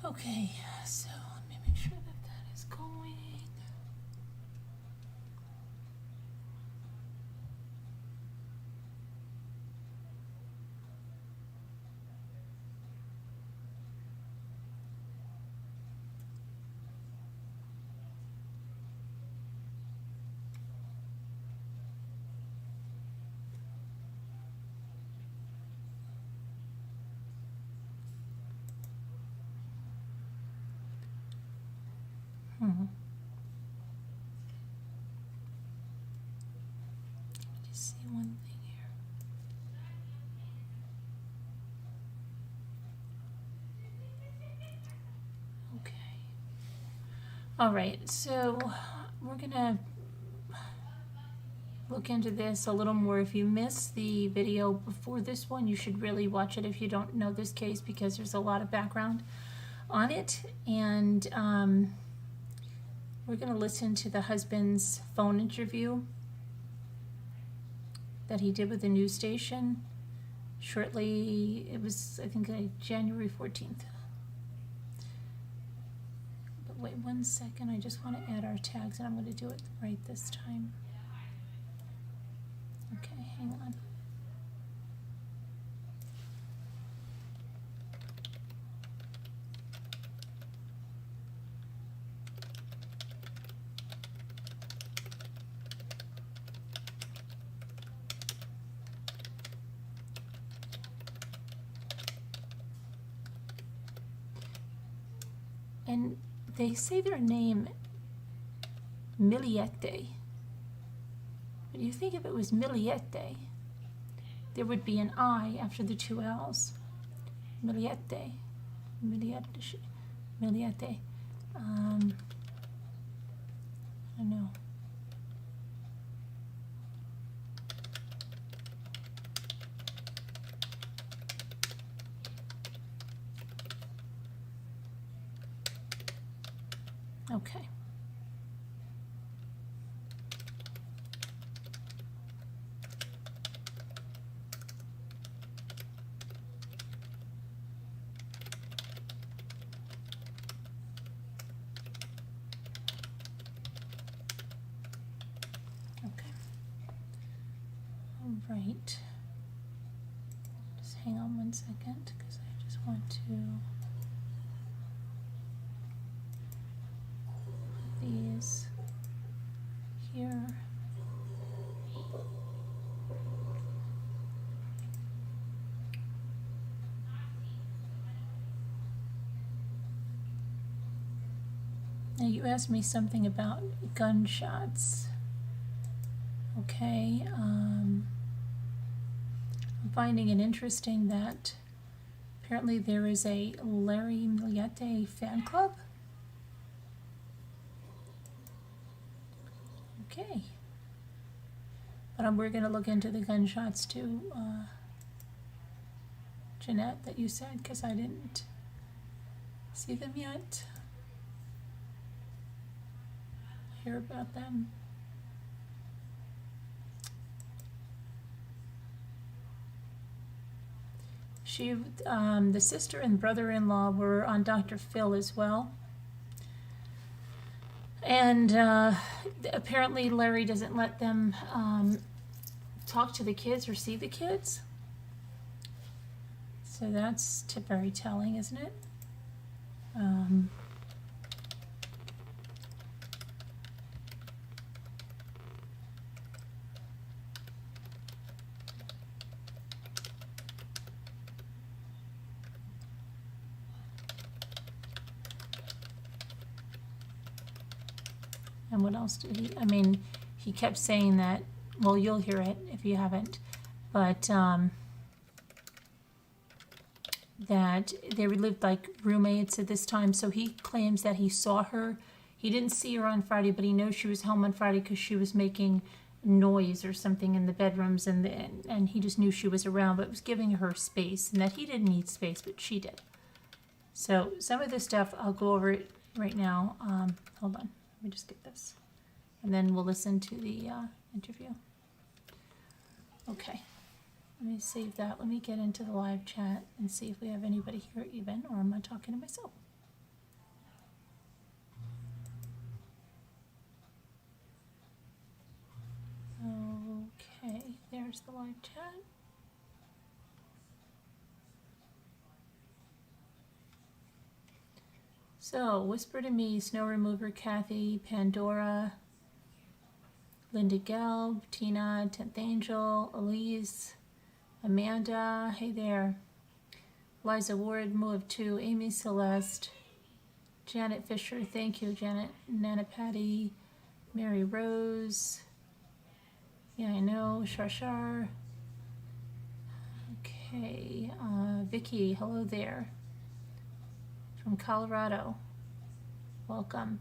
Okay, so let me make sure that that is going. Just see one thing here. Okay. All right, so we're gonna look into this a little more. If you missed the video before this one, you should really watch it if you don't know this case, because there's a lot of background on it. And we're going to listen to the husband's phone interview that he did with the news station shortly. It was, I think, January 14th. But wait one second, I just want to add our tags, and I'm going to do it right this time. Okay, hang on. And they say their name Millete. But you think if it was Millete, there would be an I after the two L's. Millete. Millete. Millete. I don't know. Okay. Okay. All right. Just hang on one second, because I just want to put these here. Now you asked me something about gunshots. Okay, I'm finding it interesting that apparently there is a Larry Millete fan club. Okay. But we're going to look into the gunshots too, Jeanette, that you said, because I didn't see them yet. Hear about them. The sister and brother-in-law were on Dr. Phil as well. And apparently Larry doesn't let them talk to the kids or see the kids. So that's very telling, isn't it? And what else did he, I mean, he kept saying that, well, you'll hear it if you haven't, but that they lived like roommates at this time. So he claims that he saw her. He didn't see her on Friday, but he knows she was home on Friday because she was making noise or something in the bedrooms, and he just knew she was around, but it was giving her space, and that he didn't need space, but she did. So some of this stuff, I'll go over it right now. Hold on. Let me just get this. And then we'll listen to the interview. Okay. Let me save that. Let me get into the live chat and see if we have anybody here even, or am I talking to myself? there's the live chat. So, Whisper to Me, Snow Remover, Kathy, Pandora, Linda Gelb, Tina, 10th Angel, Elise, Amanda, hey there, Liza Ward, Moab 2, Amy Celeste, Janet Fisher, thank you, Janet, Nana Patty, Mary Rose, yeah, I know, Shar. Okay, Vicky, hello there, from Colorado, welcome.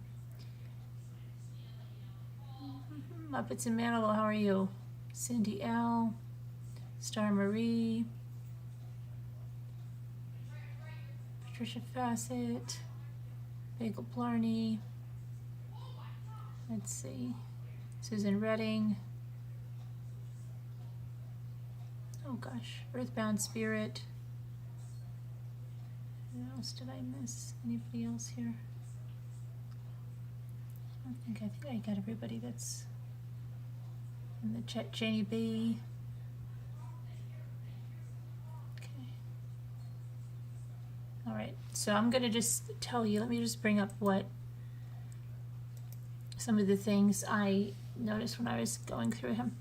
Muppets and Manilow, how are you? Cindy L, Star Marie, Patricia Fassett, Bagel Blarney, let's see, Susan Redding, oh gosh, Earthbound Spirit, who else did I miss? Anybody else here? I think I got everybody that's in the chat. Janie B. Okay. All right, so I'm gonna just tell you, let me just bring up what some of the things I noticed when I was going through him.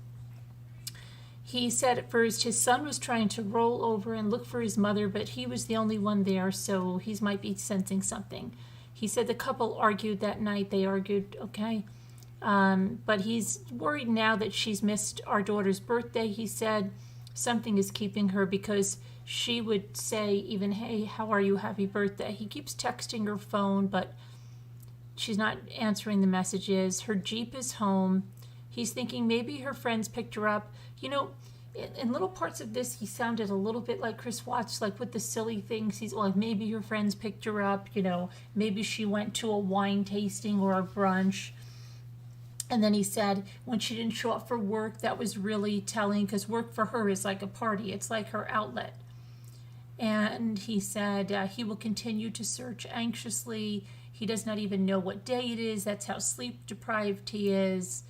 He said at first his son was trying to roll over and look for his mother, but he was the only one there, so he might be sensing something. He said the couple argued that night. They argued, okay. But he's worried now that she's missed our daughter's birthday. He said something is keeping her because she would say even, hey, how are you? Happy birthday. He keeps texting her phone, but she's not answering the messages. Her Jeep is home. He's thinking maybe her friends picked her up. You know, in little parts of this, he sounded a little bit like Chris Watts, like with the silly things. He's like, maybe her friends picked her up, you know, maybe she went to a wine tasting or a brunch. And then he said when she didn't show up for work, that was really telling, because work for her is like a party. It's like her outlet. And he said he will continue to search anxiously. He does not even know what day it is. That's how sleep deprived he is.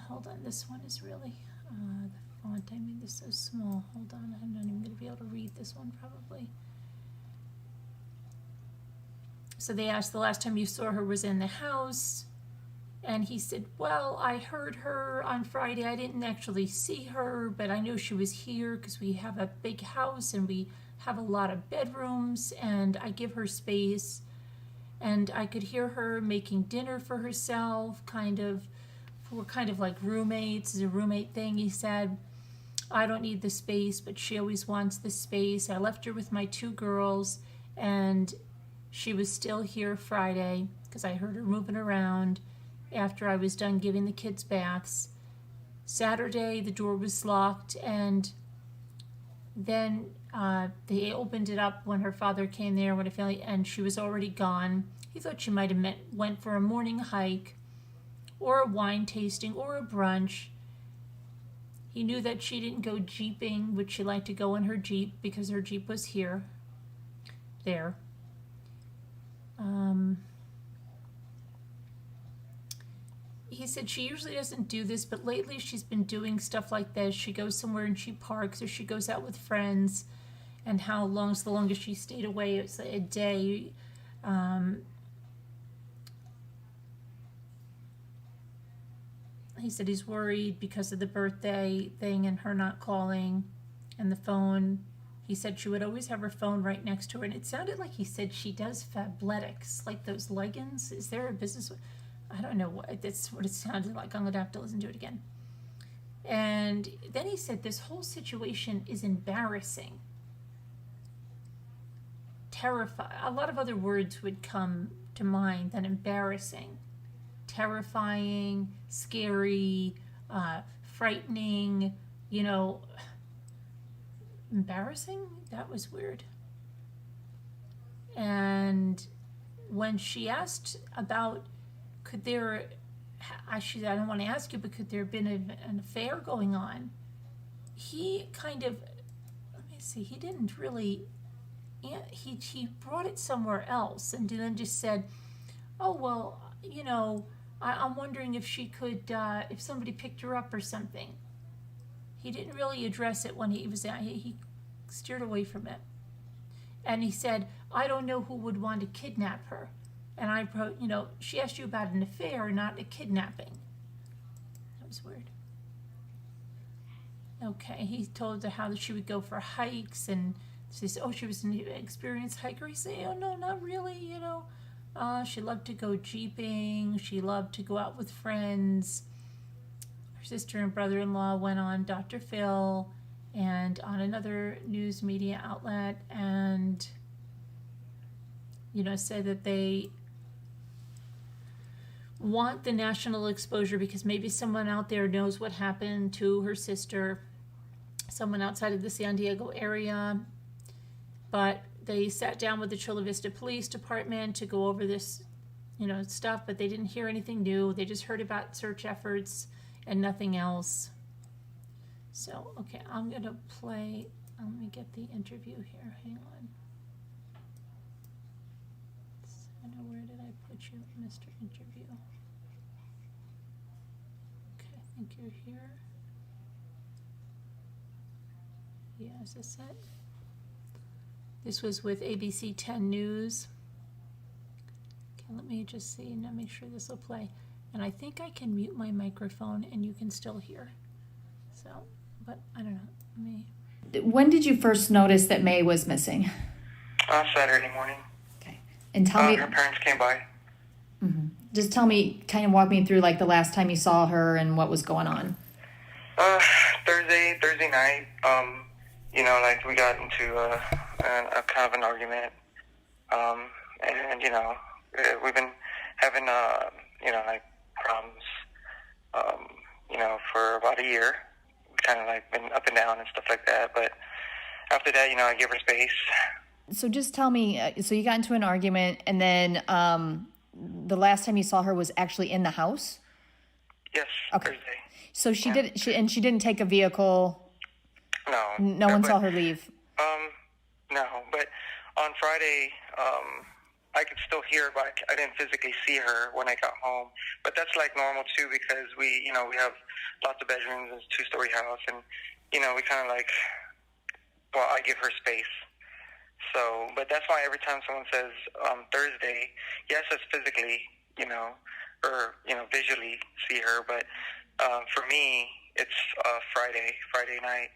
Hold on, this one is really, the font, I made this so small. Hold on, I'm not even going to be able to read this one probably. So they asked the last time you saw her was in the house. And he said, well, I heard her on Friday. I didn't actually see her, but I know she was here because we have a big house and we have a lot of bedrooms and I give her space. And I could hear her making dinner for herself, we're kind of like roommates. It's a roommate thing, he said. I don't need the space, but she always wants the space. I left her with my 2 girls, and she was still here Friday because I heard her moving around after I was done giving the kids baths. Saturday, the door was locked, and then they opened it up when her father came there, and she was already gone. He thought she might have went for a morning hike or a wine tasting or a brunch. He knew that she didn't go jeeping, which she liked to go in her Jeep because her Jeep was there. He said she usually doesn't do this, but lately she's been doing stuff like this. She goes somewhere and she parks, or she goes out with friends, and how long's the longest she stayed away? It's a day. He said he's worried because of the birthday thing and her not calling and the phone. He said she would always have her phone right next to her, and it sounded like he said she does Fabletics, like those leggings. Is there a business? I don't know. That's what it sounded like. I'm going to have to listen to it again. And then he said this whole situation is embarrassing, terrifying. A lot of other words would come to mind than embarrassing. Terrifying, scary, frightening, embarrassing? That was weird. And when she asked about, I don't want to ask you, but could there have been an affair going on? He kind of, let me see, he didn't really, he brought it somewhere else and then just said, oh, well, I'm wondering if she could, if somebody picked her up or something. he didn't really address it when he was out. He steered away from it. And he said, I don't know who would want to kidnap her. And I wrote, she asked you about an affair, not a kidnapping. That was weird. Okay, he told her how she would go for hikes, and she said, she was an experienced hiker. He said, oh, no, not really, she loved to go jeeping. She loved to go out with friends. Her sister and brother-in-law went on Dr. Phil and on another news media outlet, and said that they want the national exposure because maybe someone out there knows what happened to her sister, someone outside of the San Diego area. But they sat down with the Chula Vista Police Department to go over this, stuff, but they didn't hear anything new. They just heard about search efforts and nothing else. So, okay, I'm going to play, let me get the interview here, hang on. So, where did I put you, Mr. Interview? Okay, I think you're here. Yeah, is this it? This was with ABC 10 News. Okay, let me just see, now make sure this will play. And I think I can mute my microphone and you can still hear. So, but I don't know. When did you first notice that May was missing? Saturday morning. Okay. And tell me... Her parents came by. Mm-hmm. Just tell me, kind of walk me through like the last time you saw her and what was going on. Thursday night, we got into a kind of an argument. And we've been having, problems, for about a year. Kind of like been up and down and stuff like that. But after that, I give her space. So just tell me, so you got into an argument and then the last time you saw her was actually in the house? Yes, okay. Thursday. So she didn't take a vehicle? No. No one saw her leave? No, but on Friday, I could still hear her, but I didn't physically see her when I got home. But that's like normal too, because we have lots of bedrooms, it's a 2-story house, and, we kind of I give her space. So, but that's why every time someone says Thursday, yes, it's physically, or, visually see her, but for me, it's Friday night.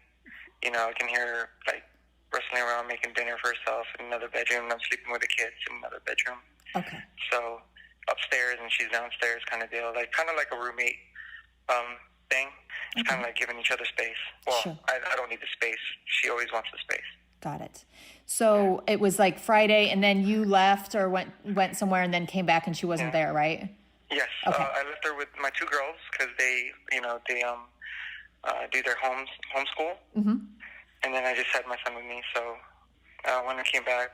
I can hear her, wrestling around, making dinner for herself in another bedroom, and I'm sleeping with the kids in another bedroom. Okay. So, upstairs and she's downstairs kind of deal, kind of like a roommate thing. It's kind of like giving each other space. Well, sure. I don't need the space. She always wants the space. Got it. So it was like Friday, and then you left or went somewhere and then came back and she wasn't there, right? Yes. Okay. I left her with my 2 girls because they do their homeschool. Mm-hmm. And then I just had my son with me. So when I came back,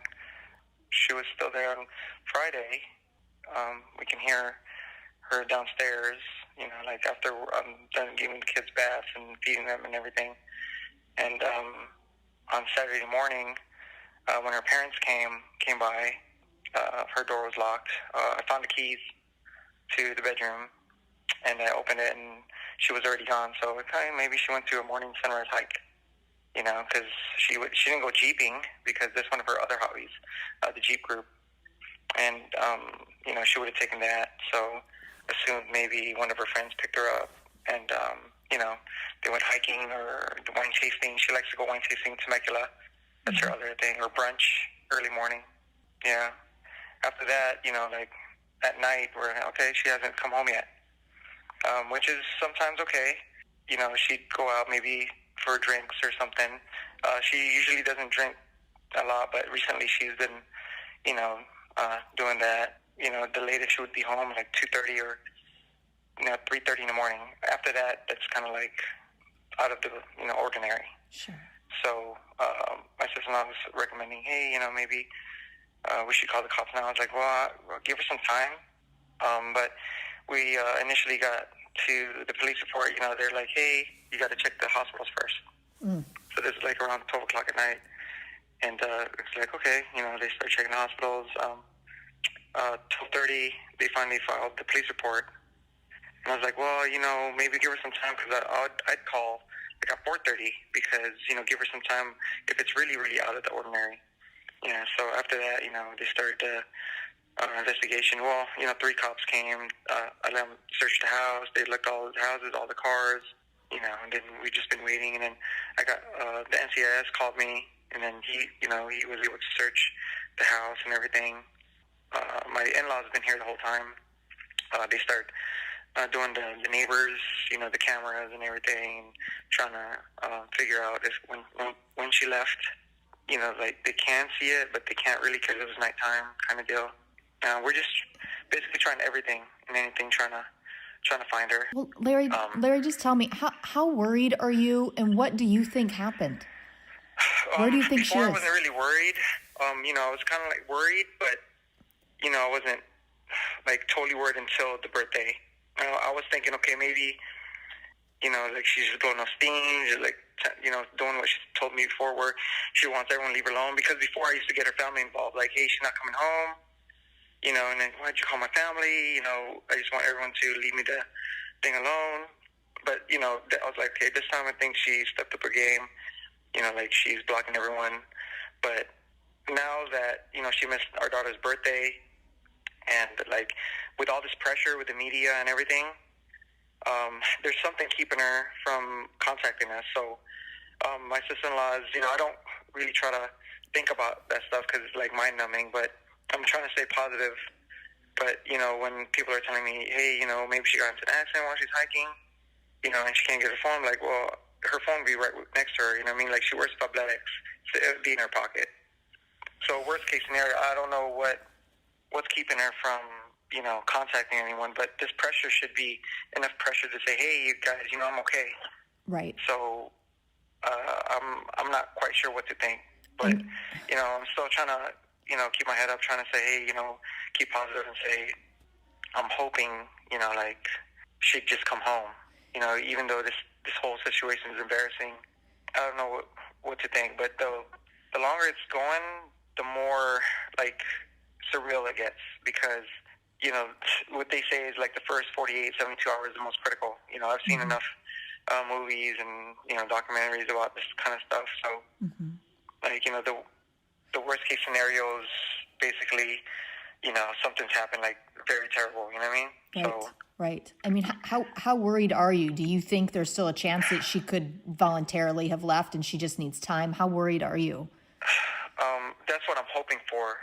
she was still there on Friday. We can hear her downstairs, after I'm done giving the kids baths and feeding them and everything. And on Saturday morning, when her parents came by, her door was locked. I found the keys to the bedroom, and I opened it, and she was already gone. So maybe she went to a morning sunrise hike, because she didn't go jeeping because that's one of her other hobbies, the Jeep group. And, she would have taken that. So assumed maybe one of her friends picked her up, and, they went hiking or wine tasting. She likes to go wine tasting in Temecula. That's her other thing, or brunch early morning. Yeah. After that, at night, we're okay. She hasn't come home yet, which is sometimes okay. She'd go out maybe for drinks or something. She usually doesn't drink a lot, but recently she's been, doing that. The latest she would be home like 2:30 or 3:30 in the morning. After that, that's kind of out of the ordinary. Sure. So my sister-in-law was recommending, hey, maybe we should call the cops now. I was like, well, give her some time. But we initially got to the police report. They're like, hey, you got to check the hospitals first. So this is around 12 o'clock at night. And it's like, okay, they start checking the hospitals. 12:30, they finally filed the police report. And I was like, well, maybe give her some time, because I'd call like at 4:30 because, give her some time if it's really, really out of the ordinary. So after that, they started the investigation. Well, 3 cops came. I let them search the house. They looked all the houses, all the cars, and then we just been waiting. And then I got the NCIS called me, and then he was able to search the house and everything. My in-laws have been here the whole time. They start doing the neighbors, the cameras and everything, trying to figure out if when she left, like they can see it, but they can't really because it was nighttime kind of deal. We're just basically trying everything and anything, trying to find her. Well, Larry, just tell me, how worried are you, and what do you think happened? Where do you think she is? Before I wasn't really worried. I was kind of like worried, but I wasn't like totally worried until the birthday. I was thinking, okay, maybe, like she's just blowing off steam, just like, doing what she told me before, where she wants everyone to leave her alone. Because before I used to get her family involved, like, hey, she's not coming home, and then why'd you call my family? I just want everyone to leave me the thing alone. But, I was like, okay, this time I think she stepped up her game, like she's blocking everyone. But now that, she missed our daughter's birthday, and like with all this pressure with the media and everything, there's something keeping her from contacting us. So my sister-in-law is, I don't really try to think about that stuff because it's like mind-numbing, but I'm trying to stay positive. But, when people are telling me, hey, maybe she got into an accident while she's hiking, and she can't get her phone, like, well, her phone would be right next to her, Like, she wears fabletics, so it would be in her pocket. So worst-case scenario, I don't know what's keeping her from, contacting anyone, but this pressure should be enough pressure to say, hey, you guys, I'm okay. Right. So I'm not quite sure what to think, but, I'm still trying to, keep my head up, trying to say, hey, keep positive and say, I'm hoping, like, she'd just come home, even though this whole situation is embarrassing. I don't know what to think, but the longer it's going, the more, like, surreal it gets, because what they say is like the first 48, 72 hours is the most critical. I've seen enough movies and documentaries about this kind of stuff, so like the worst case scenario is basically something's happened, like very terrible, you know what I mean? Right. I mean, how worried are you? Do you think there's still a chance that she could voluntarily have left and she just needs time? How worried are you? That's what I'm hoping for.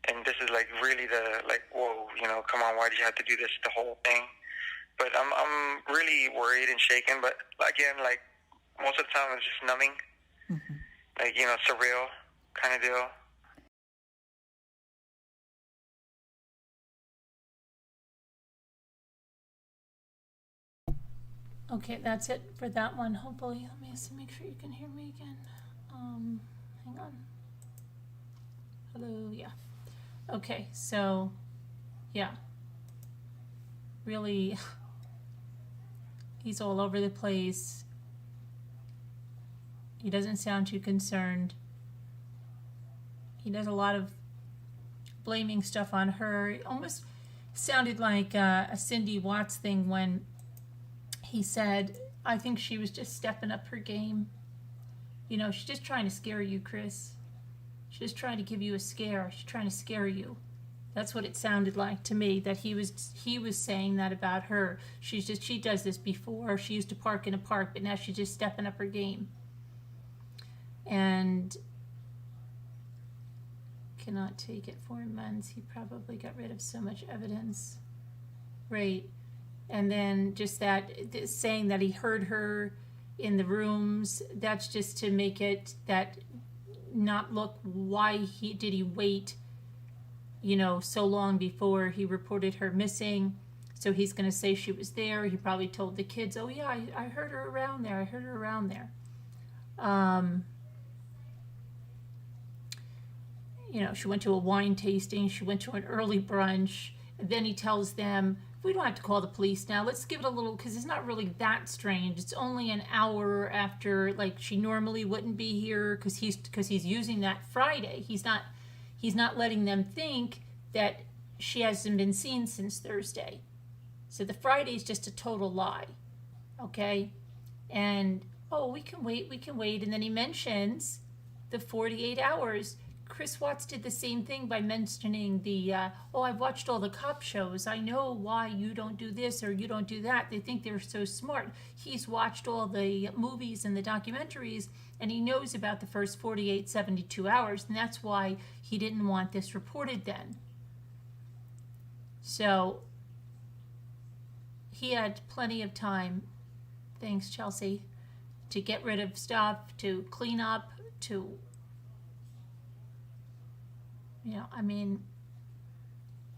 And this is like really whoa, come on, why did you have to do this, the whole thing? But I'm really worried and shaken. But again, like most of the time it's just numbing, like, surreal kind of deal. Okay, that's it for that one. Hopefully, let me just make sure you can hear me again. Hang on. Hello, yeah. Okay, so, yeah. Really, he's all over the place. He doesn't sound too concerned. He does a lot of blaming stuff on her. It almost sounded like a Cindy Watts thing when he said, I think she was just stepping up her game. She's just trying to scare you, Chris. She's just trying to give you a scare. She's trying to scare you. That's what it sounded like to me, that he was saying that about her. She does this before. She used to park in a park, but now she's just stepping up her game. And cannot take it 4 months. He probably got rid of so much evidence. Right. And then just that saying that he heard her in the rooms, that's just to make it that not look why did he wait, so long before he reported her missing. So he's going to say she was there. He probably told the kids, oh yeah, I heard her around there. I heard her around there. She went to a wine tasting. She went to an early brunch. And then he tells them, we don't have to call the police now. Let's give it a little, because it's not really that strange. It's only an hour after, like, she normally wouldn't be here, because he's using that Friday. He's not letting them think that she hasn't been seen since Thursday. So the Friday is just a total lie, okay? And oh, we can wait. And then he mentions the 48 hours. Chris Watts did the same thing by mentioning the, I've watched all the cop shows. I know why you don't do this or you don't do that. They think they're so smart. He's watched all the movies and the documentaries, and he knows about the first 48, 72 hours, and that's why he didn't want this reported then. So he had plenty of time, thanks Chelsea, to get rid of stuff, to clean up, to,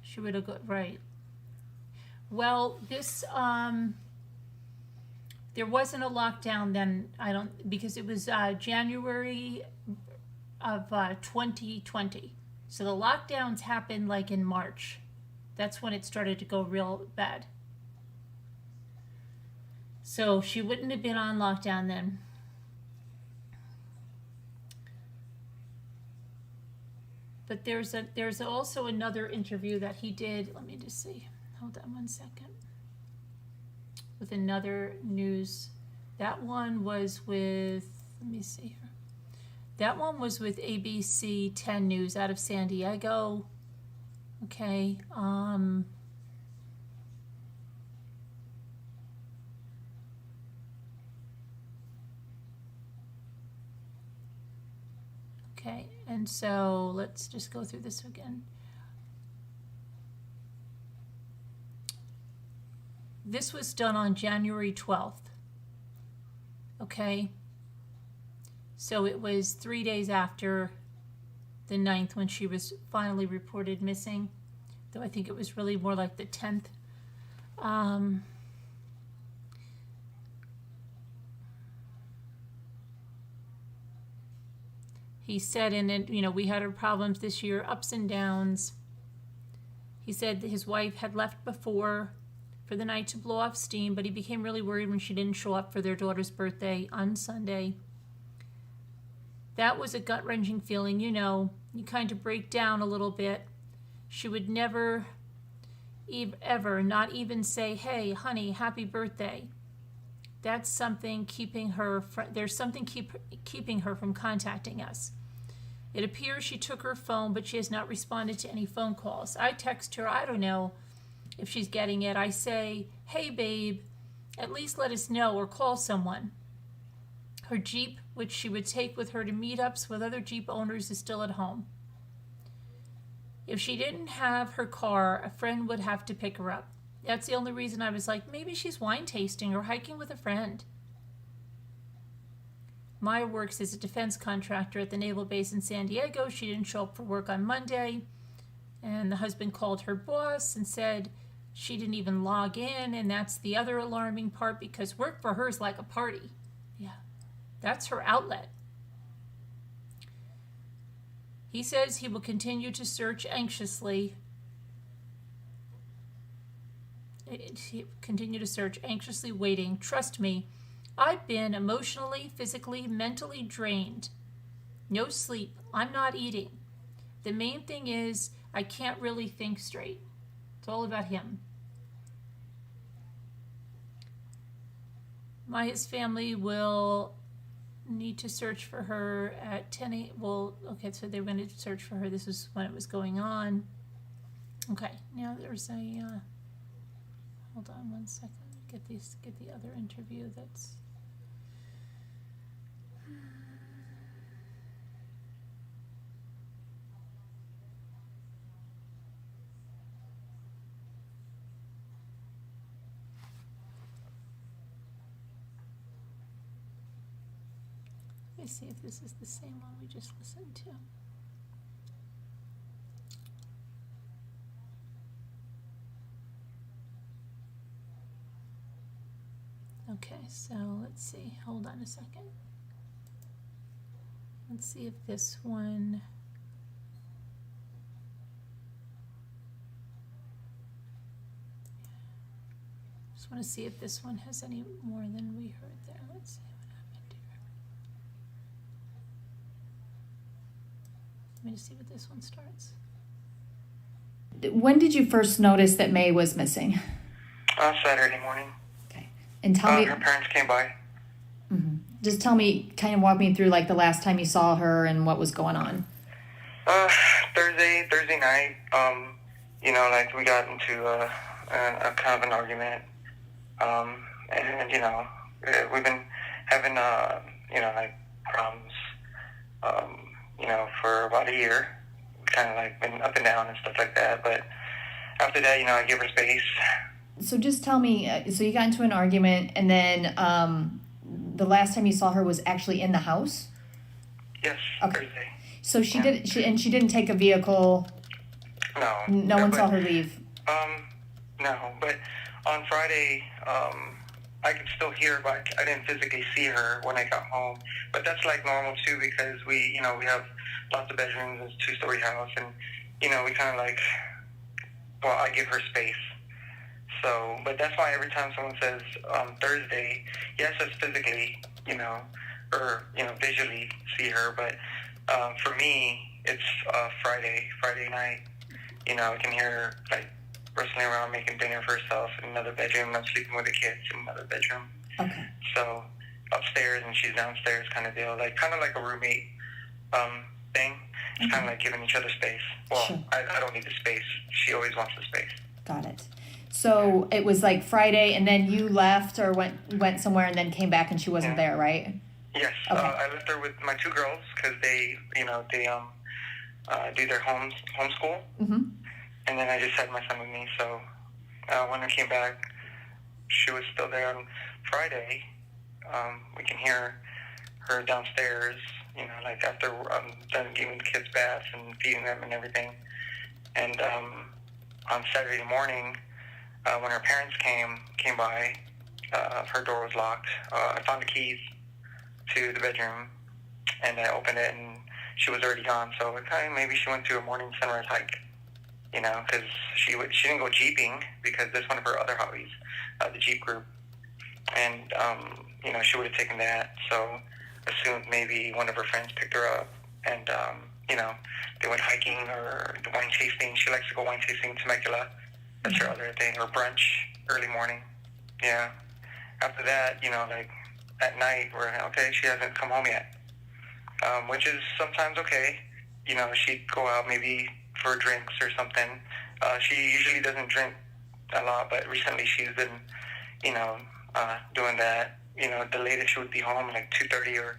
she would have got, right. Well, this, there wasn't a lockdown then, because it was January of 2020. So the lockdowns happened like in March. That's when it started to go real bad. So she wouldn't have been on lockdown then. But there's also another interview that he did. Let me just see. Hold on one second. With another news. That one was with, let me see here. That one was with ABC 10 News out of San Diego. Okay. Okay, and so let's just go through this again. This was done on January 12th. Okay, so it was 3 days after the 9th when she was finally reported missing, though I think it was really more like the 10th. He said in it, we had our problems this year, ups and downs. He said that his wife had left before for the night to blow off steam, but he became really worried when she didn't show up for their daughter's birthday on Sunday. That was a gut-wrenching feeling, you kind of break down a little bit. She would never, ever, not even say, hey, honey, happy birthday. That's something keeping her, there's something keeping her from contacting us. It appears she took her phone, but she has not responded to any phone calls. I text her, I don't know if she's getting it. I say, hey, babe, at least let us know or call someone. Her Jeep, which she would take with her to meetups with other Jeep owners, is still at home. If she didn't have her car, a friend would have to pick her up. That's the only reason I was like, maybe she's wine tasting or hiking with a friend. Maya works as a defense contractor at the naval base in San Diego. She didn't show up for work on Monday, and the husband called her boss and said she didn't even log in, and that's the other alarming part because work for her is like a party. Yeah, that's her outlet. He says he will continue to search anxiously. Continue to search, anxiously waiting. Trust me, I've been emotionally, physically, mentally drained. No sleep. I'm not eating. The main thing is I can't really think straight. It's all about him. Maya's family will need to search for her at 10 a.m. Well, okay, so they were going to search for her. This was when it was going on. Okay, now there's a... hold on one second. Get the other interview that's... Let me see if this is the same one we just listened to. Okay, so let's see. Hold on a second. Let's see if this one... Just want to see if this one has any more than we heard there. Let's see what happened here. Let me just see what this one starts. When did you first notice that May was missing? Saturday morning. Okay. And tell me... Her parents came by. Mm-hmm. Just tell me, kind of walk me through like the last time you saw her and what was going on. Thursday night, like we got into a kind of an argument, and we've been having like problems, for about a year, kind of like been up and down and stuff like that. But after that, I give her space. So just tell me, so you got into an argument, and then the last time you saw her was actually in the house? Yes, okay. Thursday. So she didn't take a vehicle. No. No one saw her leave. No, but on Friday, I could still hear her, but I didn't physically see her when I got home. But that's like normal too, because we have lots of bedrooms, it's a 2-story house, and we kind of like, well, I give her space. So, but that's why every time someone says Thursday, yes, it's physically, or visually see her, but for me, it's Friday night. I can hear her like wrestling around, making dinner for herself in another bedroom. I'm sleeping with the kids in another bedroom. Okay. So upstairs and she's downstairs, kind of deal, kind of like a roommate thing. It's kind of like giving each other space. Well, sure. I don't need the space. She always wants the space. Got it. So it was like Friday, and then you left or went somewhere, and then came back, and she wasn't there, right? Yes. Okay. I left her with my 2 girls because they do their homeschool. Mm-hmm. And then I just had my son with me. So when I came back, she was still there on Friday. We can hear her downstairs, like after I'm done giving the kids baths and feeding them and everything. And on Saturday morning, when her parents came by, her door was locked. I found the keys to the bedroom, and I opened it, and she was already gone. So maybe she went to a morning sunrise hike, because she didn't go jeeping because that's one of her other hobbies, the Jeep group. And, she would have taken that. So assumed maybe one of her friends picked her up, and, they went hiking or wine tasting. She likes to go wine tasting to Temecula. That's her other thing, or brunch, early morning. Yeah. After that, like at night, we're okay, she hasn't come home yet, which is sometimes okay. She'd go out maybe for drinks or something. She usually doesn't drink a lot, but recently she's been, doing that. The latest she would be home like 2:30 or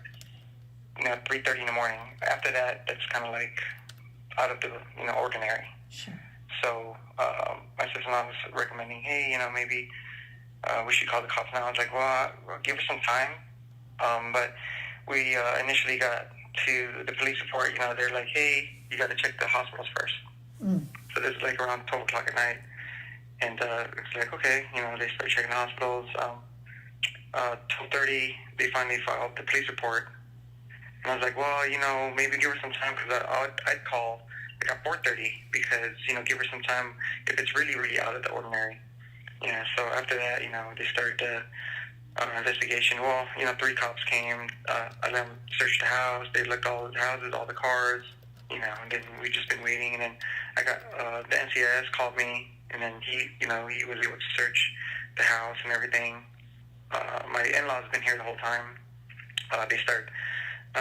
3:30 in the morning. After that, that's kind of like out of the ordinary. Sure. So my sister-in-law was recommending, hey, maybe we should call the cops now. I was like, well, give her some time. But we initially got to the police report. They're like, hey, you got to check the hospitals first. So this is like around 12 o'clock at night. And it's like, okay, they start checking the hospitals. 12:30, they finally filed the police report. And I was like, well, maybe give her some time, because I'd call like at 4:30 because, give her some time if it's really, really out of the ordinary. Yeah, so after that, they started the investigation. Well, 3 cops came, and then searched the house. They looked all the houses, all the cars, and then we just been waiting. And then I got, the NCIS called me, and then he was able to search the house and everything. My in-laws been here the whole time. They start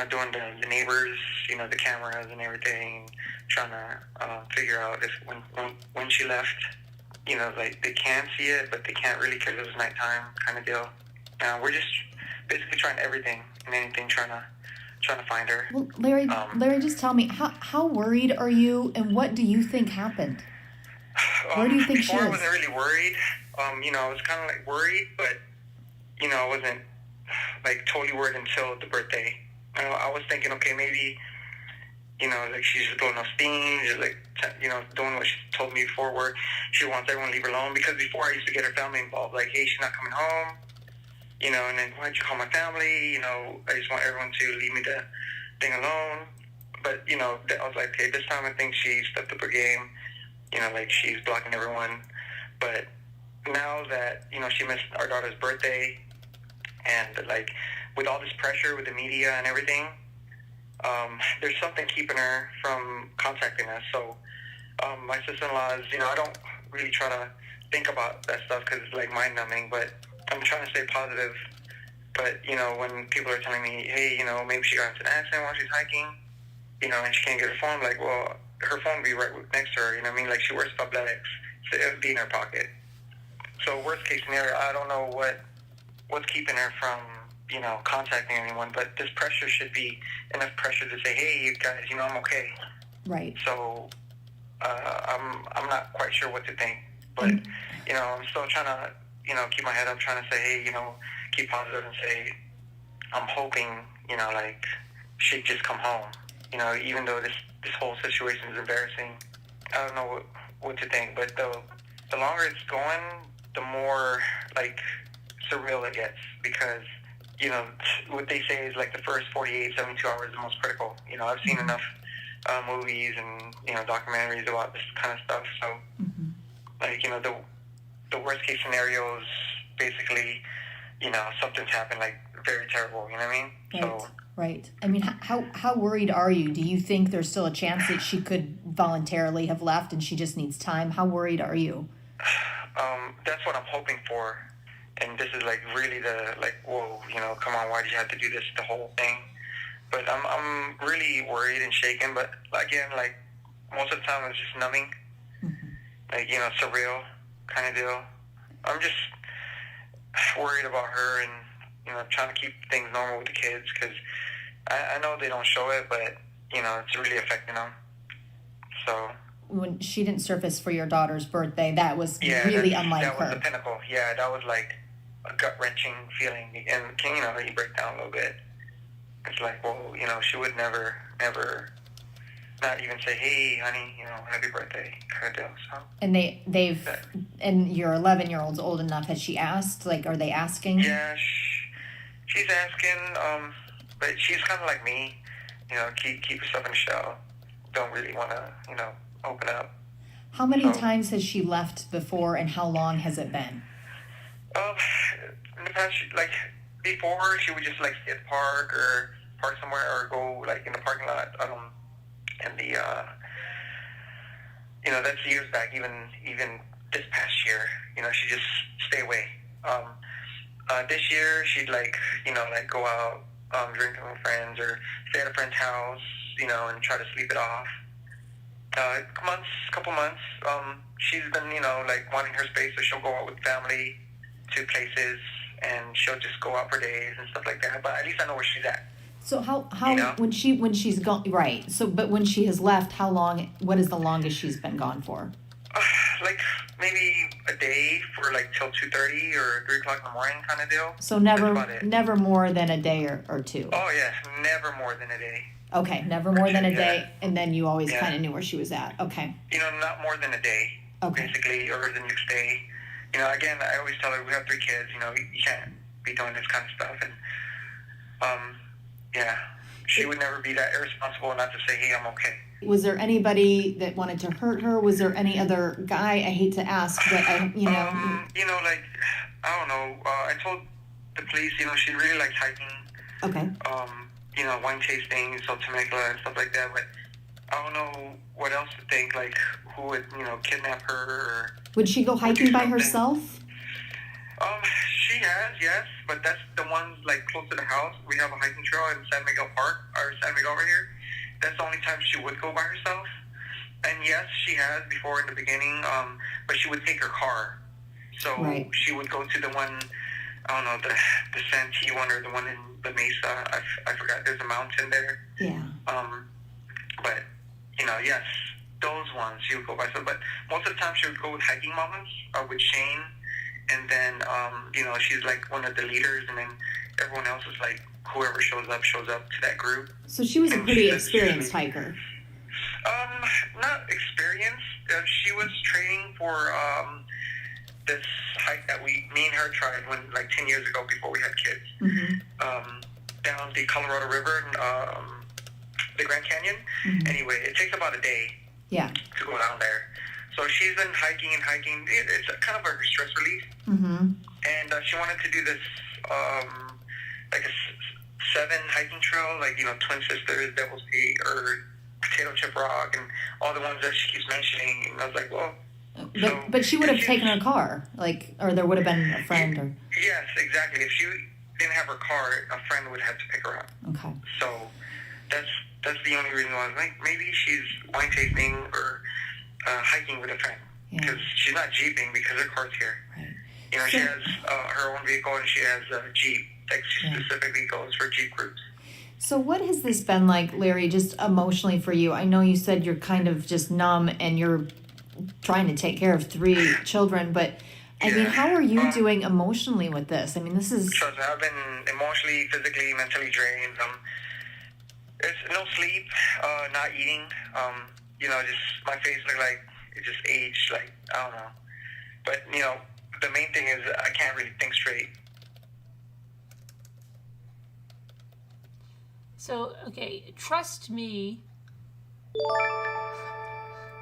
doing the neighbors, the cameras and everything, trying to figure out if when she left, like they can see it, but they can't really because it was nighttime kind of deal. We're just basically trying everything and anything, trying to find her. Well, Larry, just tell me, how worried are you, and what do you think happened? Where do you think she is? Before I wasn't really worried. I was kind of like worried, but I wasn't like totally worried until the birthday. I was thinking, okay, maybe, like she's just going off steam, just like, doing what she told me before, where she wants everyone to leave her alone. Because before I used to get her family involved, like, hey, she's not coming home, and then why'd you call my family? I just want everyone to leave me the thing alone. But, I was like, okay, this time I think she stepped up her game, like she's blocking everyone. But now that, she missed our daughter's birthday, and like, with all this pressure with the media and everything, there's something keeping her from contacting us. So my sister-in-law is, I don't really try to think about that stuff because it's like mind-numbing, but I'm trying to stay positive But, when people are telling me, hey, maybe she got into an accident while she's hiking, and she can't get her phone, like, well, her phone would be right next to her, you know what I mean? Like, she wears fabletics, so it would be in her pocket. So worst case scenario, I don't know what's keeping her from, contacting anyone, but this pressure should be enough pressure to say, hey, you guys, I'm okay. Right. So I'm not quite sure what to think, but, I'm still trying to, keep my head up, trying to say, hey, keep positive and say, I'm hoping, like, she'd just come home. Even though this whole situation is embarrassing, I don't know what to think. But the longer it's going, the more, like, surreal it gets. Because, what they say is, like, the first 48, 72 hours is the most critical. I've seen enough movies and, documentaries about this kind of stuff. So, like, the worst case scenario is basically, something's happened, like, very terrible. You know what I mean? Right. So. Right. I mean, how worried are you? Do you think there's still a chance that she could voluntarily have left and she just needs time? How worried are you? That's what I'm hoping for. And this is, like, really whoa, come on, why did you have to do this, the whole thing? But I'm really worried and shaken. But, again, like, most of the time it's just numbing. Like, surreal kind of deal. I'm just worried about her and, trying to keep things normal with the kids, because I know they don't show it, but, it's really affecting them. So. When she didn't surface for your daughter's birthday, that was really unlike her. That was the pinnacle. Yeah, that was like a gut-wrenching feeling. And, you break down a little bit. It's like, well, she would never, not even say, hey, honey, happy birthday, kind of deal. So. And and your 11-year-old's old enough. Has she asked? Like, are they asking? Yeah, she's asking, but she's kind of like me, keep yourself in the shell. Don't really want to, open up. How many times has she left before, and how long has it been? In the past, like, before, she would just, like, stay at the park or park somewhere or go, like, in the parking lot, and that's years back, even this past year, she just stay away. This year, she'd, like, go out, drink with friends or stay at a friend's house, and try to sleep it off. Couple months, she's been, like, wanting her space, so she'll go out with family to places, and she'll just go out for days and stuff like that. But at least I know where she's at. So how when she's gone, right? So, but when she has left, how long? What is the longest she's been gone for? Like maybe a day for like till 2:30 or 3:00 in the morning, kind of deal. So never more than a day or two. Oh yeah, never more than a day. Okay, never more than a day, and then you always kind of knew where she was at. Okay. Not more than a day. Okay. Basically, or the next day. Again, I always tell her we have 3 kids. You can't be doing this kind of stuff, and she would never be that irresponsible not to say, hey, I'm okay. Was there anybody that wanted to hurt her? Was there any other guy? I hate to ask, but like, I don't know. I told the police, she really likes hiking. Okay. Wine tasting, so Temecula and stuff like that, but I don't know what else to think, like, who would, kidnap her or... Would she go hiking by herself? She has, yes, but that's the ones, like, close to the house. We have a hiking trail in San Miguel Park, or San Miguel over here. That's the only time she would go by herself. And yes, she has before in the beginning, but she would take her car. So she would go to the one, I don't know, the Santee one or the one in the Mesa. I forgot. There's a mountain there. Yeah. But, yes, those ones she would go by herself. But most of the time she would go with hiking mamas or with Shane. And then, she's like one of the leaders. And then everyone else is like, whoever shows up to that group. So she was a pretty experienced hiker. Not experienced. She was training for this hike that me and her tried 10 years ago before we had kids. Mm-hmm. Down the Colorado River, the Grand Canyon. Mm-hmm. Anyway, it takes about a day. Yeah. To go down there. So she's been hiking. It's kind of a stress relief. Mm-hmm. And she wanted to do this, like a 7 hiking trail, like, Twin Sisters, Devil's Peak, or Potato Chip Rock, and all the ones that she keeps mentioning. And I was like, well... But she would have taken her car, or there would have been a friend, or... Yes, exactly. If didn't have her car, a friend would have to pick her up. Okay. So that's the only reason why I was like, maybe she's wine tasting or hiking with a friend. Because she's not jeeping because her car's here. Right. You know, she has her own vehicle and she has a Jeep that she specifically goes for Jeep groups. So what has this been like, Larry, just emotionally for you? I know you said you're kind of just numb and you're trying to take care of 3 children, but I mean, how are you doing emotionally with this? I mean, this is... Trust me, I've been emotionally, physically, mentally drained. There's no sleep, not eating. You know, just my face looked like it just aged, like, I don't know. But, you know, the main thing is I can't really think straight. So, okay, trust me,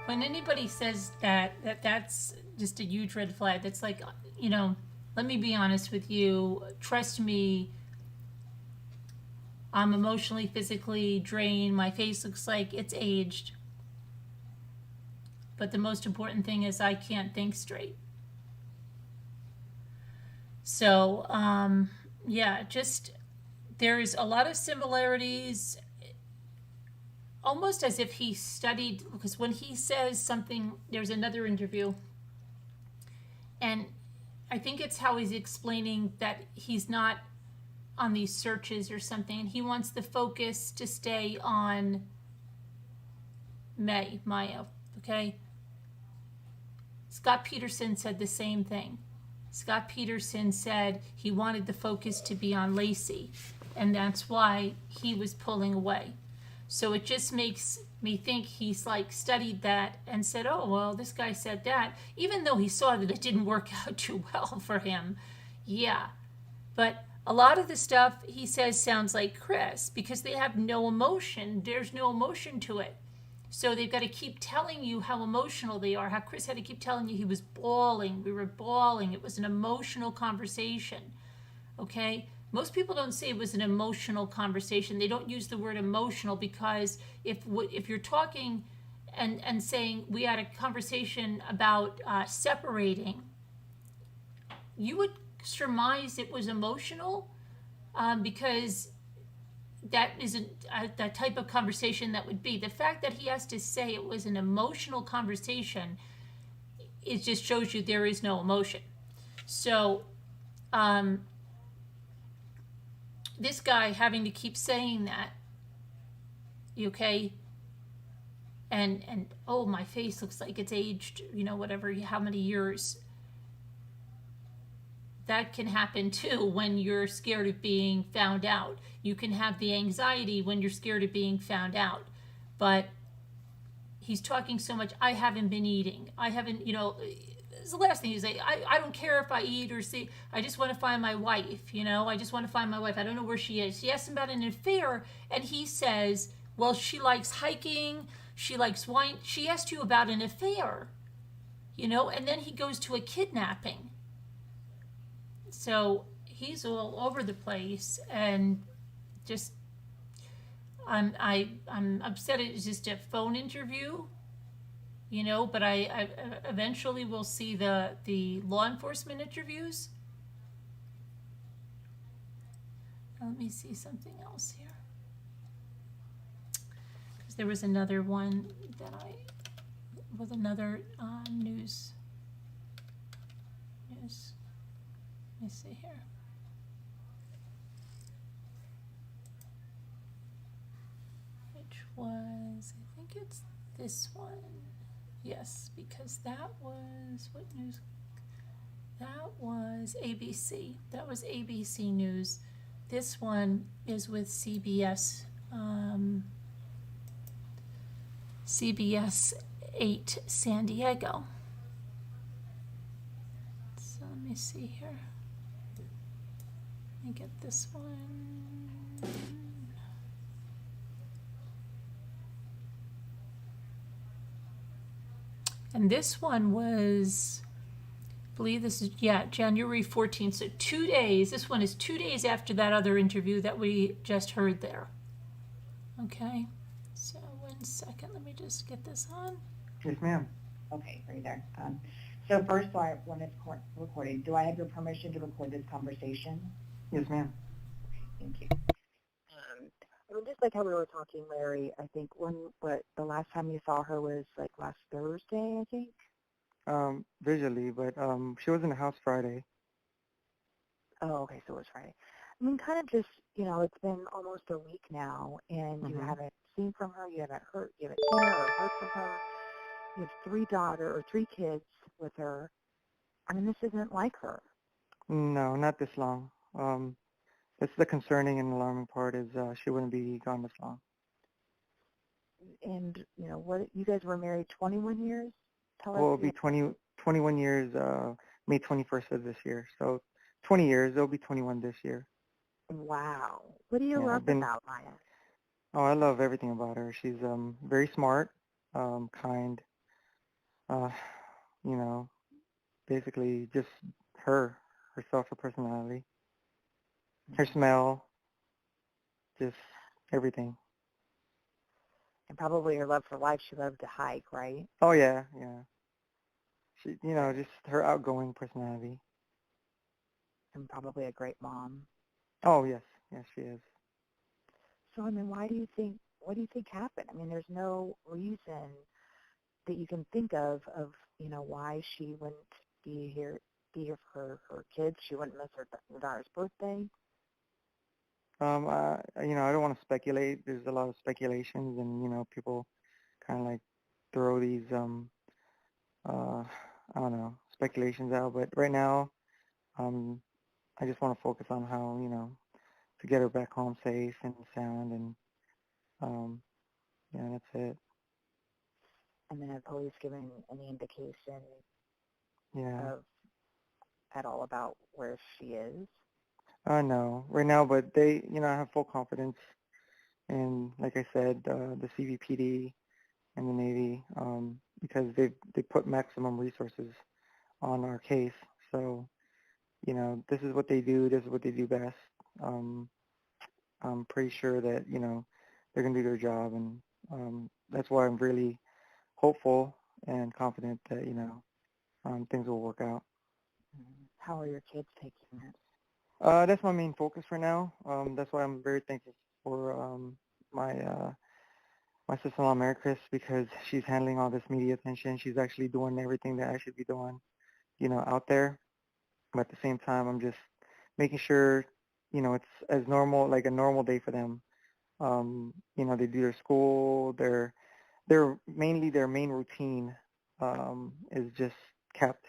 when anybody says that's just a huge red flag, that's like, you know, let me be honest with you, trust me, I'm emotionally, physically drained, my face looks like it's aged, but the most important thing is I can't think straight. So, yeah, just... There's a lot of similarities, almost as if he studied, because when he says something, there's another interview, and I think it's how he's explaining that he's not on these searches or something, and he wants the focus to stay on Maya, okay? Scott Peterson said the same thing. Scott Peterson said he wanted the focus to be on Lacey, and that's why he was pulling away. So it just makes me think he's like studied that and said, oh, well, this guy said that, even though he saw that it didn't work out too well for him. Yeah. But a lot of the stuff he says sounds like Chris because they have no emotion. There's no emotion to it. So they've got to keep telling you how emotional they are, how Chris had to keep telling you he was bawling. We were bawling. It was an emotional conversation. Okay? Most people don't say it was an emotional conversation. They don't use the word emotional because if you're talking and saying we had a conversation about separating, you would surmise it was emotional because that isn't that type of conversation that would be. The fact that he has to say it was an emotional conversation, it just shows you there is no emotion. So, this guy having to keep saying that, okay, and oh, my face looks like it's aged, you know, whatever, how many years. That can happen too when you're scared of being found out. You can have the anxiety when you're scared of being found out. But he's talking so much, I haven't been eating. I haven't, you know, it's the last thing you say. I don't care if I eat or see. I just want to find my wife, you know. I just want to find my wife. I don't know where she is. She asks him about an affair, and he says, well, she likes hiking. She likes wine. She asked you about an affair, you know, and then he goes to a kidnapping. So he's all over the place, and just I'm upset it's just a phone interview, you know. But I eventually will see the law enforcement interviews. Let me see something else here, because there was another one that with another news. Let me see here. Which was, I think it's this one. Yes, because that was, what news? That was ABC. That was ABC News. This one is with CBS, CBS 8 San Diego. So let me see here. Let me get this one. And this one was, I believe this is, January 14th. So 2 days. This one is 2 days after that other interview that we just heard there. Okay. So 1 second. Let me just get this on. Yes, ma'am. Okay, right there. So first, when it's recorded, do I have your permission to record this conversation? Yes, ma'am. Thank you. I mean, just like how we were talking, Larry, I think the last time you saw her was like last Thursday, I think? Visually, but she was in the house Friday. Oh, okay, so it was Friday. I mean, kind of just, it's been almost a week now, and you haven't seen from her, you haven't seen her or heard from her. You have 3 kids with her. I mean, this isn't like her. No, not this long. That's the concerning and alarming part is she wouldn't be gone this long. And, what, you guys were married 21 years? Tell Well, it'll us. be 21 years, May 21st of this year. So 20 years, it'll be 21 this year. Wow. What do you love about Maya? Oh, I love everything about her. She's very smart, kind, basically just herself, her personality, her smell, just everything. And probably her love for life. She loved to hike, right? Oh, yeah. She, just her outgoing personality. And probably a great mom. Oh, yes, she is. So, I mean, what do you think happened? I mean, there's no reason that you can think of, why she wouldn't be here for her kids. She wouldn't miss her daughter's birthday. I don't want to speculate. There's a lot of speculations, and people kind of like throw these, I don't know, speculations out. But right now, I just want to focus on how, to get her back home safe and sound, and that's it. And then have police given any indication at all about where she is? No, right now, but they, I have full confidence in, like I said, the CVPD and the Navy, because they put maximum resources on our case. So, this is what they do. This is what they do best. I'm pretty sure that, they're going to do their job, and that's why I'm really hopeful and confident that, things will work out. How are your kids taking it? That's my main focus for now. That's why I'm very thankful for my my sister-in-law, Mary Chris, because she's handling all this media attention. She's actually doing everything that I should be doing, out there. But at the same time, I'm just making sure, it's as normal, like a normal day for them. They do their school. Their mainly their main routine is just kept.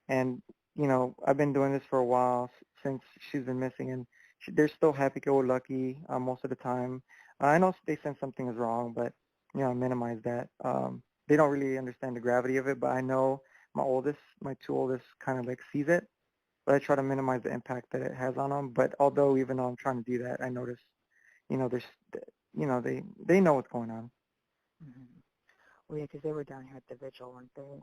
And I've been doing this for a while since she's been missing, and they're still happy-go-lucky most of the time. I know they sense something is wrong, but I minimize that. They don't really understand the gravity of it, but I know my 2 oldest, kind of like sees it. But I try to minimize the impact that it has on them. But although even though I'm trying to do that, I notice, there's, they know what's going on. Mm-hmm. Well, yeah, because they were down here at the vigil, weren't they?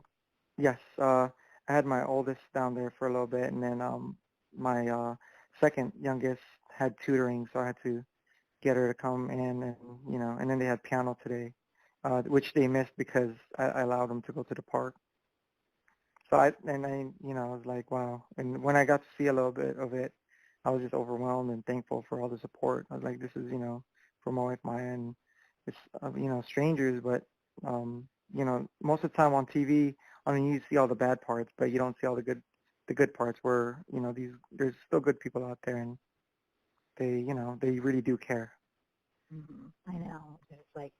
Yes. I had my oldest down there for a little bit, and then my second youngest had tutoring, so I had to get her to come in, and then they had piano today, which they missed because I allowed them to go to the park. So I was like, wow. And when I got to see a little bit of it, I was just overwhelmed and thankful for all the support. I was like, this is, for my wife Maya, and it's, strangers, but, most of the time on TV, you see all the bad parts, but you don't see all the good parts where, there's still good people out there, and they, they really do care. Mm-hmm. I know. It's like,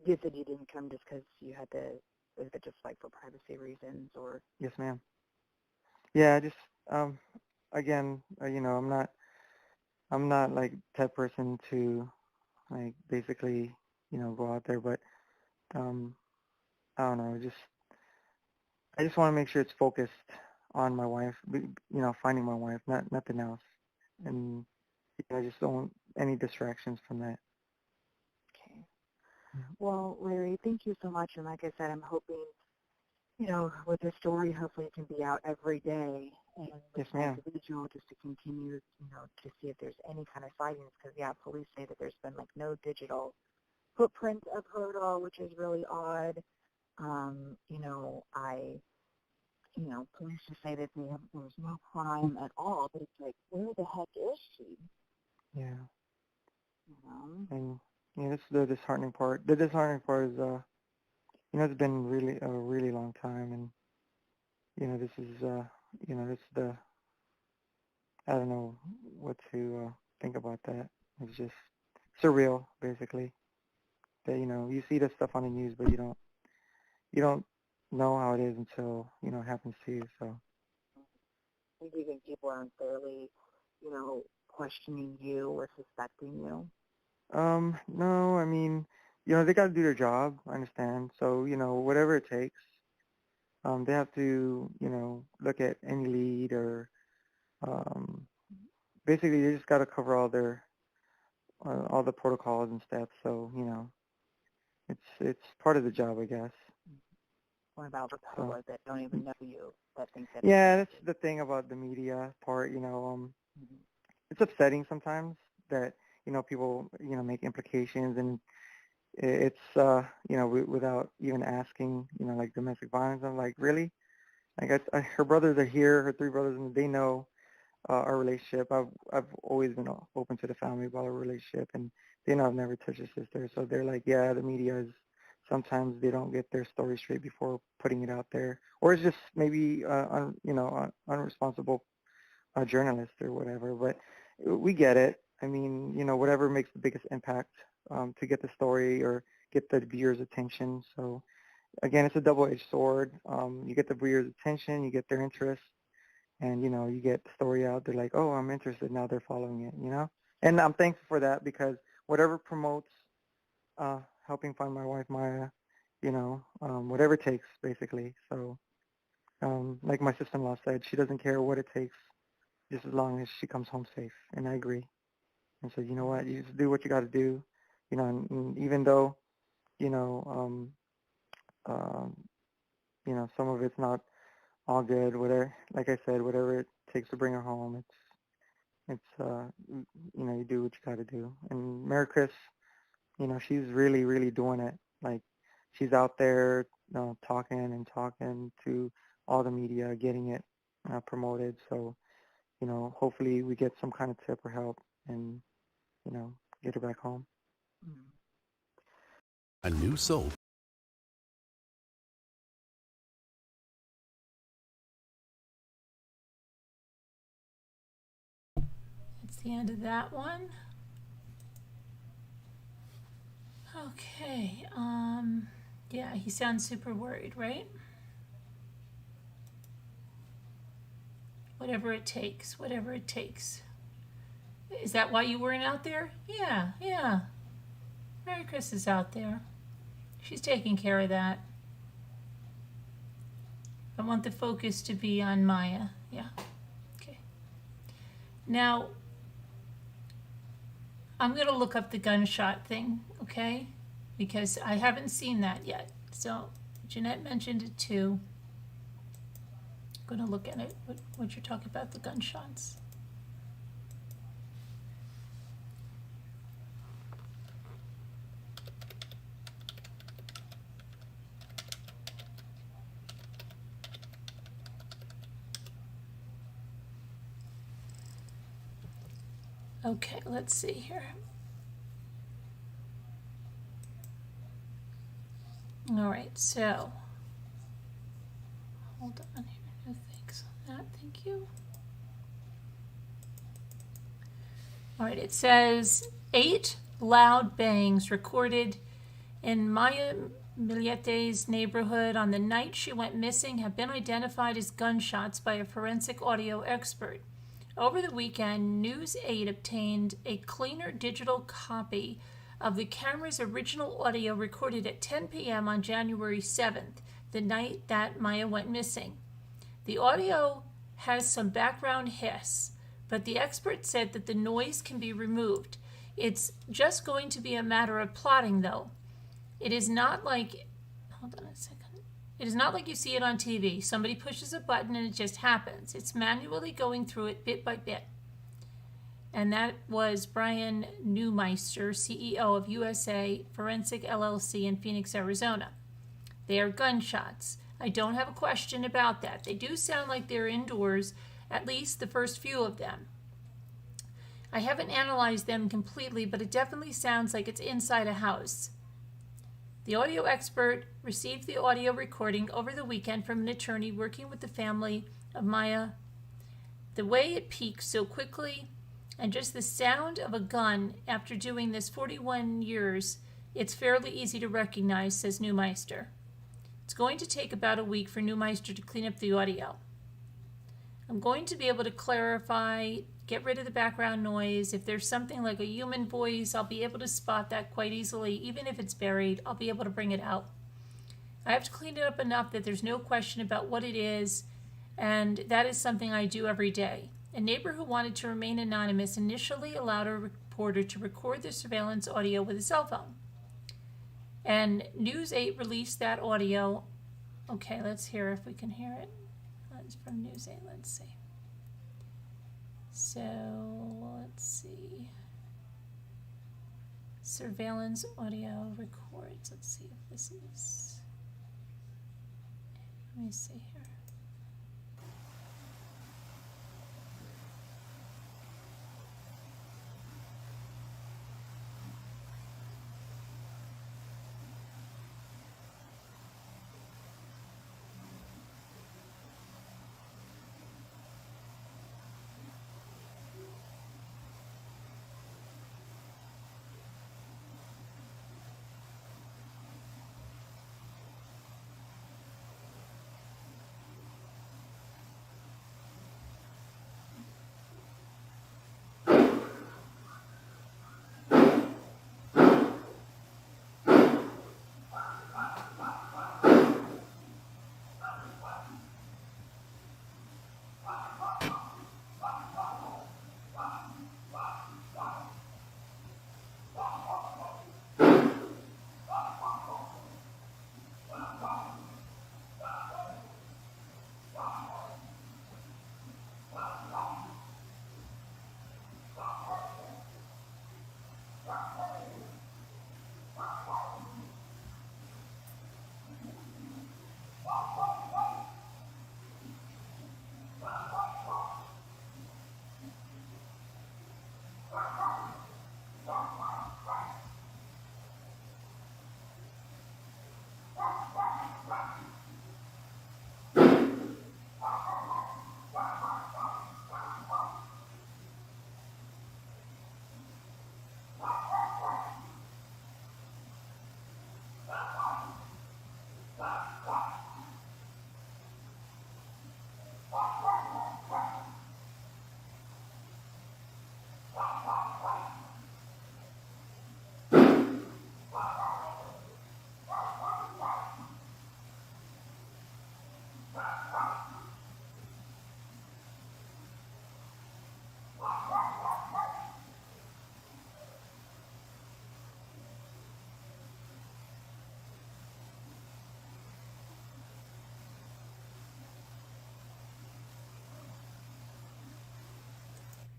you said you didn't come just because you had to, was it just like for privacy reasons, or? Yes, ma'am. Yeah, just, again, I'm not like that person to like basically, go out there, but, I don't know, I just want to make sure it's focused on my wife, finding my wife, nothing else. And I just don't want any distractions from that. Okay. Well, Larry, thank you so much. And like I said, I'm hoping, with this story, hopefully it can be out every day. And Yes, ma'am. Individual just to continue, to see if there's any kind of sightings. Because, police say that there's been, like, no digital footprint of her at all, which is really odd. Police just say that there's no crime at all. But it's like, where the heck is she? Yeah. You And that's the disheartening part. The disheartening part is, it's been really a really long time, and this is, this is the I don't know what to think about that. It's just surreal, basically. That you see this stuff on the news, but you don't know how it is until it happens to you. So do you think people are unfairly, questioning you or suspecting you? no, I mean, they got to do their job. I understand. So whatever it takes. They have to look at any lead or um, basically they just got to cover all the protocols and steps. So it's part of the job, I guess. What about the So public that don't even know you, that think that yeah, that's the thing about the media part. Mhm. It's upsetting sometimes that people make implications, and it's without even asking, like domestic violence. I'm like, really? Like her brothers are here, her three brothers, and they know our relationship. I've always been open to the family about our relationship, and they know I've never touched a sister. So they're like, yeah, the media is sometimes they don't get their story straight before putting it out there, or it's just maybe unresponsible journalist or whatever. But we get it. I mean, whatever makes the biggest impact to get the story or get the viewers' attention. So again, it's a double-edged sword. You get the viewers' attention, you get their interest, and you get the story out. They're like, oh, I'm interested. Now they're following it. And I'm thankful for that because whatever promotes helping find my wife Maya, whatever it takes, basically. So like my sister-in-law said, she doesn't care what it takes, just as long as she comes home safe. And I agree. And so you know what, you just do what you got to do. And even though you know um, some of it's not all good. Whatever, like I said, whatever it takes to bring her home, you do what you got to do. And Mary Chris, she's really, really doing it. Like she's out there, talking and talking to all the media, getting it promoted. So, hopefully we get some kind of tip or help and, get her back home. A new soap. That's the end of that one. Okay, yeah, he sounds super worried, right? Whatever it takes, whatever it takes. Is that why you weren't out there? Yeah, yeah. Mary Chris is out there. She's taking care of that. I want the focus to be on Maya. Yeah. Okay. Now, I'm going to look up the gunshot thing, okay? Because I haven't seen that yet. So, Jeanette mentioned it too. I'm going to look at it, what you're talking about, the gunshots. Okay, let's see here. All right, so hold on here. No thanks on that. Thank you. All right, it says 8 loud bangs recorded in Maya Millete's neighborhood on the night she went missing have been identified as gunshots by a forensic audio expert. Over the weekend, News 8 obtained a cleaner digital copy of the camera's original audio recorded at 10 p.m. on January 7th, the night that Maya went missing. The audio has some background hiss, but the expert said that the noise can be removed. It's just going to be a matter of plotting, though. It is not like, hold on a second. It is not like you see it on TV. Somebody pushes a button and it just happens. It's manually going through it bit by bit. And that was Brian Neumeister, CEO of USA Forensic LLC in Phoenix, Arizona. They are gunshots. I don't have a question about that. They do sound like they're indoors, at least the first few of them. I haven't analyzed them completely, but it definitely sounds like it's inside a house. The audio expert received the audio recording over the weekend from an attorney working with the family of Maya. The way it peaks so quickly and just the sound of a gun after doing this 41 years, it's fairly easy to recognize, says Neumeister. It's going to take about a week for Neumeister to clean up the audio. I'm going to be able to clarify, get rid of the background noise. If there's something like a human voice, I'll be able to spot that quite easily. Even if it's buried, I'll be able to bring it out. I have to clean it up enough that there's no question about what it is, and that is something I do every day. A neighbor who wanted to remain anonymous initially allowed a reporter to record the surveillance audio with a cell phone. And News 8 released that audio. Okay, let's hear if we can hear it. That's from News 8. Let's see. So, let's see. Surveillance audio records. Let's see if this is. Let me see here.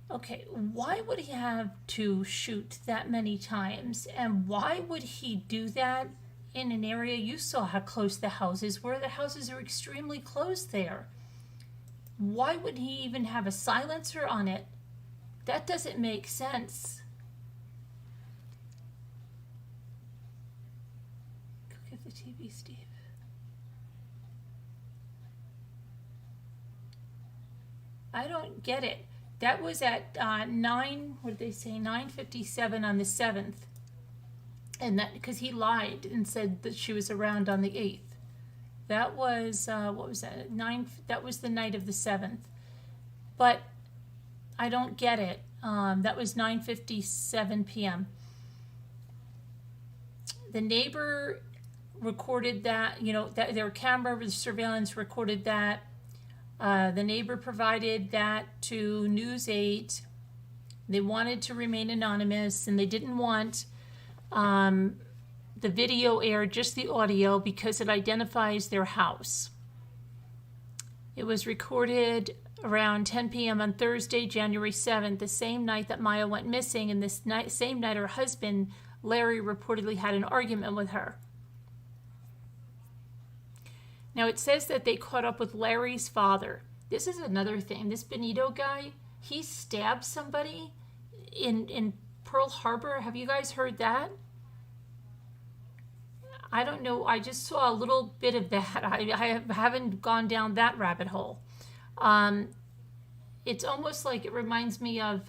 Okay, why would he have to shoot that many times? And why would he do that in an area? You saw how close the houses were. The houses are extremely close there. Why would he even have a silencer on it? That doesn't make sense. Go get the TV, Steve. I don't get it. That was at 9:57 on the 7th. And that, because he lied and said that she was around on the 8th. That was, what was that? That was the night of the 7th. But I don't get it. That was 9:57 p.m. The neighbor recorded that, that their camera surveillance recorded that. The neighbor provided that to News 8. They wanted to remain anonymous, and they didn't want the video aired, just the audio, because it identifies their house. It was recorded around 10 p.m. on Thursday, January 7th, the same night that Maya went missing, and this same night her husband, Larry, reportedly had an argument with her. Now, it says that they caught up with Larry's father. This is another thing. This Benito guy, he stabbed somebody in Pearl Harbor. Have you guys heard that? I don't know. I just saw a little bit of that. I haven't gone down that rabbit hole. It's almost like it reminds me of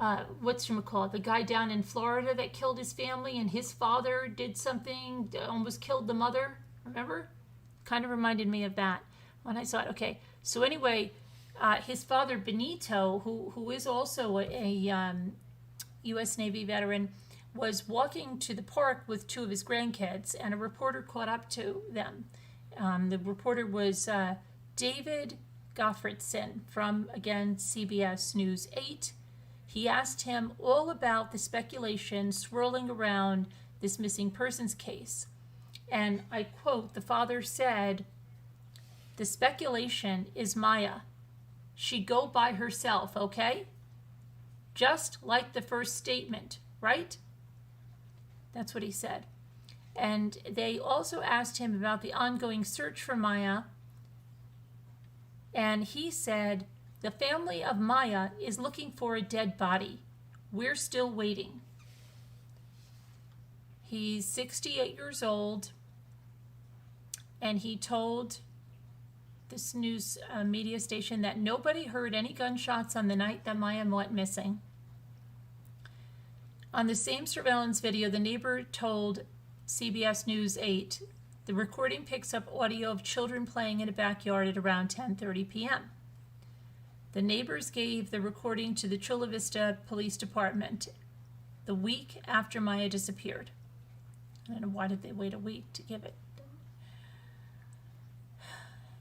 whatchamacallit, the guy down in Florida that killed his family, and his father did something, almost killed the mother. Remember? Kind of reminded me of that when I saw it. Okay, so anyway, his father Benito, who is also a U.S. Navy veteran, was walking to the park with two of his grandkids, and a reporter caught up to them. The reporter was David Goffredson from, again, CBS News 8. He asked him all about the speculation swirling around this missing persons case. And I quote, the father said, "The speculation is Maya. She go by herself, okay? Just like the first statement, right?" That's what he said. And they also asked him about the ongoing search for Maya. And he said, "The family of Maya is looking for a dead body. We're still waiting." He's 68 years old, and he told this news media station that nobody heard any gunshots on the night that Maya went missing. On the same surveillance video, the neighbor told CBS News 8, the recording picks up audio of children playing in a backyard at around 10:30 p.m. The neighbors gave the recording to the Chula Vista Police Department the week after Maya disappeared. I don't know, why did they wait a week to give it?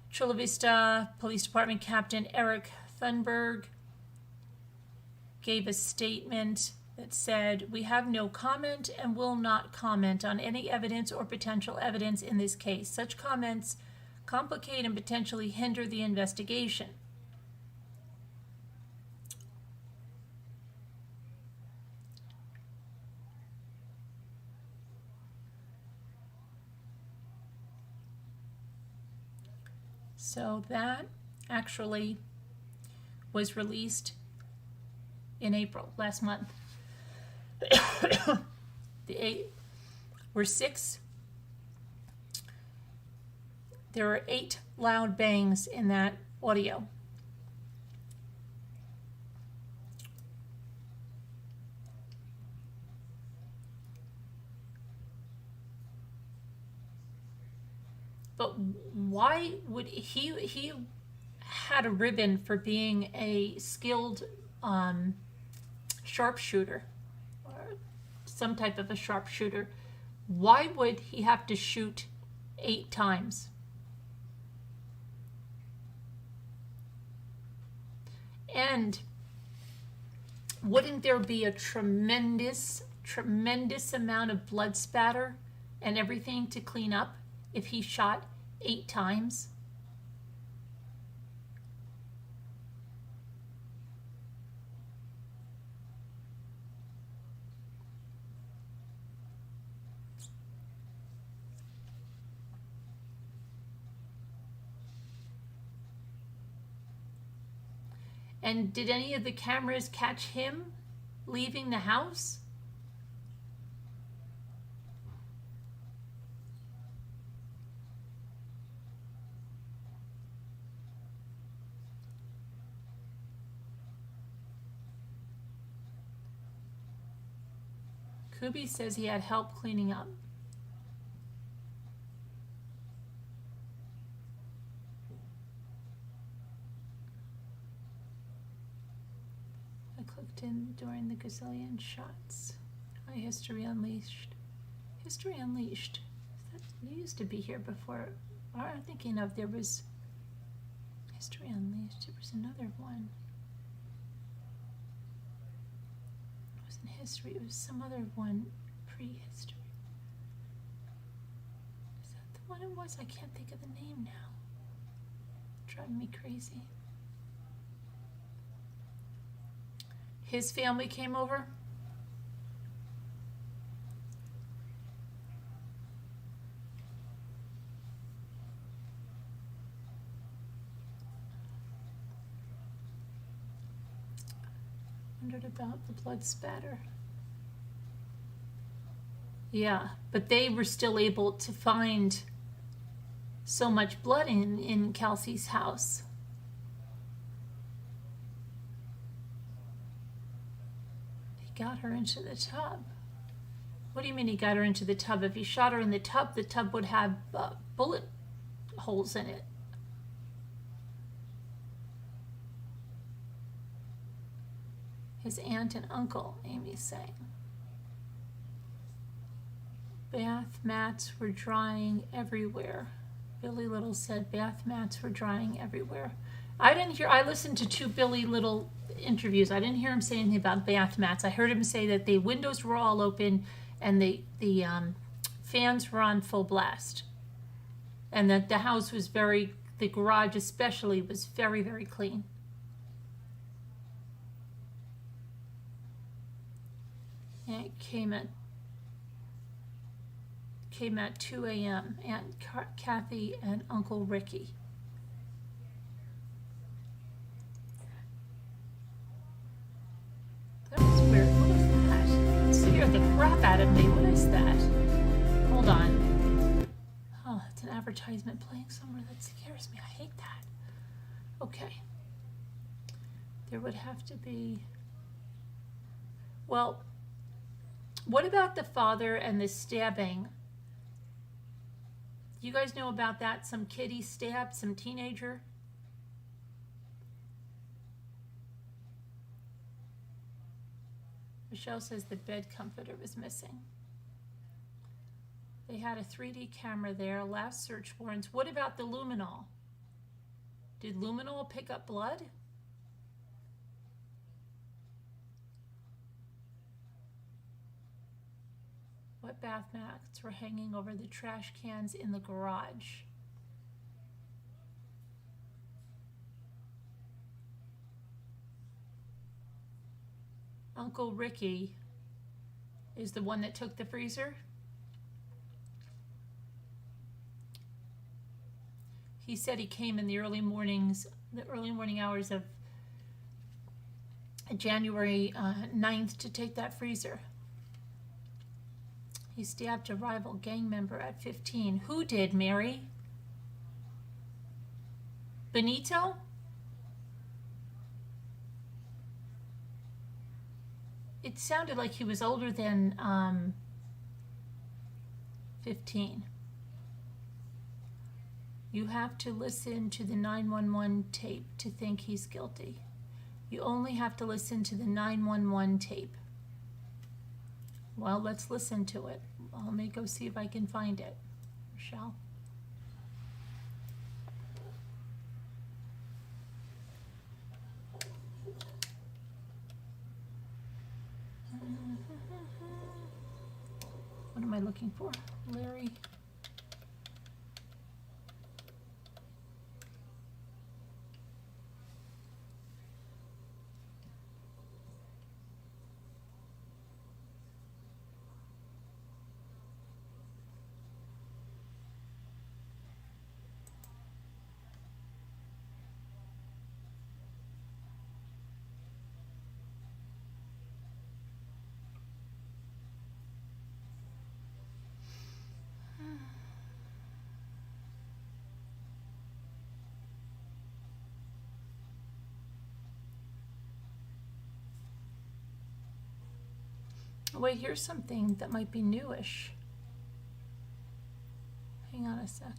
Chula Vista Police Department Captain Eric Thunberg gave a statement that said, "We have no comment and will not comment on any evidence or potential evidence in this case. Such comments complicate and potentially hinder the investigation." So that actually was released in April, last month. There were 8 loud bangs in that audio. But why would he had a ribbon for being a skilled sharpshooter, or some type of a sharpshooter. Why would he have to shoot 8 times? And wouldn't there be a tremendous amount of blood spatter and everything to clean up if he shot 8 times? And did any of the cameras catch him leaving the house? Kubi says he had help cleaning up. I clicked in during the gazillion shots. My History Unleashed. History Unleashed. You used to be here before. I'm thinking of, there was History Unleashed. There was another one. It wasn't history. It was some other one prehistory. Is that the one it was? I can't think of the name now. Driving me crazy. His family came over. Wondered about the blood spatter. Yeah, but they were still able to find so much blood in Kelsey's house. He got her into the tub. What do you mean he got her into the tub? If he shot her in the tub would have bullet holes in it. His aunt and uncle, Amy's saying. Bath mats were drying everywhere. Billy Little said bath mats were drying everywhere. I listened to 2 Billy Little interviews. I didn't hear him say anything about bath mats. I heard him say that the windows were all open and the fans were on full blast. And that the house was the garage especially, was very, very clean. And it came at 2 a.m. Aunt Kathy and Uncle Ricky. That was weird. What is that? It scared the crap out of me. What is that? Hold on. Oh, it's an advertisement playing somewhere. That scares me. I hate that. Okay. There would have to be... Well, what about the father and the stabbing? You guys know about that? Some kid he stabbed, some teenager? Michelle says the bed comforter was missing. They had a 3D camera there, last search warrants. What about the luminol? Did luminol pick up blood? What bath mats were hanging over the trash cans in the garage? Uncle Ricky is the one that took the freezer? He said he came in the early morning hours of January 9th to take that freezer. He stabbed a rival gang member at 15. Who did, Mary? Benito? It sounded like he was older than 15. You have to listen to the 911 tape to think he's guilty. You only have to listen to the 911 tape. Well, let's listen to it. Let me go see if I can find it. Michelle? What am I looking for? Larry? Wait, here's something that might be newish. Hang on a sec.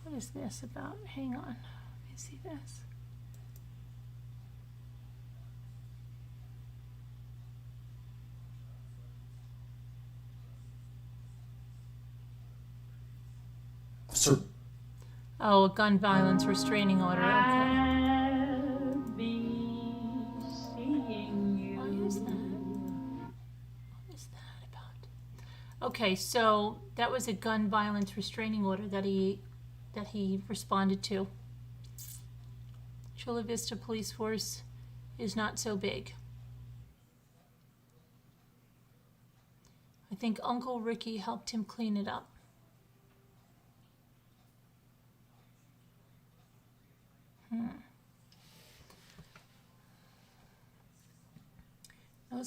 What is this about? Hang on. Let me see this. Sir. Oh, a gun violence restraining order. Okay. Okay, so that was a gun violence restraining order that he responded to. Chula Vista Police Force is not so big. I think Uncle Ricky helped him clean it up.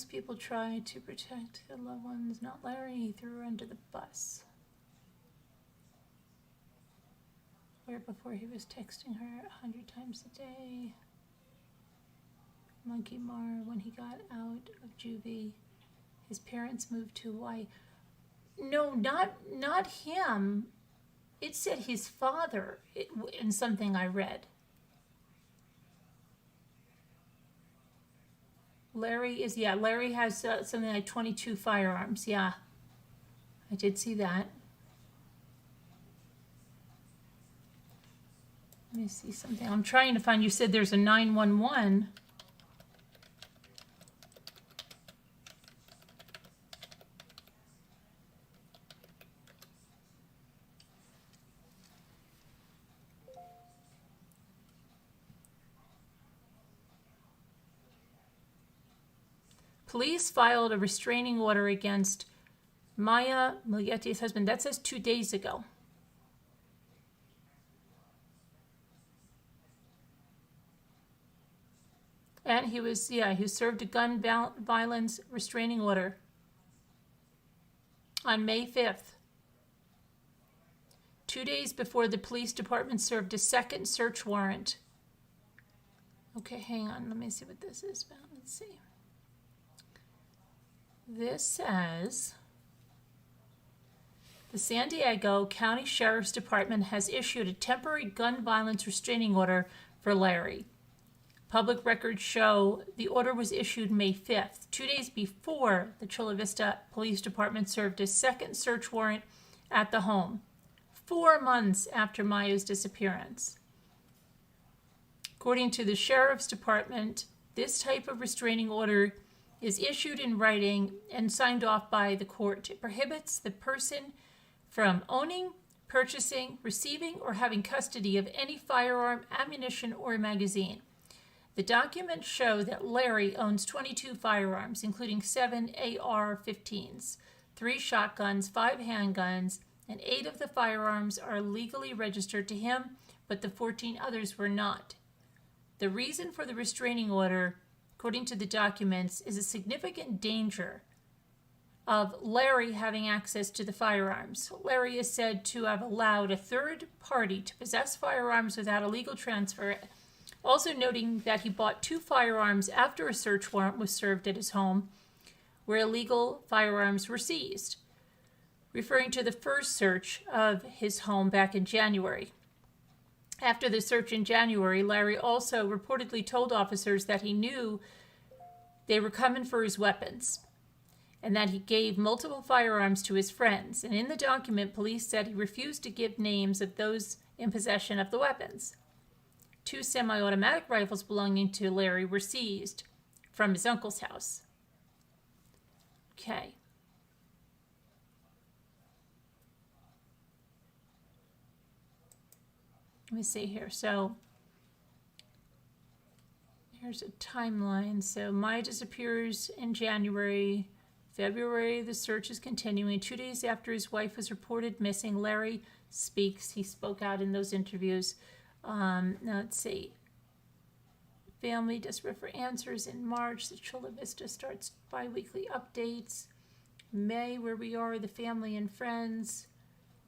Most people try to protect their loved ones, not Larry. He threw her under the bus. Where before he was texting her 100 times a day. Monkey Mar, when he got out of juvie, his parents moved to Hawaii. No, not him. It said his father in something I read. Larry has something like 22 firearms. Yeah, I did see that. Let me see something. I'm trying to find, you said there's a 911. Police filed a restraining order against Maya Milete's husband. That says 2 days ago. And he served a gun violence restraining order on May 5th. 2 days before the police department served a second search warrant. Okay, hang on. Let me see what this is about. Let's see. This says the San Diego County Sheriff's Department has issued a temporary gun violence restraining order for Larry. Public records show the order was issued May 5th, 2 days before the Chula Vista Police Department served a second search warrant at the home, 4 months after Maya's disappearance. According to the Sheriff's Department, this type of restraining order is issued in writing and signed off by the court. It prohibits the person from owning, purchasing, receiving, or having custody of any firearm, ammunition, or magazine. The documents show that Larry owns 22 firearms, including 7 AR-15s, 3 shotguns, 5 handguns, and 8 of the firearms are legally registered to him, but the 14 others were not. The reason for the restraining order, according to the documents, is a significant danger of Larry having access to the firearms. Larry is said to have allowed a third party to possess firearms without a legal transfer, also noting that he bought 2 firearms after a search warrant was served at his home, where illegal firearms were seized, referring to the first search of his home back in January. After the search in January, Larry also reportedly told officers that he knew they were coming for his weapons and that he gave multiple firearms to his friends. And in the document, police said he refused to give names of those in possession of the weapons. 2 semi-automatic rifles belonging to Larry were seized from his uncle's house. Okay. Let me see here. So here's a timeline. So Maya disappears in January. February, the search is continuing. 2 days after his wife was reported missing, Larry speaks. He spoke out in those interviews. Now let's see. Family desperate for answers in March. The Chula Vista starts bi-weekly updates. May, where we are, the family and friends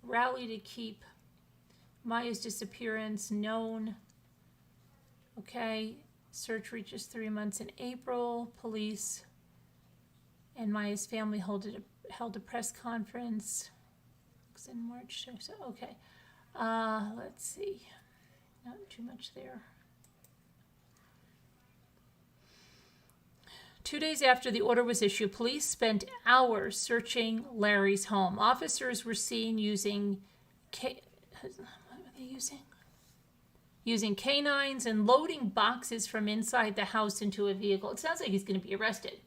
rally to keep Maya's disappearance known. Okay, search reaches 3 months in April. Police and Maya's family held a press conference. It's in March. So okay, let's see. Not too much there. 2 days after the order was issued, police spent hours searching Larry's home. Officers were seen using canines and loading boxes from inside the house into a vehicle. It sounds like he's going to be arrested.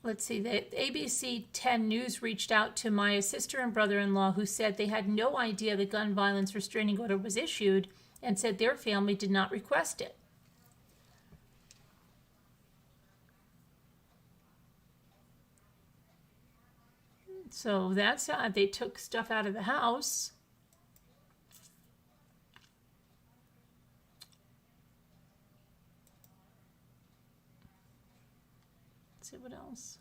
Let's see, the ABC 10 News reached out to Maya's sister and brother-in-law, who said they had no idea the gun violence restraining order was issued and said their family did not request it. So that's how they took stuff out of the house. Let's see what else.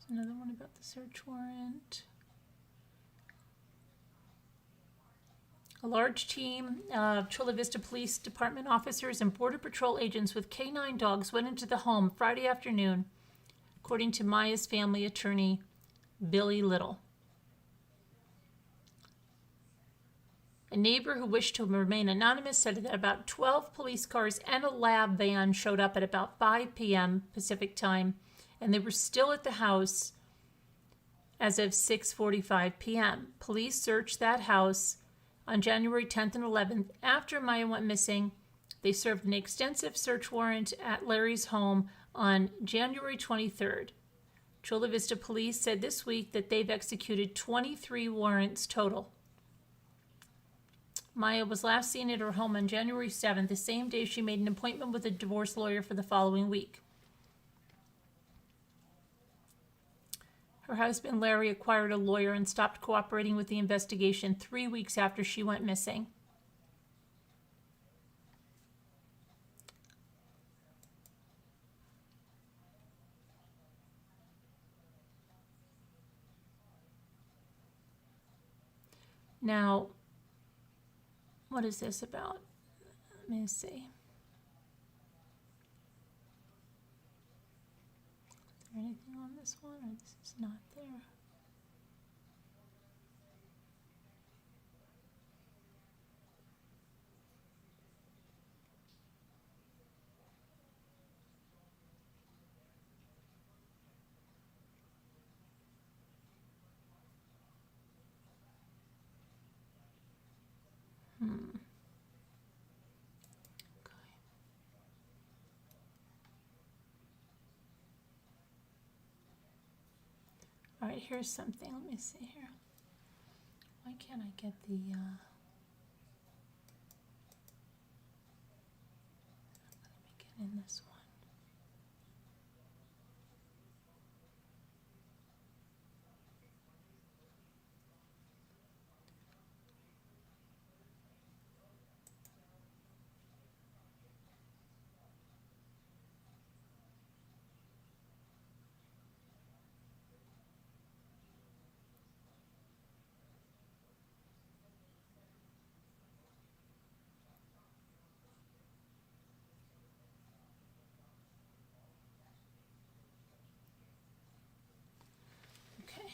There's another one about the search warrant. A large team of Chula Vista Police Department officers and Border Patrol agents with canine dogs went into the home Friday afternoon, according to Maya's family attorney, Billy Little. A neighbor who wished to remain anonymous said that about 12 police cars and a lab van showed up at about 5 p.m. Pacific time, and they were still at the house as of 6:45 p.m. Police searched that house on January 10th and 11th. After Maya went missing, they served an extensive search warrant at Larry's home on January 23rd. Chula Vista Police said this week that they've executed 23 warrants total. Maya was last seen at her home on January 7th, the same day she made an appointment with a divorce lawyer for the following week. Her husband, Larry, acquired a lawyer and stopped cooperating with the investigation 3 weeks after she went missing. Now, what is this about? Let me see. Is there anything on this one, or this is not there? All right, here's something. Let me see here. Why can't I get the... Let me get in this one. Okay.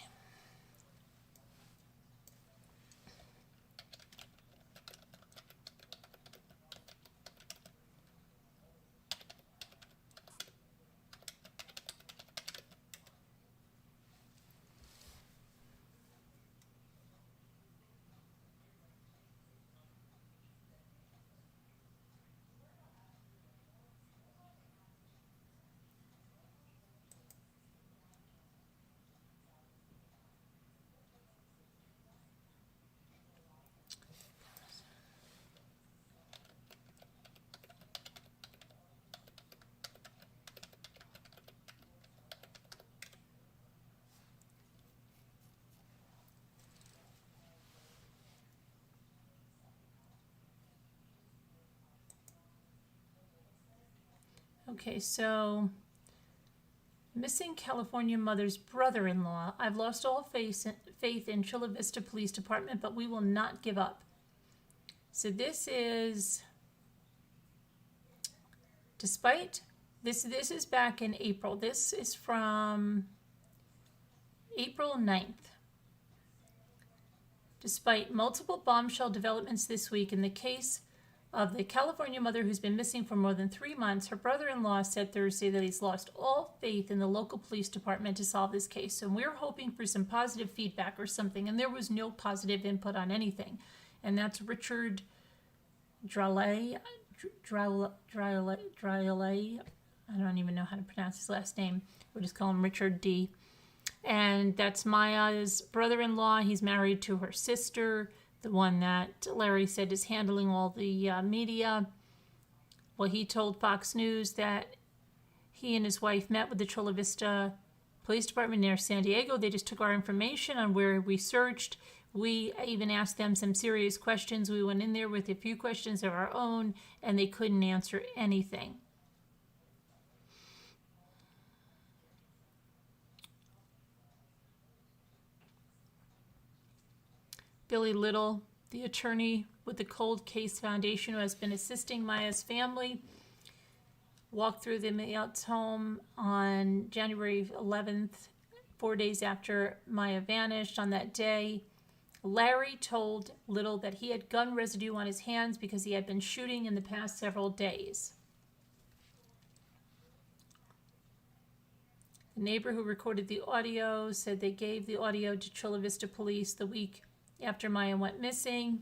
Okay, so missing California mother's brother-in-law. I've lost all faith in Chula Vista Police Department, but we will not give up. So this is, despite, this is back in April. This is from April 9th. Despite multiple bombshell developments this week in the case of the California mother who's been missing for more than 3 months, her brother-in-law said Thursday that he's lost all faith in the local police department to solve this case. So we're hoping for some positive feedback or something, and there was no positive input on anything. And that's Richard Draley. I don't even know how to pronounce his last name. We'll just call him Richard D. And that's Maya's brother-in-law. He's married to her sister, the one that Larry said is handling all the media. Well, he told Fox News that he and his wife met with the Chula Vista Police Department near San Diego. They just took our information on where we searched. We even asked them some serious questions. We went in there with a few questions of our own, and they couldn't answer anything. Billy Little, the attorney with the Cold Case Foundation, who has been assisting Maya's family, walked through the Millete's home on January 11th, 4 days after Maya vanished. On that day, Larry told Little that he had gun residue on his hands because he had been shooting in the past several days. The neighbor who recorded the audio said they gave the audio to Chula Vista Police the week after Maya went missing.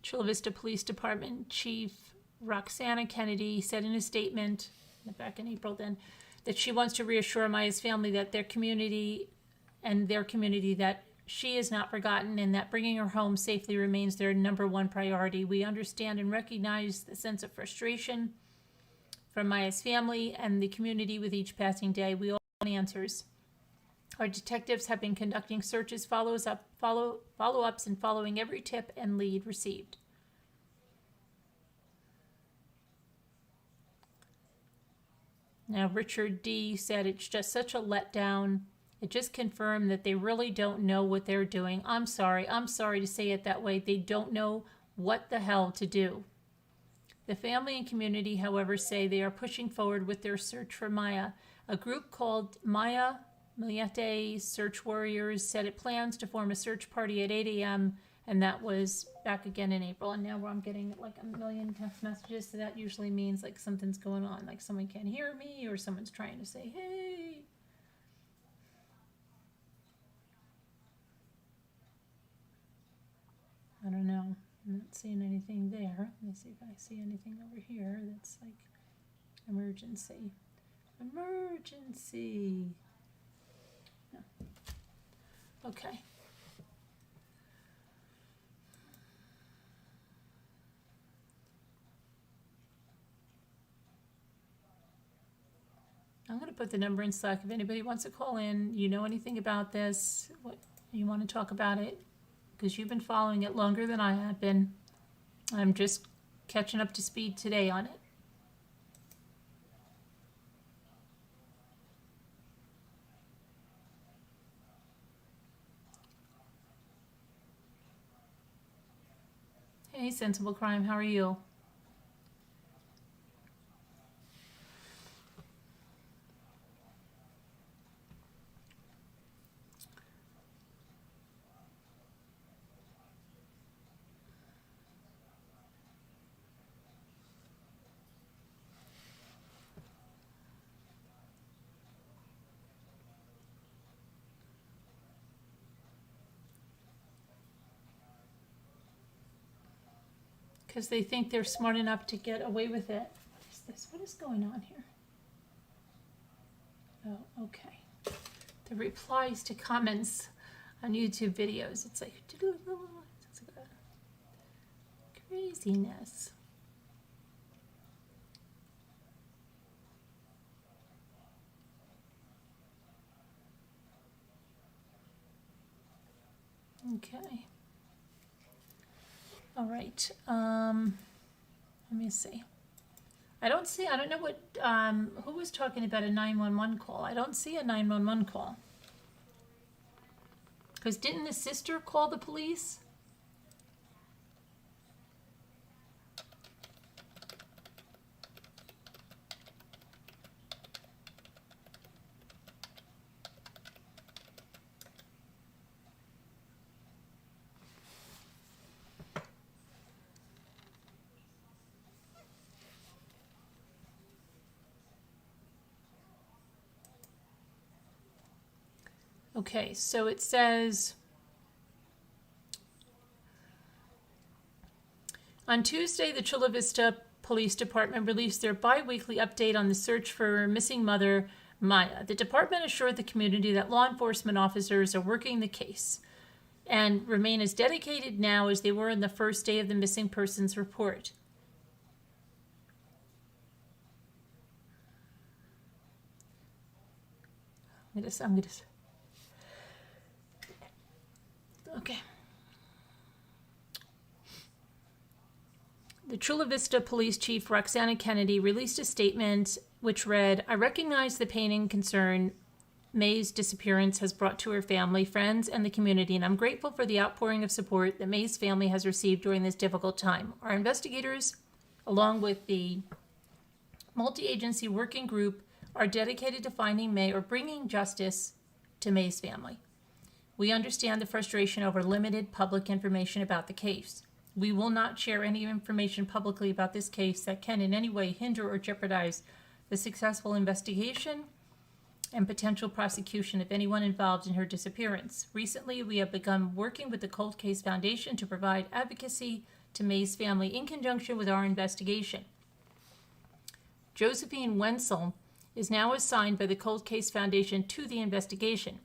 Chula Vista Police Department Chief Roxana Kennedy said in a statement back in April then that she wants to reassure Maya's family that their community that she is not forgotten and that bringing her home safely remains their number one priority. We understand and recognize the sense of frustration from Maya's family and the community with each passing day. We all want answers. Our detectives have been conducting searches, follow-ups, and following every tip and lead received. Now, Richard D. said it's just such a letdown. It just confirmed that they really don't know what they're doing. I'm sorry to say it that way. They don't know what the hell to do. The family and community, however, say they are pushing forward with their search for Maya. A group called Maya Millete Search Warriors said it plans to form a search party at 8 a.m. and that was back again in April. And now I'm getting like a million text messages, so that usually means like something's going on, like someone can't hear me or someone's trying to say, hey. I don't know. I'm not seeing anything there. Let me see if I see anything over here that's like emergency. Emergency. No. Okay. I'm going to put the number in Slack. If anybody wants to call in, you know anything about this, what you want to talk about it, because you've been following it longer than I have been. I'm just catching up to speed today on it. Hey, Sensible Crime, how are you? Because they think they're smart enough to get away with it. What is this? What is going on here? Oh, okay. The replies to comments on YouTube videos. It's like, it's like craziness. Okay. All right. Let me see. I don't know what, who was talking about a 911 call? I don't see a 911 call. Because didn't the sister call the police? Okay, so it says, on Tuesday, the Chula Vista Police Department released their bi-weekly update on the search for missing mother, Maya. The department assured the community that law enforcement officers are working the case and remain as dedicated now as they were in the first day of the missing persons report. Okay. The Chula Vista Police Chief Roxana Kennedy released a statement which read, I recognize the pain and concern May's disappearance has brought to her family, friends, and the community, and I'm grateful for the outpouring of support that May's family has received during this difficult time. Our investigators, along with the multi-agency working group, are dedicated to finding May or bringing justice to May's family. We understand the frustration over limited public information about the case. We will not share any information publicly about this case that can in any way hinder or jeopardize the successful investigation and potential prosecution of anyone involved in her disappearance. Recently, we have begun working with the Cold Case Foundation to provide advocacy to May's family in conjunction with our investigation. Josephine Wenzel is now assigned by the Cold Case Foundation to the investigation.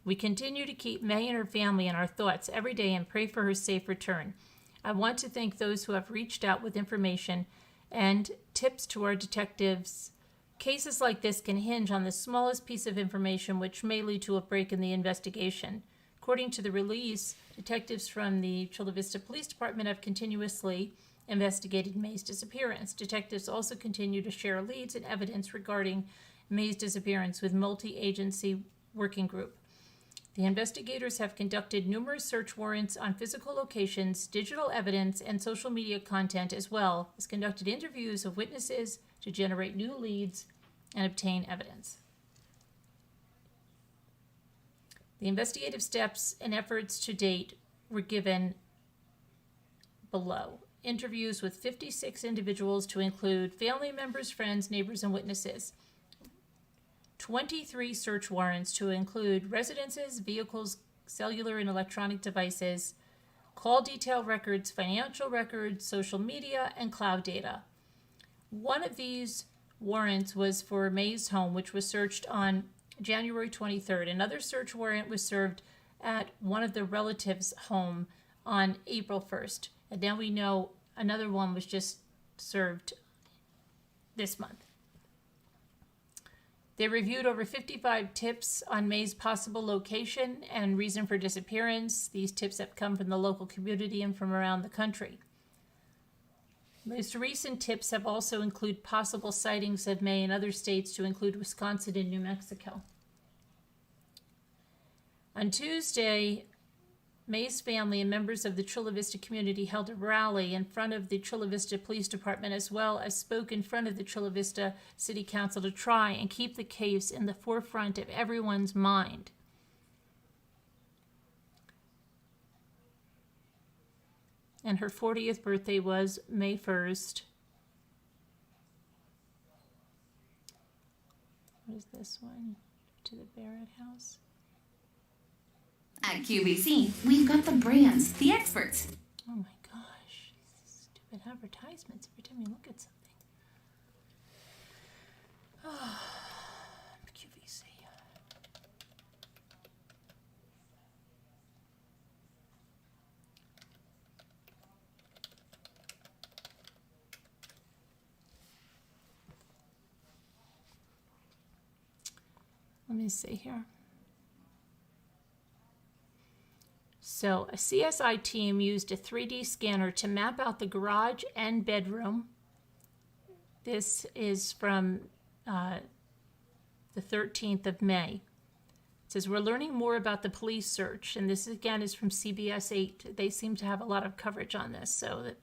We continue to keep May and her family in our thoughts every day and pray for her safe return. I want to thank those who have reached out with information and tips to our detectives. Cases like this can hinge on the smallest piece of information, which may lead to a break in the investigation. According to the release, detectives from the Chula Vista Police Department have continuously investigated May's disappearance. Detectives also continue to share leads and evidence regarding May's disappearance with multi-agency working group. The investigators have conducted numerous search warrants on physical locations, digital evidence, and social media content, as well as conducted interviews of witnesses to generate new leads and obtain evidence. The investigative steps and efforts to date were given below. Interviews with 56 individuals to include family members, friends, neighbors, and witnesses. 23 search warrants to include residences, vehicles, cellular and electronic devices, call detail records, financial records, social media, and cloud data. One of these warrants was for May's home, which was searched on January 23rd. Another search warrant was served at one of the relatives' home on April 1st. And now we know another one was just served this month. They reviewed over 55 tips on May's possible location and reason for disappearance. These tips have come from the local community and from around the country. Most recent tips have also included possible sightings of May in other states, to include Wisconsin and New Mexico. On Tuesday, May's family and members of the Chula Vista community held a rally in front of the Chula Vista Police Department, as well as spoke in front of the Chula Vista City Council to try and keep the case in the forefront of everyone's mind. And her 40th birthday was May 1st. What is this one? To the Barrett House. At QVC, we've got the brands, the experts. Oh my gosh, these stupid advertisements every time you look at something. Oh, QVC. Let me see here. So a CSI team used a 3D scanner to map out the garage and bedroom. This is from the 13th of May. It says, we're learning more about the police search. And this again is from CBS 8. They seem to have a lot of coverage on this. So that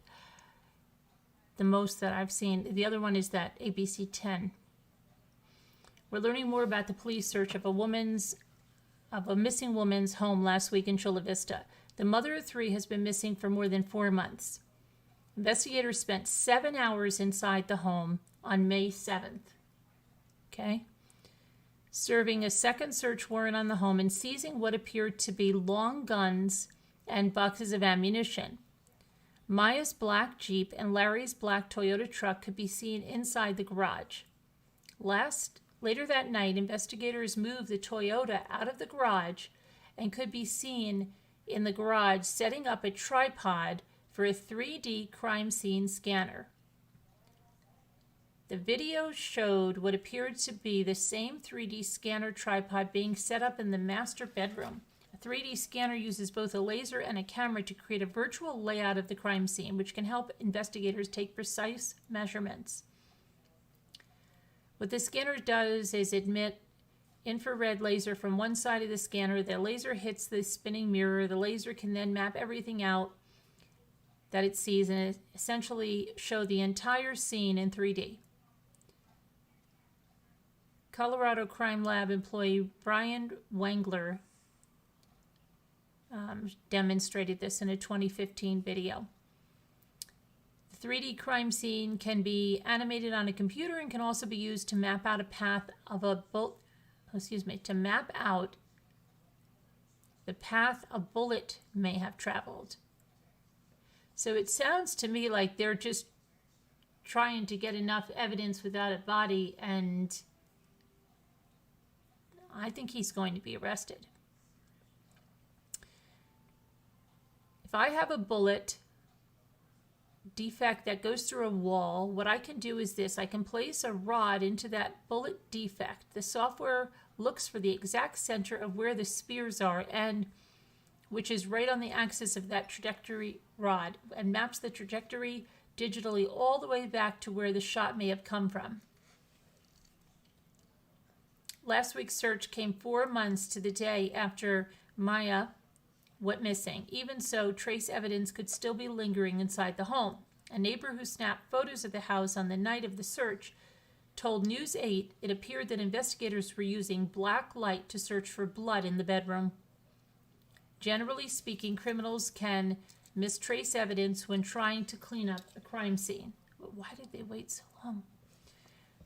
the most that I've seen. The other one is that ABC 10. We're learning more about the police search of a missing woman's home last week in Chula Vista. The mother of three has been missing for more than 4 months. Investigators spent 7 hours inside the home on May 7th. Okay? serving a second search warrant on the home and seizing what appeared to be long guns and boxes of ammunition. Maya's black Jeep and Larry's black Toyota truck could be seen inside the garage. Later that night, investigators moved the Toyota out of the garage and could be seen in the garage setting up a tripod for a 3D crime scene scanner. The video showed what appeared to be the same 3D scanner tripod being set up in the master bedroom. A 3D scanner uses both a laser and a camera to create a virtual layout of the crime scene, which can help investigators take precise measurements. What the scanner does is emit infrared laser from one side of the scanner. The laser hits the spinning mirror. The laser can then map everything out that it sees and essentially show the entire scene in 3D. Colorado Crime Lab employee Brian Wengler demonstrated this in a 2015 video. The 3D crime scene can be animated on a computer and can also be used to map out a path of a the path a bullet may have traveled. So it sounds to me like they're just trying to get enough evidence without a body, and I think he's going to be arrested. If I have a bullet defect that goes through a wall, what I can do is this. I can place a rod into that bullet defect. The software looks for the exact center of where the spears are, and which is right on the axis of that trajectory rod, and maps the trajectory digitally all the way back to where the shot may have come from. Last week's search came 4 months to the day after Maya went missing. Even so, trace evidence could still be lingering inside the home. A neighbor who snapped photos of the house on the night of the search told News 8 it appeared that investigators were using black light to search for blood in the bedroom. Generally speaking, criminals can mistrace evidence when trying to clean up a crime scene. But why did they wait so long?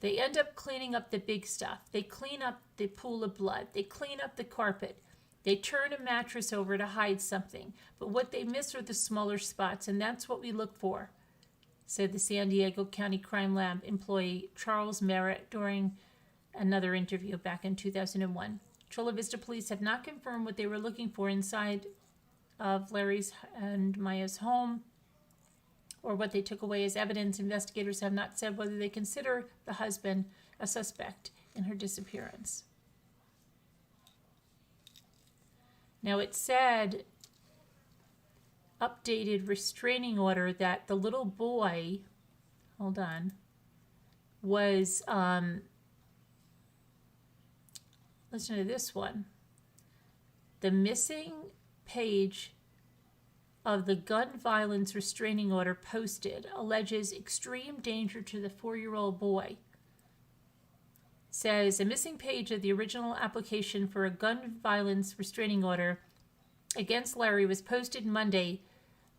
They end up cleaning up the big stuff. They clean up the pool of blood. They clean up the carpet. They turn a mattress over to hide something. But what they miss are the smaller spots, and that's what we look for, said the San Diego County Crime Lab employee Charles Merritt during another interview back in 2001. Chula Vista police have not confirmed what they were looking for inside of Larry's and Maya's home, or what they took away as evidence. Investigators have not said whether they consider the husband a suspect in her disappearance. Now, it said, updated restraining order, that the little boy, was, listen to this one. The missing page of the gun violence restraining order posted alleges extreme danger to the 4-year-old boy. Says a missing page of the original application for a gun violence restraining order against Larry was posted Monday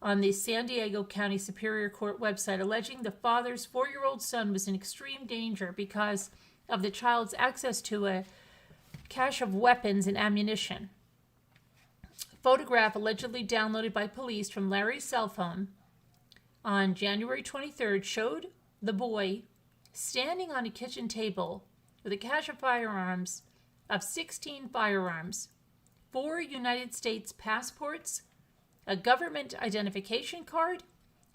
on the San Diego County Superior Court website, alleging the father's 4-year-old son was in extreme danger because of the child's access to a cache of weapons and ammunition. A photograph allegedly downloaded by police from Larry's cell phone on January 23rd showed the boy standing on a kitchen table with a cache of firearms, of 16 firearms, 4 United States passports, a government identification card,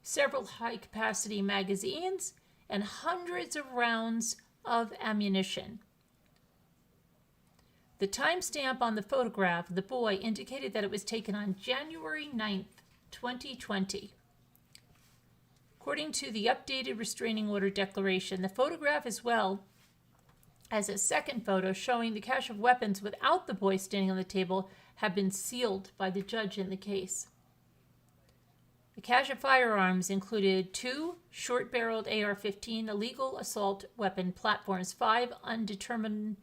several high-capacity magazines, and hundreds of rounds of ammunition. The timestamp on the photograph of the boy indicated that it was taken on January 9th, 2020. According to the updated restraining order declaration, the photograph, as well as a second photo showing the cache of weapons without the boy standing on the table, have been sealed by the judge in the case. The cache of firearms included 2 short-barreled AR-15 illegal assault weapon platforms, 5 undetermined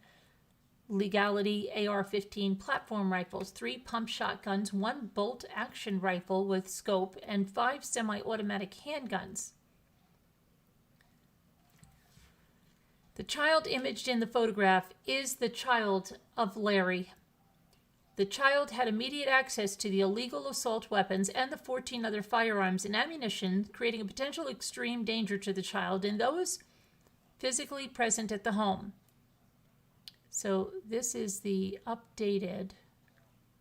legality AR-15 platform rifles, 3 pump shotguns, 1 bolt-action rifle with scope, and 5 semi-automatic handguns. The child imaged in the photograph is the child of Larry. The child had immediate access to the illegal assault weapons and the 14 other firearms and ammunition, creating a potential extreme danger to the child and those physically present at the home. So this is the updated,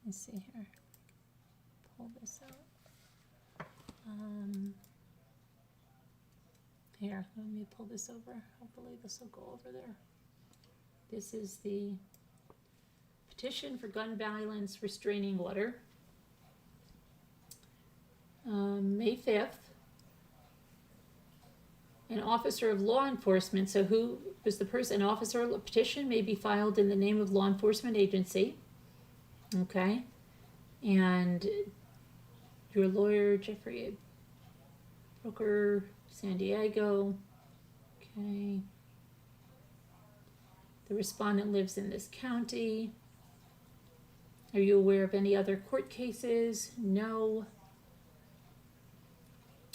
let's see here, pull this out. Here, let me pull this over. Hopefully this will go over there. This is the petition for gun violence restraining order. May 5th. An officer of law enforcement, so who was the person? An officer of a petition may be filed in the name of law enforcement agency. Okay. And your lawyer, Jeffrey Brooker, San Diego. Okay. The respondent lives in this county. Are you aware of any other court cases? No.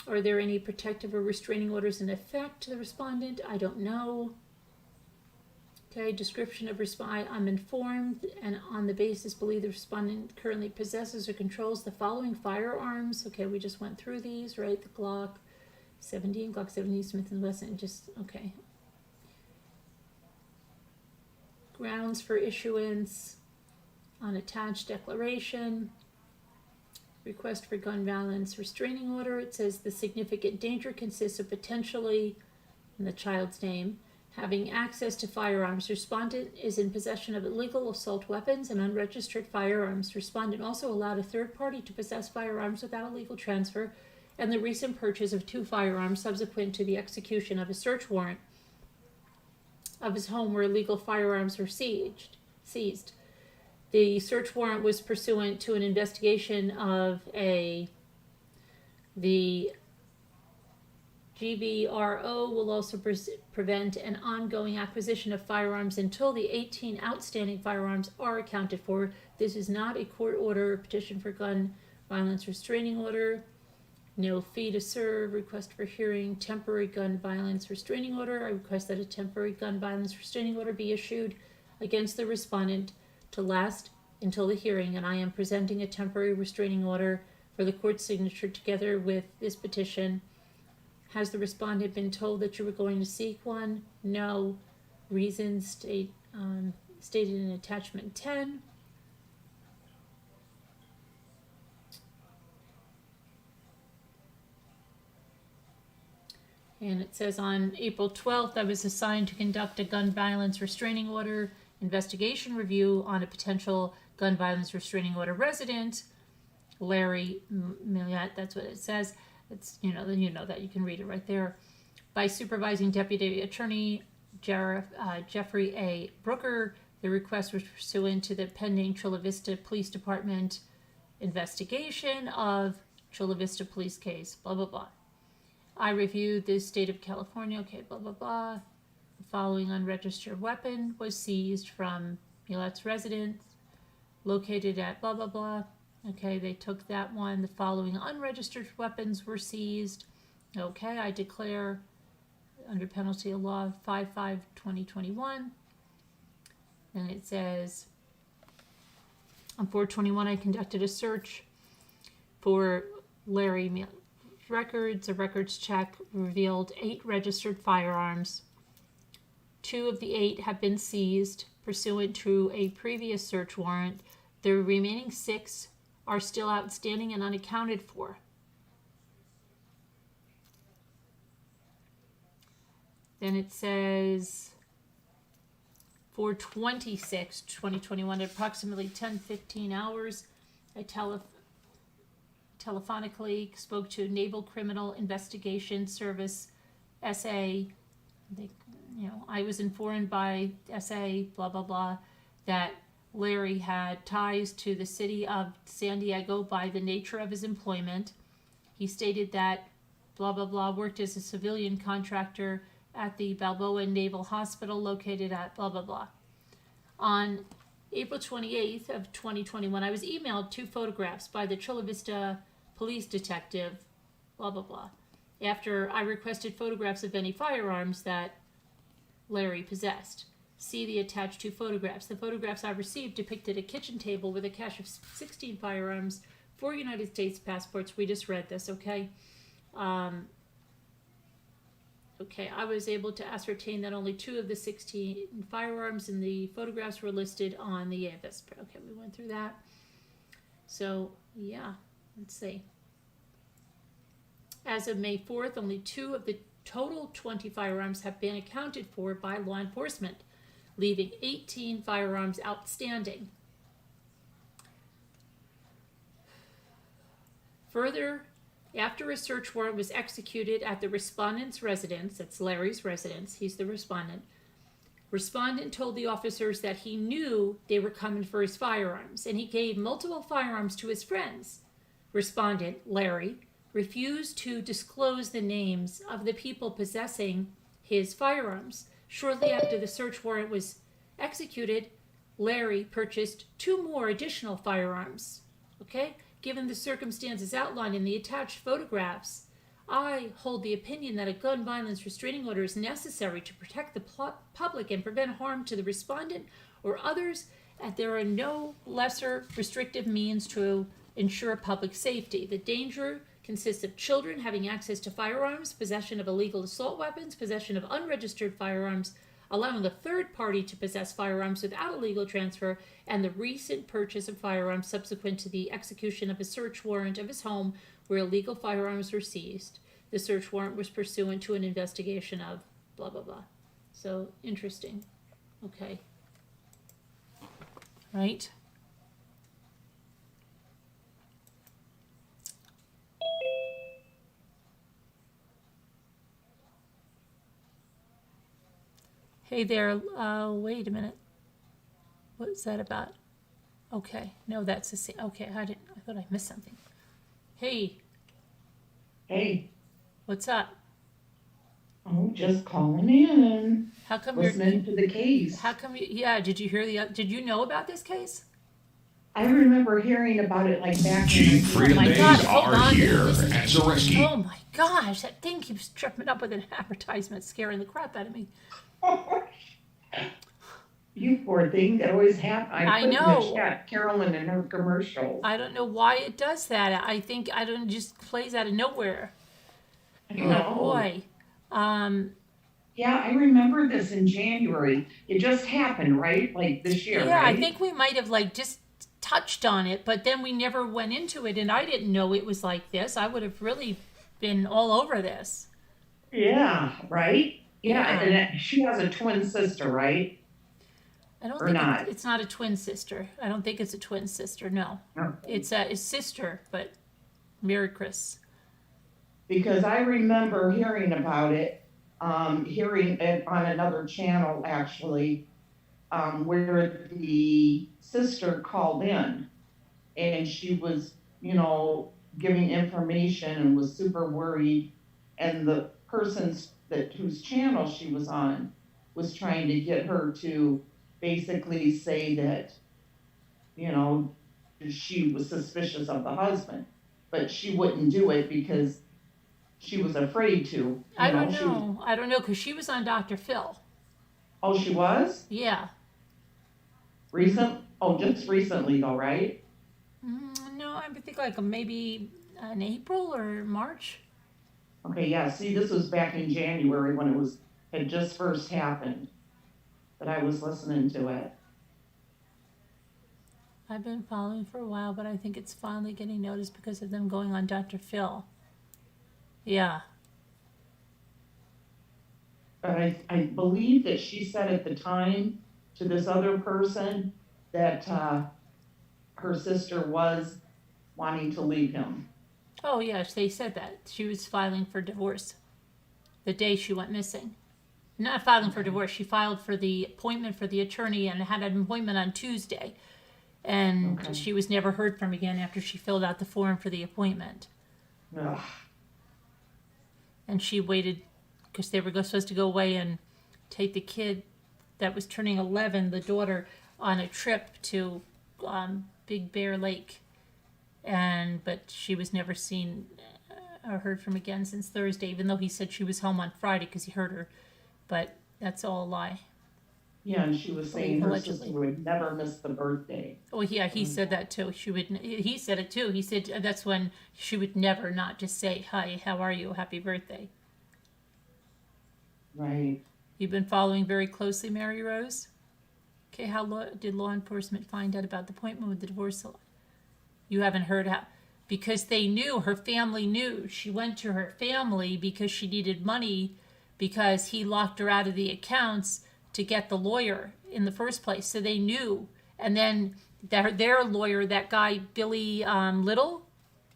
Are there any protective or restraining orders in effect to the respondent? I don't know. Okay, description of I'm informed and on the basis believe the respondent currently possesses or controls the following firearms. Okay, we just went through these, right? The Glock 17, Glock 17, Smith & Wesson, just, okay. Grounds for issuance, unattached declaration, request for gun violence restraining order. It says the significant danger consists of potentially, in the child's name, having access to firearms. Respondent is in possession of illegal assault weapons and unregistered firearms. Respondent also allowed a third party to possess firearms without a legal transfer, and the recent purchase of 2 firearms subsequent to the execution of a search warrant of his home where illegal firearms were seized. The search warrant was pursuant to an investigation of the GVRO will also prevent an ongoing acquisition of firearms until the 18 outstanding firearms are accounted for. This is not a court order or petition for gun violence restraining order. No fee to serve, request for hearing, temporary gun violence restraining order. I request that a temporary gun violence restraining order be issued against the respondent to last until the hearing, and I am presenting a temporary restraining order for the court's signature together with this petition. Has the respondent been told that you were going to seek one? No. Reasons stated in attachment 10. And it says on April 12th, I was assigned to conduct a gun violence restraining order investigation review on a potential gun violence restraining order resident, Larry Millete, that's what it says. It's, then that you can read it right there. By supervising Deputy Attorney Jeffrey A. Brooker, the request was pursuant to the pending Chula Vista Police Department investigation of Chula Vista police case, blah, blah, blah. I reviewed the state of California, okay, blah, blah, blah. The following unregistered weapon was seized from Millete's residence, located at blah, blah, blah. Okay, they took that one. The following unregistered weapons were seized. Okay, I declare under penalty of law 5/5/2021. And it says, on 4/21, I conducted a search for Larry Millete's records. A records check revealed 8 registered firearms. 2 of the 8 have been seized pursuant to a previous search warrant. The remaining 6 are still outstanding and unaccounted for. Then it says 4/26/2021 at approximately 10:15 hours, I telephonically spoke to Naval Criminal Investigation Service, SA. I was informed by SA, blah, blah, blah, that Larry had ties to the city of San Diego by the nature of his employment. He stated that, blah, blah, blah, worked as a civilian contractor at the Balboa Naval Hospital located at blah, blah, blah. On April 28th of 2021, I was emailed 2 photographs by the Chula Vista police detective, blah, blah, blah, after I requested photographs of any firearms that Larry possessed. See the attached 2 photographs. The photographs I received depicted a kitchen table with a cache of 16 firearms, 4 United States passports. We just read this, okay? Okay, I was able to ascertain that only 2 of the 16 firearms in the photographs were listed on the AFS. Okay, we went through that. So, yeah, let's see. As of May 4th, only 2 of the total 20 firearms have been accounted for by law enforcement, leaving 18 firearms outstanding. Further, after a search warrant was executed at the respondent's residence, that's Larry's residence, he's the respondent, respondent told the officers that he knew they were coming for his firearms, and he gave multiple firearms to his friends. Respondent, Larry, refused to disclose the names of the people possessing his firearms. Shortly after the search warrant was executed, Larry purchased 2 more additional firearms. Okay? Given the circumstances outlined in the attached photographs, I hold the opinion that a gun violence restraining order is necessary to protect the public and prevent harm to the respondent or others, and there are no lesser restrictive means to ensure public safety. The danger consists of children having access to firearms, possession of illegal assault weapons, possession of unregistered firearms, allowing a third party to possess firearms without a legal transfer, and the recent purchase of firearms subsequent to the execution of a search warrant of his home where illegal firearms were seized. The search warrant was pursuant to an investigation of blah, blah, blah. So, interesting. Okay. Right? Hey there, wait a minute. What's that about? Okay, no, that's the same. Okay, I thought I missed something. Hey. Hey. What's up? Oh, just calling in. How come listening to the case? How come did you hear did you know about this case? I remember hearing about it like back Jeep Freedom my Days God, are here at Zareski. Oh my gosh, that thing keeps tripping up with an advertisement, scaring the crap out of me. You poor thing, that always happens. I know. Carolyn in her commercials. I don't know why it does that. I think it just plays out of nowhere. Oh boy. Yeah, I remember this in January. It just happened, right? Like this year, Yeah, right? I think we might have just touched on it, but then we never went into it, and I didn't know it was like this. I would have really been all over this. Yeah, right? Yeah, Yeah. and she has a twin sister, right? I don't Or think not? it's not a twin sister. I don't think it's a twin sister. No, No. it's a sister, but Mary Chris. Because I remember hearing about it, hearing it on another channel actually, where the sister called in and she was, giving information and was super worried, and the person whose channel she was on was trying to get her to basically say that, she was suspicious of the husband, but she wouldn't do it because she was afraid to. I don't know, because she was on Dr. Phil. Oh, she was? Yeah. Just recently though, right? No, I think maybe in April or March. Okay, yeah, see, this was back in January when it had just first happened that I was listening to it. I've been following for a while, but I think it's finally getting noticed because of them going on Dr. Phil. Yeah. But I believe that she said at the time to this other person that her sister was wanting to leave him. Oh, yes, they said that. She was filing for divorce the day she went missing. Not filing for divorce. She filed for the appointment for the attorney and had an appointment on Tuesday. And she was never heard from again after she filled out the form for the appointment. Ugh. And she waited because they were supposed to go away and take the kid that was turning 11, the daughter, on a trip to Big Bear Lake. But she was never seen or heard from again since Thursday, even though he said she was home on Friday because he heard her. But That's all a lie. Yeah, and she was saying her Allegedly. sister would never miss the birthday. Oh yeah, he said that too. He said it too. He said that's when she would never not just say, "Hi, how are you? Happy birthday." Right. You've been following very closely, Mary Rose? Okay, how did law enforcement find out about the appointment with the divorce? You haven't heard how? Because they knew, her family knew. She went to her family because she needed money because he locked her out of the accounts to get the lawyer in the first place. So they knew. And then their lawyer, that guy, Billy Little,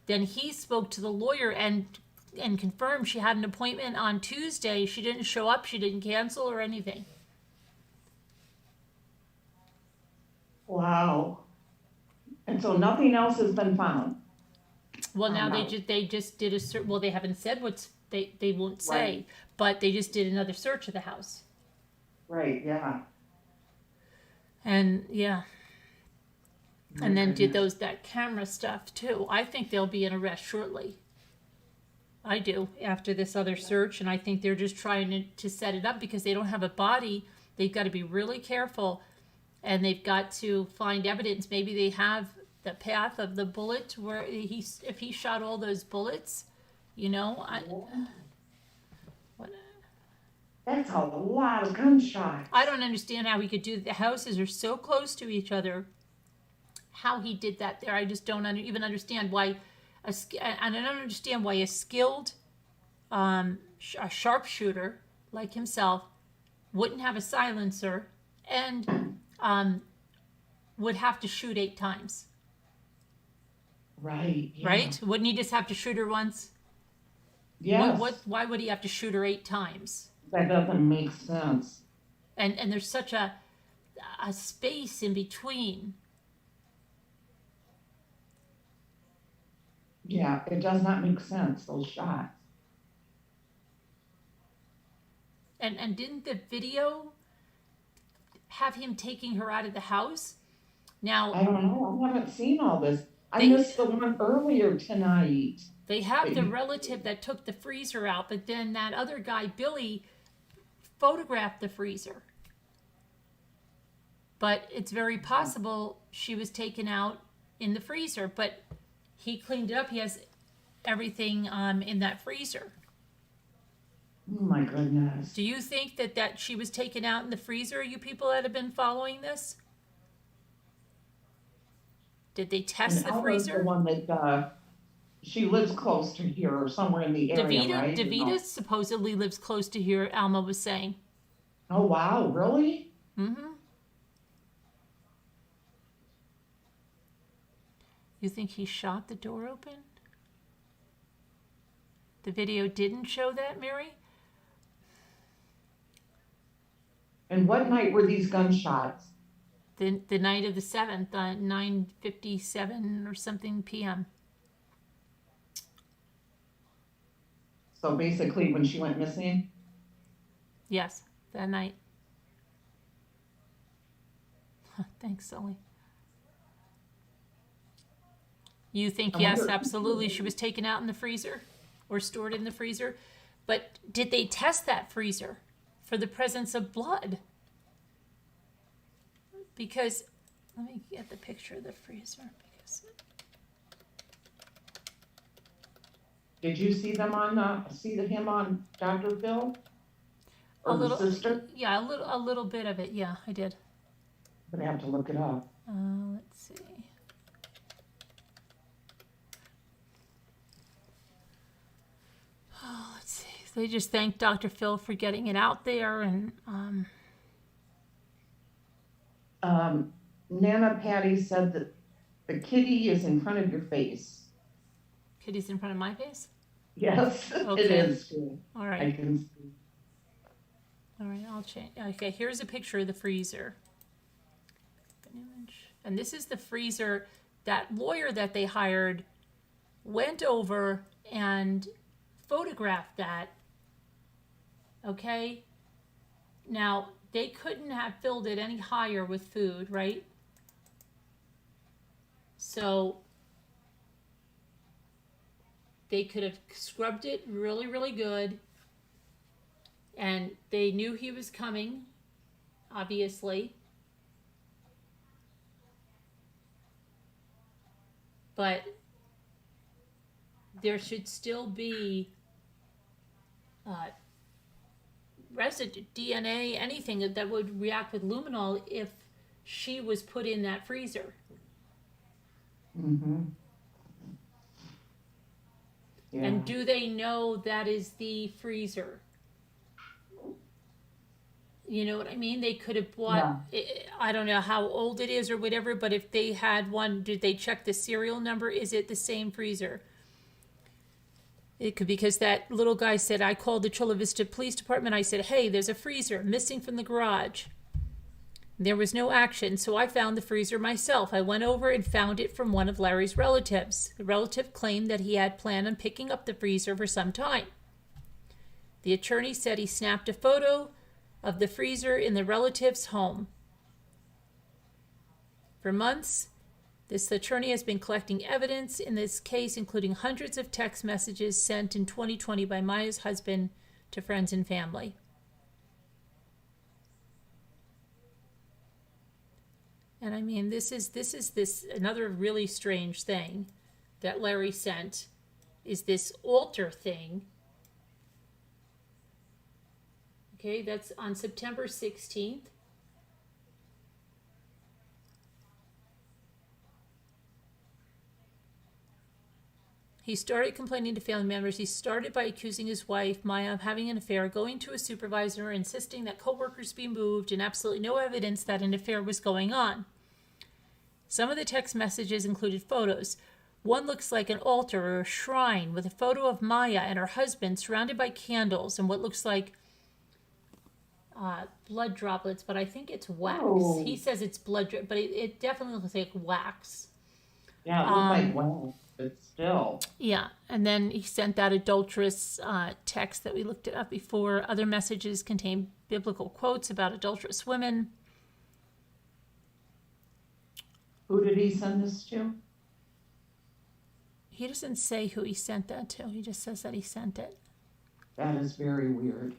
then he spoke to the lawyer and confirmed she had an appointment on Tuesday. She didn't show up. She didn't cancel or anything. Wow. And so nothing else has been found. Well, now no. they just did a search. Well, they haven't said what's they won't say, Right. but they just did another search of the house. Right, yeah. And yeah, My and then did goodness. that camera stuff too. I think they'll be in arrest shortly. I do, after this other search, and I think they're just trying to set it up because they don't have a body. They've got to be really careful, and they've got to find evidence. Maybe they have the path of the bullet where if he shot all those bullets, you know. That's a lot of gunshots. I don't understand how he could do. The houses are so close to each other. How he did that there, I just don't even understand why. And I don't understand why a skilled a sharpshooter like himself wouldn't have a silencer and would have to shoot 8 times. Right. Yeah. Right? Wouldn't he just have to shoot her once? Yes. Why would he have to shoot her 8 times? That doesn't make sense. And there's such a space in between. Yeah, it does not make sense, those shots. And didn't the video have him taking her out of the house? Now I don't know. I haven't seen all this. I They- missed the one earlier tonight. they have the relative that took the freezer out, but then that other guy, Billy, photographed the freezer. But it's very possible she was taken out in the freezer, but he cleaned it up. He has everything in that freezer. Oh my goodness. Do you think that she was taken out in the freezer, you people that have been following this? Did they test And the Elma's freezer? the one that she lives close to here or somewhere in the area, right? Davita supposedly lives close to here, Alma was saying. Oh wow, really? Mm-hmm. You think he shot the door open? The video didn't show that, Mary? And what night were these gunshots? The night of the 7th, 9:57 or something p.m. So basically when she went missing? Yes, that night. Thanks, Sully. You think, I yes, wonder- absolutely, she was taken out in the freezer or stored in the freezer. But did they test that freezer for the presence of blood? Because, let me get the picture of the freezer. Because Did you see them on him on Dr. Phil? a Or little, the sister? yeah, a little bit of it. Yeah, I did. I'm gonna have to look it up. Let's see. Oh, let's see. So they just thanked Dr. Phil for getting it out there, and Nana Patty said that the kitty is in front of your face. Kitty's in front of my face. Yes, it Okay. is. All I right, can see. all right. I'll change. Okay, here's a picture of the freezer. An image, and this is the freezer. That lawyer that they hired went over and photographed that. Okay. Now they couldn't have filled it any higher with food, right? So they could have scrubbed it really, really good And they knew he was coming, obviously. But there should still be residue, DNA, anything that would react with luminol if she was put in that freezer. Mm-hmm. Yeah. And do they know that is the freezer? You know what I mean? They could have bought, I don't know how old it is or whatever, but if they had one, did they check the serial number? Is it the same freezer? It could, because that little guy said, I called the Chula Vista Police Department. I said, hey, there's a freezer missing from the garage. There was no action, so I found the freezer myself. I went over and found it from one of Larry's relatives. The relative claimed that he had planned on picking up the freezer for some time. The attorney said he snapped a photo of the freezer in the relative's home. For months, this attorney has been collecting evidence in this case, including hundreds of text messages sent in 2020 by Maya's husband to friends and family. And I mean, this is another really strange thing that Larry sent, is this altar thing. Okay, that's on September 16th. He started complaining to family members. He started by accusing his wife, Maya, of having an affair, going to a supervisor, insisting that coworkers be moved, and absolutely no evidence that an affair was going on. Some of the text messages included photos. One looks like an altar or a shrine with a photo of Maya and her husband surrounded by candles and what looks like blood droplets, but I think it's wax. Oh. He says it's blood, but it definitely looks like wax. Yeah, it looked like wax, but still. Yeah, and then he sent that adulterous text that we looked it up before. Other messages contain biblical quotes about adulterous women. Who did he send this to? He doesn't say who he sent that to. He just says that he sent it. That is very weird.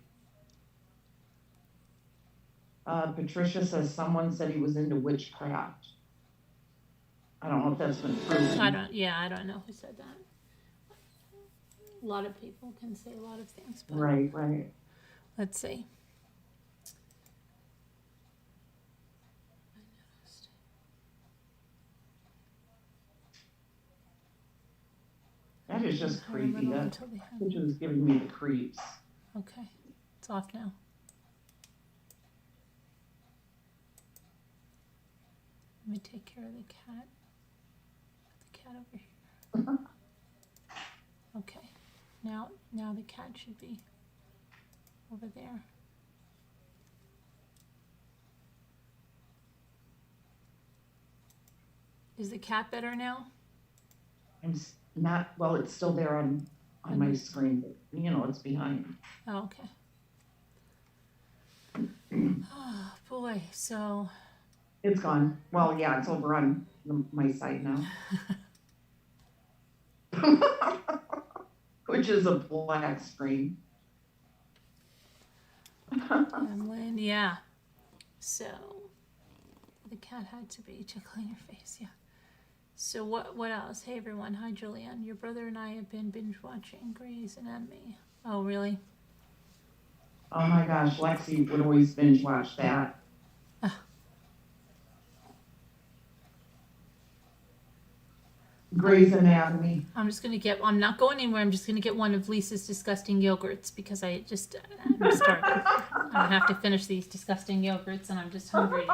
Patricia says someone said he was into witchcraft. I don't know if that's been proven. I don't know who said that. A lot of people can say a lot of things. But Right. let's see. That is just creepy. That picture is giving me the creeps. Okay, it's off now. Let me take care of the cat. Put the cat over here. Okay, now the cat should be over there. Is the cat better now? It's still there on my screen, but it's behind. Oh, okay. Oh, boy, so... It's gone. Well, yeah, it's over on my side now. Which is a black screen. Yeah. So, the cat had to be tickling your face, yeah. So what else? Hey everyone, hi Julianne. Your brother and I have been binge watching Grey's Anatomy. Oh really? Oh my gosh, Lexi would always binge watch that. Grey's Anatomy. I'm not going anywhere. I'm just gonna get one of Lisa's disgusting yogurts because I'm starving. I have to finish these disgusting yogurts and I'm just hungry.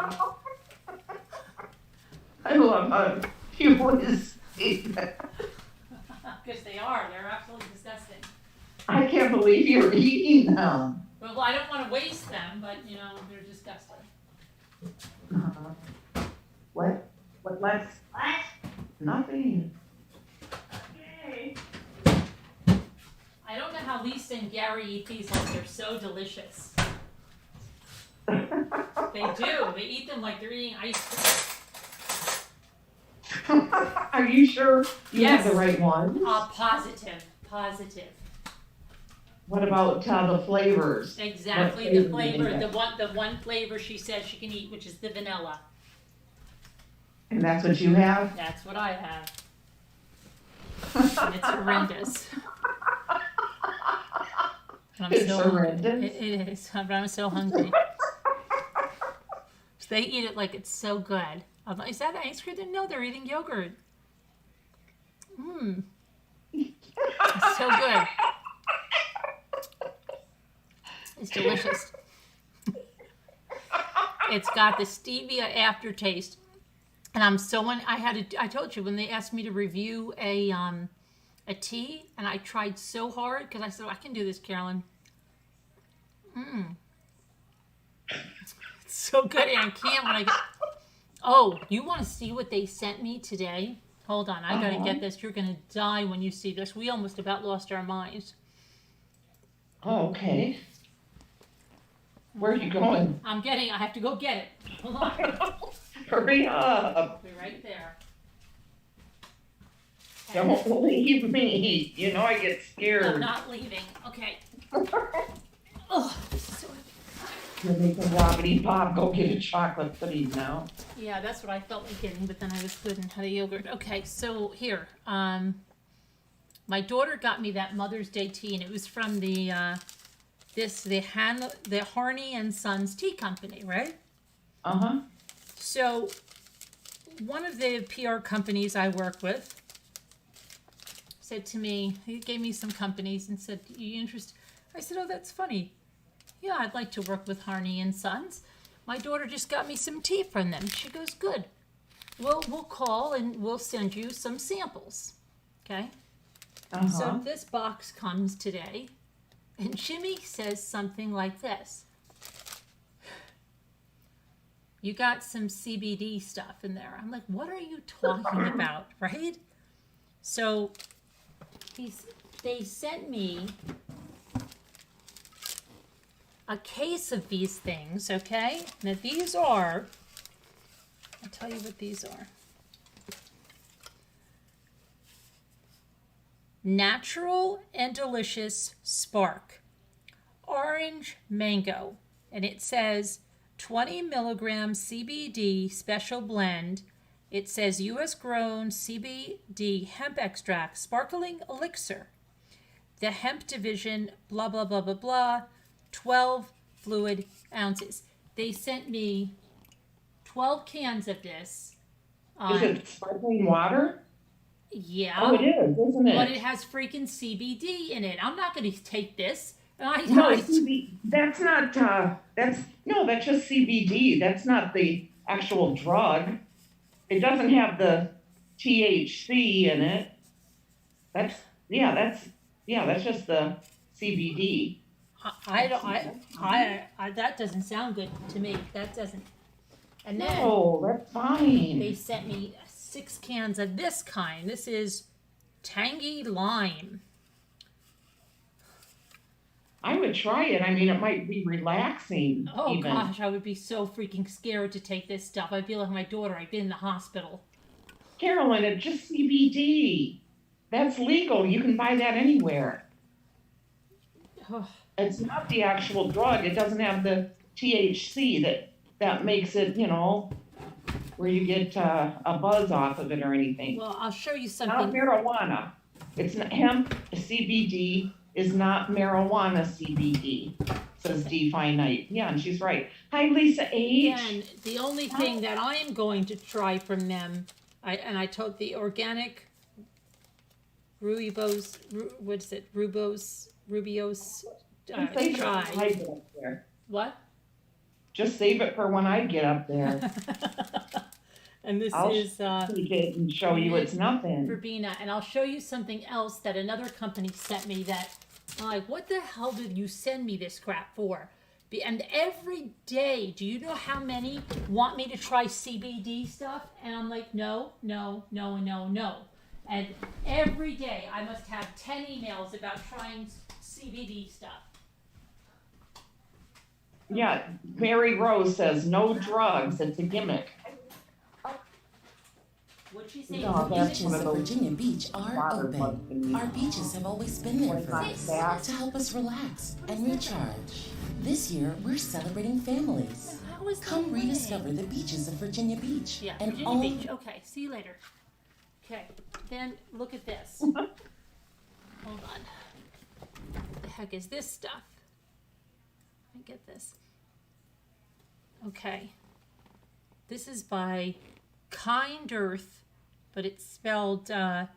I love how you always say that. Because they're absolutely disgusting. I can't believe you're eating them. Well, I don't want to waste them, but they're disgusting. What, Lex? What? Nothing. Okay. I don't know how Lisa and Gary eat these like they're so delicious. They do. They eat them like they're eating ice cream. Are you sure you Yes. have the right one? Positive. What about the flavors? Exactly, What the flavor do flavor, they the one flavor she says she can eat, which is the vanilla. And that's what you have? That's what I have. And it's horrendous. And I'm It's so horrendous. hungry. It is, but I'm so hungry. So they eat it like it's so good. I'm like, is that ice cream? No, they're eating yogurt. Mmm. It's so good. It's delicious. It's got the stevia aftertaste. And I'm so, I told you, when they asked me to review a tea, and I tried so hard, because I said, I can do this, Carolyn. It's so good, and I can't when I get, oh, you want to see what they sent me today? Hold on, I gotta get this. You're gonna die when you see this. We almost about lost our minds. Oh, okay. Where are you going? I have to go get it. Hold on. Hurry up. I'll be right there. Don't leave me. You know I get I'm scared. not leaving. Okay. Oh, this is so heavy. You're making Robbity Bob go get a chocolate pudding now. Yeah, that's what I felt like getting, but then I was good and had a yogurt. Okay, so here, my daughter got me that Mother's Day tea, and it was from the Harney and Sons Tea Company, right? Uh-huh. So, one of the PR companies I work with said to me, he gave me some companies and said, "Are you interested?" I said, "Oh, that's funny. Yeah, I'd like to work with Harney and Sons. My daughter just got me some tea from them." She goes, "Good. Well, we'll call and we'll send you some samples." Okay? Uh-huh. So this box comes today, and Jimmy says something like this: "You got some CBD stuff in there." I'm like, "What are you talking about?" Right? So they sent me a case of these things, okay? Now these are, I'll tell you what these are. Natural and Delicious Spark. Orange Mango. And it says 20 milligram CBD special blend. It says U.S. grown CBD hemp extract, sparkling elixir. The hemp division, blah, blah, blah, blah, blah. 12 fluid ounces. They sent me 12 cans of this. Is it sparkling water? Yeah. Oh, it is, isn't it? But it has freaking CBD in it. I'm not going to take this. No, CBD, that's not, that's just CBD. That's not the actual drug. It doesn't have the THC in it. That's just the CBD. That doesn't sound good to me. That doesn't. And then No, that's fine. they sent me 6 cans of this kind. This is tangy lime. I would try it. I mean, it might be relaxing. Oh even. gosh, I would be so freaking scared to take this stuff. I'd be like my daughter. I'd be in the hospital. Carolyn, it's just CBD. That's legal. You can buy that anywhere. Oh. It's not the actual drug. It doesn't have the THC that makes it, where you get a buzz off of it or anything. Well, I'll show you Not something. marijuana. It's not, hemp CBD is not marijuana CBD, says D. Finite. Yeah, and she's right. Hi, Lisa H. And the only thing that I am going to try from them, I told the organic Rubios, Try. try. What? Just save it for when I get up there. And this I'll is take it and show you it's nothing. verbena, and I'll show you something else that another company sent me that I'm like, what the hell did you send me this crap for? And every day, do you know how many want me to try CBD stuff? And I'm like, no, no, no, no, no. And every day I must have 10 emails about trying CBD stuff. Yeah, Mary Rose says no drugs. It's a gimmick. What'd she say? No, that's Beaches one of of those Virginia Beach are water open. bugs in Our beaches have always been there for us, back. to help us relax and recharge. This year, we're celebrating families. How is that Come funny? rediscover the beaches of Virginia Beach. Yeah, and Virginia all Beach. Okay, see you later. Okay, then look at this. Hold on. What the heck is this stuff? Let me get this. Okay. This is by Kind Earth, but it's spelled Kindurth.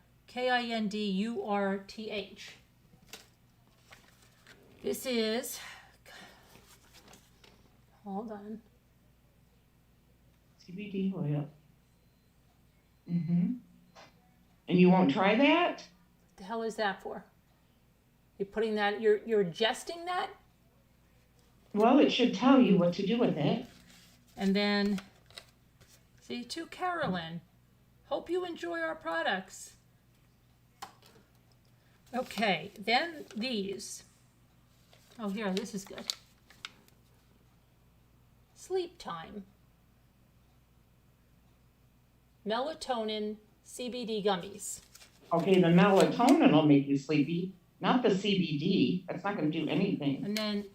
This is, hold on. CBD oil. Mm-hmm. And you won't try that? The hell is that for? You're putting that, you're adjusting that? Well, it should tell you what to do with it. And then, see, to Carolyn, hope you enjoy our products. Okay, then these. Oh, here, this is good. Sleep time. Melatonin CBD gummies. Okay, the melatonin will make you sleepy, not the CBD. That's not going to do anything. And then,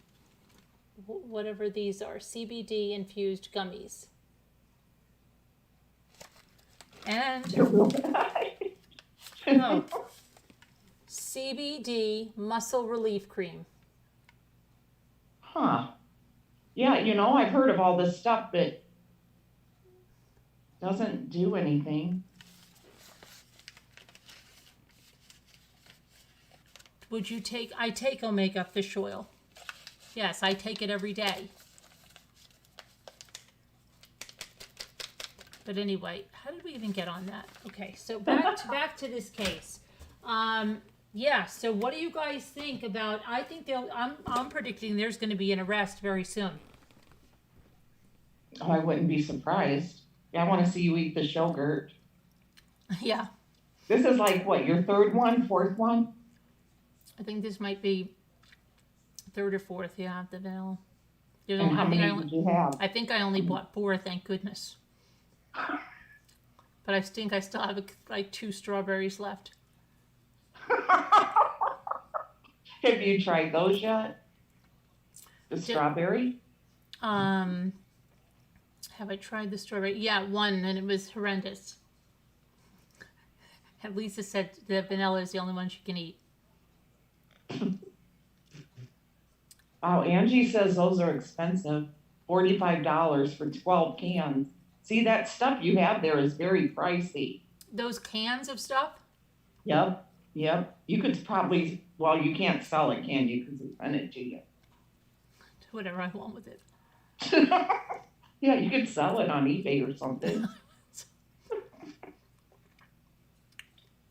whatever these are, CBD infused gummies. And, oh, CBD muscle relief cream. Huh. Yeah, you know, I've heard of all this stuff, but doesn't do anything. Would you take, I take omega fish oil. Yes, I take it every day. But anyway, how did we even get on that? Okay, so back to this case. Yeah, so what do you guys think about, I think I'm predicting there's going to be an arrest very soon. Oh, I wouldn't be surprised. Yeah, I want to see you eat the yogurt. Yeah. This is like, what, your third one, fourth one? I think this might be third or fourth, yeah, the vanilla. And how many did you have? I think I only bought 4, thank goodness. But I think I still have like 2 strawberries left. Have you tried those yet? The strawberry? Have I tried the strawberry? Yeah, one, and it was horrendous. And Lisa said the vanilla is the only one she can eat. Oh, Angie says those are expensive. $45 for 12 cans. See, that stuff you have there is very pricey. Those cans of stuff? Yep. You could probably, well, you can't sell it, can you? Because they sent it to you. Whatever I want with it. Yeah, you could sell it on eBay or something.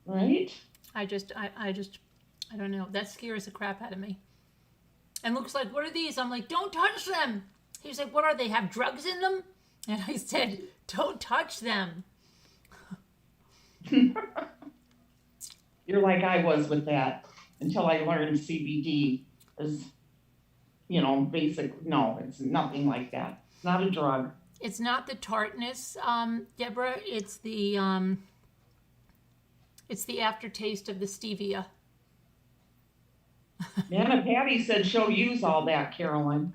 Right? I don't know. That scares the crap out of me. And Luke's like, what are these? I'm like, don't touch them. He's like, what are they? Have drugs in them? And I said, don't touch them. You're like I was with that until I learned CBD is, you know, basic. No, it's nothing like that. It's not a drug. It's not the tartness, Deborah. It's the aftertaste of the stevia. Nana Patty said she'll use all that, Carolyn.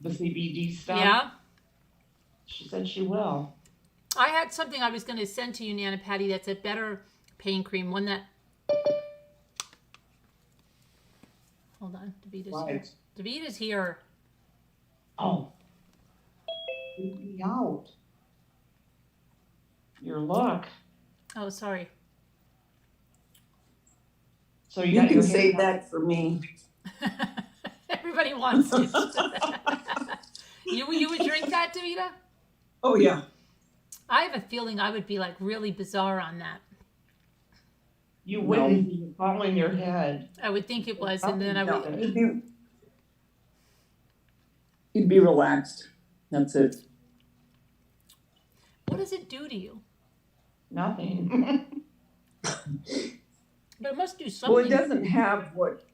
The CBD stuff. Yeah. She said she will. I had something I was going to send to you, Nana Patty, that's a better pain cream. One that... Hold on. Davita's here. Davita's here. Oh. Leave me out. Your look. Oh, sorry. So you got can your save hair- that for me. Everybody wants it. You would drink that, Davita? Oh, yeah. I have a feeling I would be like really bizarre on that. You wouldn't be all in your head. I would think it was, and then I No, would... you'd be relaxed. That's it. What does it do to you? Nothing. But it must do something. Well, it doesn't have what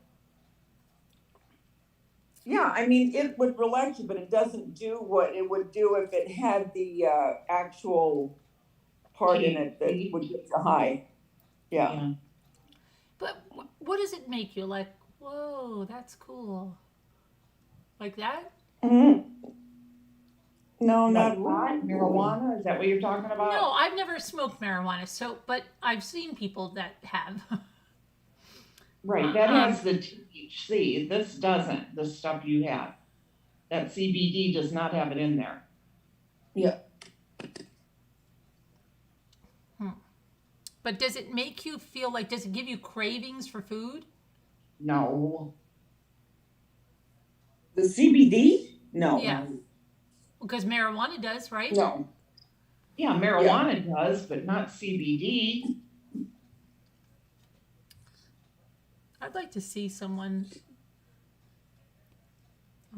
Yeah, I mean, it would relax you, but it doesn't do what it would do if it had the actual part in it that would get you high. Yeah. But what does it make you like? Whoa, that's cool. Like that? Mm-hmm. No, Not not pot, marijuana? Is that what you're talking about? No, I've never smoked marijuana, so but I've seen people that have. Right, that has the THC. This doesn't, the stuff you have. That CBD does not have it in there. Yeah. But does it make you feel like, does it give you cravings for food? No. The CBD? No. Yeah. Because marijuana does, right? No. Yeah, marijuana does, but not CBD. I'd like to see someone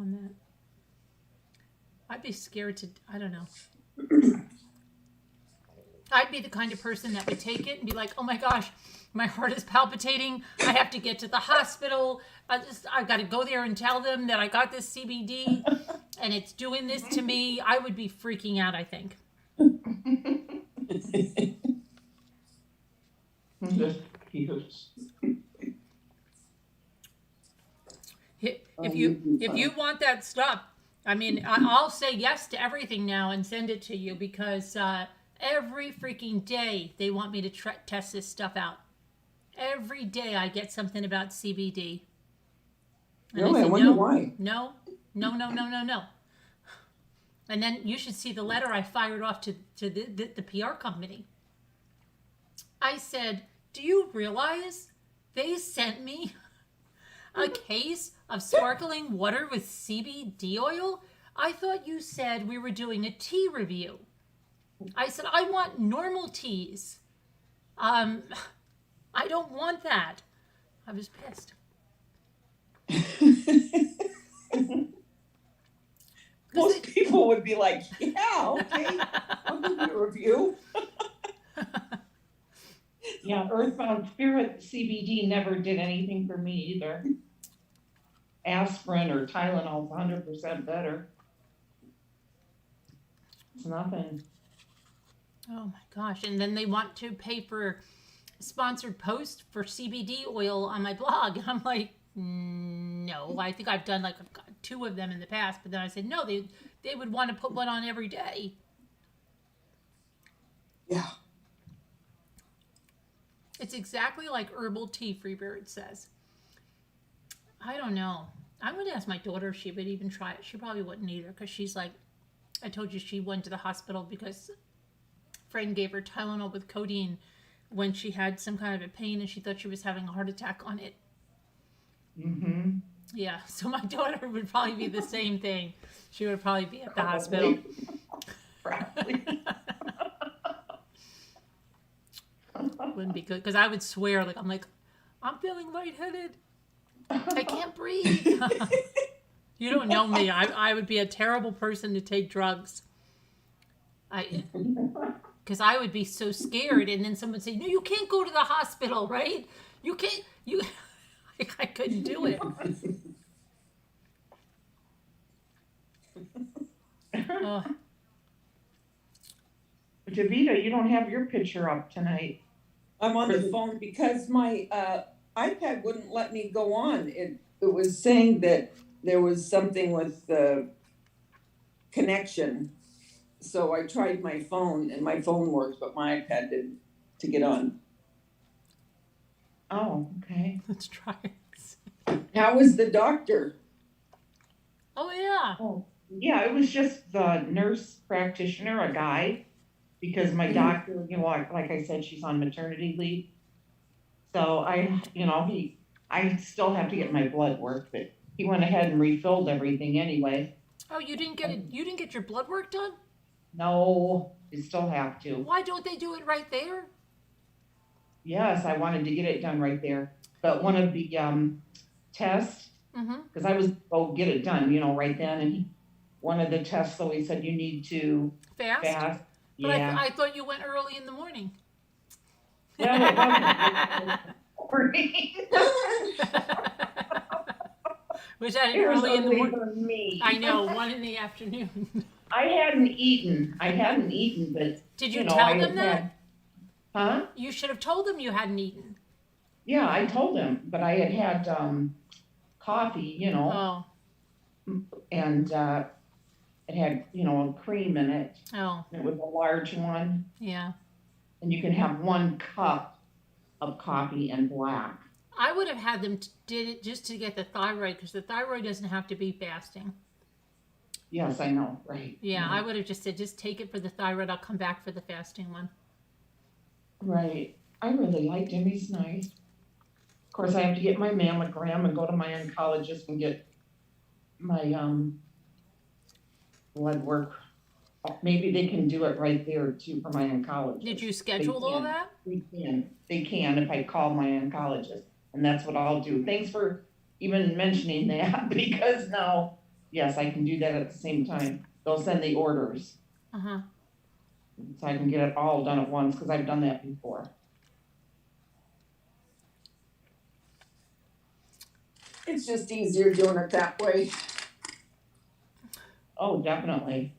on that. I'd be scared to, I don't know. I'd be the kind of person that would take it and be like, oh my gosh, my heart is palpitating. I have to get to the hospital. I've got to go there and tell them that I got this CBD and it's doing this to me. I would be freaking out, I think. If you want that stuff, I mean, I'll say yes to everything now and send it to you because every freaking day they want me to test this stuff out. Every day I get something about CBD. And Really? I said, wonder why. No. And then you should see the letter I fired off to the PR company. I said, do you realize they sent me a case of sparkling water with CBD oil? I thought you said we were doing a tea review. I said, I want normal teas. I don't want that. I was pissed. Most people would be like, yeah, okay, I'll give you a review. Yeah, Earthbound Spirit CBD never did anything for me either. Aspirin or Tylenol is 100% better. It's nothing. Oh my gosh. And then they want to pay for a sponsored post for CBD oil on my blog. And I'm like, no, I think I've done like 2 of them in the past. But then I said, no, they would want to put one on every day. Yeah. It's exactly like herbal tea, Freebird says. I don't know. I'm going to ask my daughter if she would even try it. She probably wouldn't either because she's like, I told you she went to the hospital because a friend gave her Tylenol with codeine when she had some kind of a pain and she thought she was having a heart attack on it. Mm-hmm. Yeah, so my daughter would probably be the same thing. She would probably be at the hospital. Probably. Wouldn't be good because I would swear, like, I'm feeling lightheaded. I can't breathe. You don't know me. I would be a terrible person to take drugs. Because I would be so scared, and then someone would say, "No, you can't go to the hospital, right? You can't. You." I couldn't do it. Javita, you don't have your picture up tonight. I'm on the phone because my iPad wouldn't let me go on. It was saying that there was something with the connection. So I tried my phone and my phone works, but my iPad didn't to get on. Oh, okay. Let's try it. How was the doctor? Oh, yeah. Oh, yeah, it was just the nurse practitioner, a guy, because my doctor, you know, like I said, she's on maternity leave. So I still have to get my blood work, but he went ahead and refilled everything anyway. Oh, you didn't get it? You didn't get your blood work done? No, you still have to. Why don't they do it right there? Yes, I wanted to get it done right there. But one of the tests, because I was get it done, you know, right then. And one of the tests, though, he said you need to fast. But Yeah. I thought you went early in the morning. Well, it wasn't. Was that It was early in the ugly morning? for me. I know, 1 in the afternoon. I hadn't eaten, but Did you know, tell I them that? had, huh? You should have told them you hadn't eaten. Yeah, I told him, but I had coffee, Oh, and it had, cream in it. oh, It was a large one, yeah. and you can have 1 cup of coffee and black. I would have had them did it just to get the thyroid, because the thyroid doesn't have to be fasting. Yes, I know, right. Yeah, I would have just said, just take it for the thyroid. I'll come back for the fasting one. Right. I really liked him. He's nice. Of course, I have to get my mammogram and go to my oncologist and get my blood work. Maybe they can do it right there too for my oncologist. Did you schedule all that? They can if I call my oncologist, and that's what I'll do. Thanks for even mentioning that, because now, yes, I can do that at the same time. They'll send the orders. Uh-huh. So I can get it all done at once, because I've done that before. It's just easier doing it that way. Oh, definitely.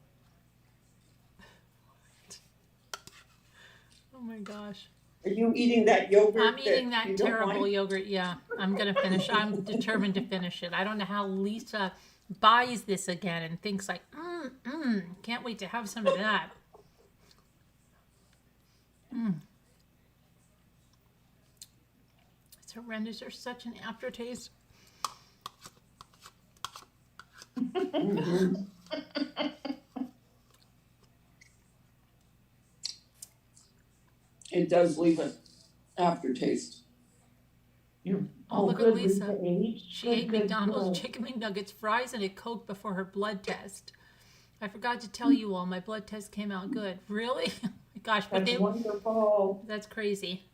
Oh my gosh. Are you eating that yogurt? I'm eating that you don't terrible like? yogurt. Yeah, I'm going to finish. I'm determined to finish it. I don't know how Lisa buys this again and thinks like, can't wait to have some of that. It's horrendous. There's such an aftertaste. It does leave an aftertaste. Oh, look at Lisa. She ate Good McDonald's girl. chicken McNuggets, fries, and a Coke before her blood test. I forgot to tell you all, my blood test came out good. Really? Oh my gosh, but That's wonderful. that's crazy.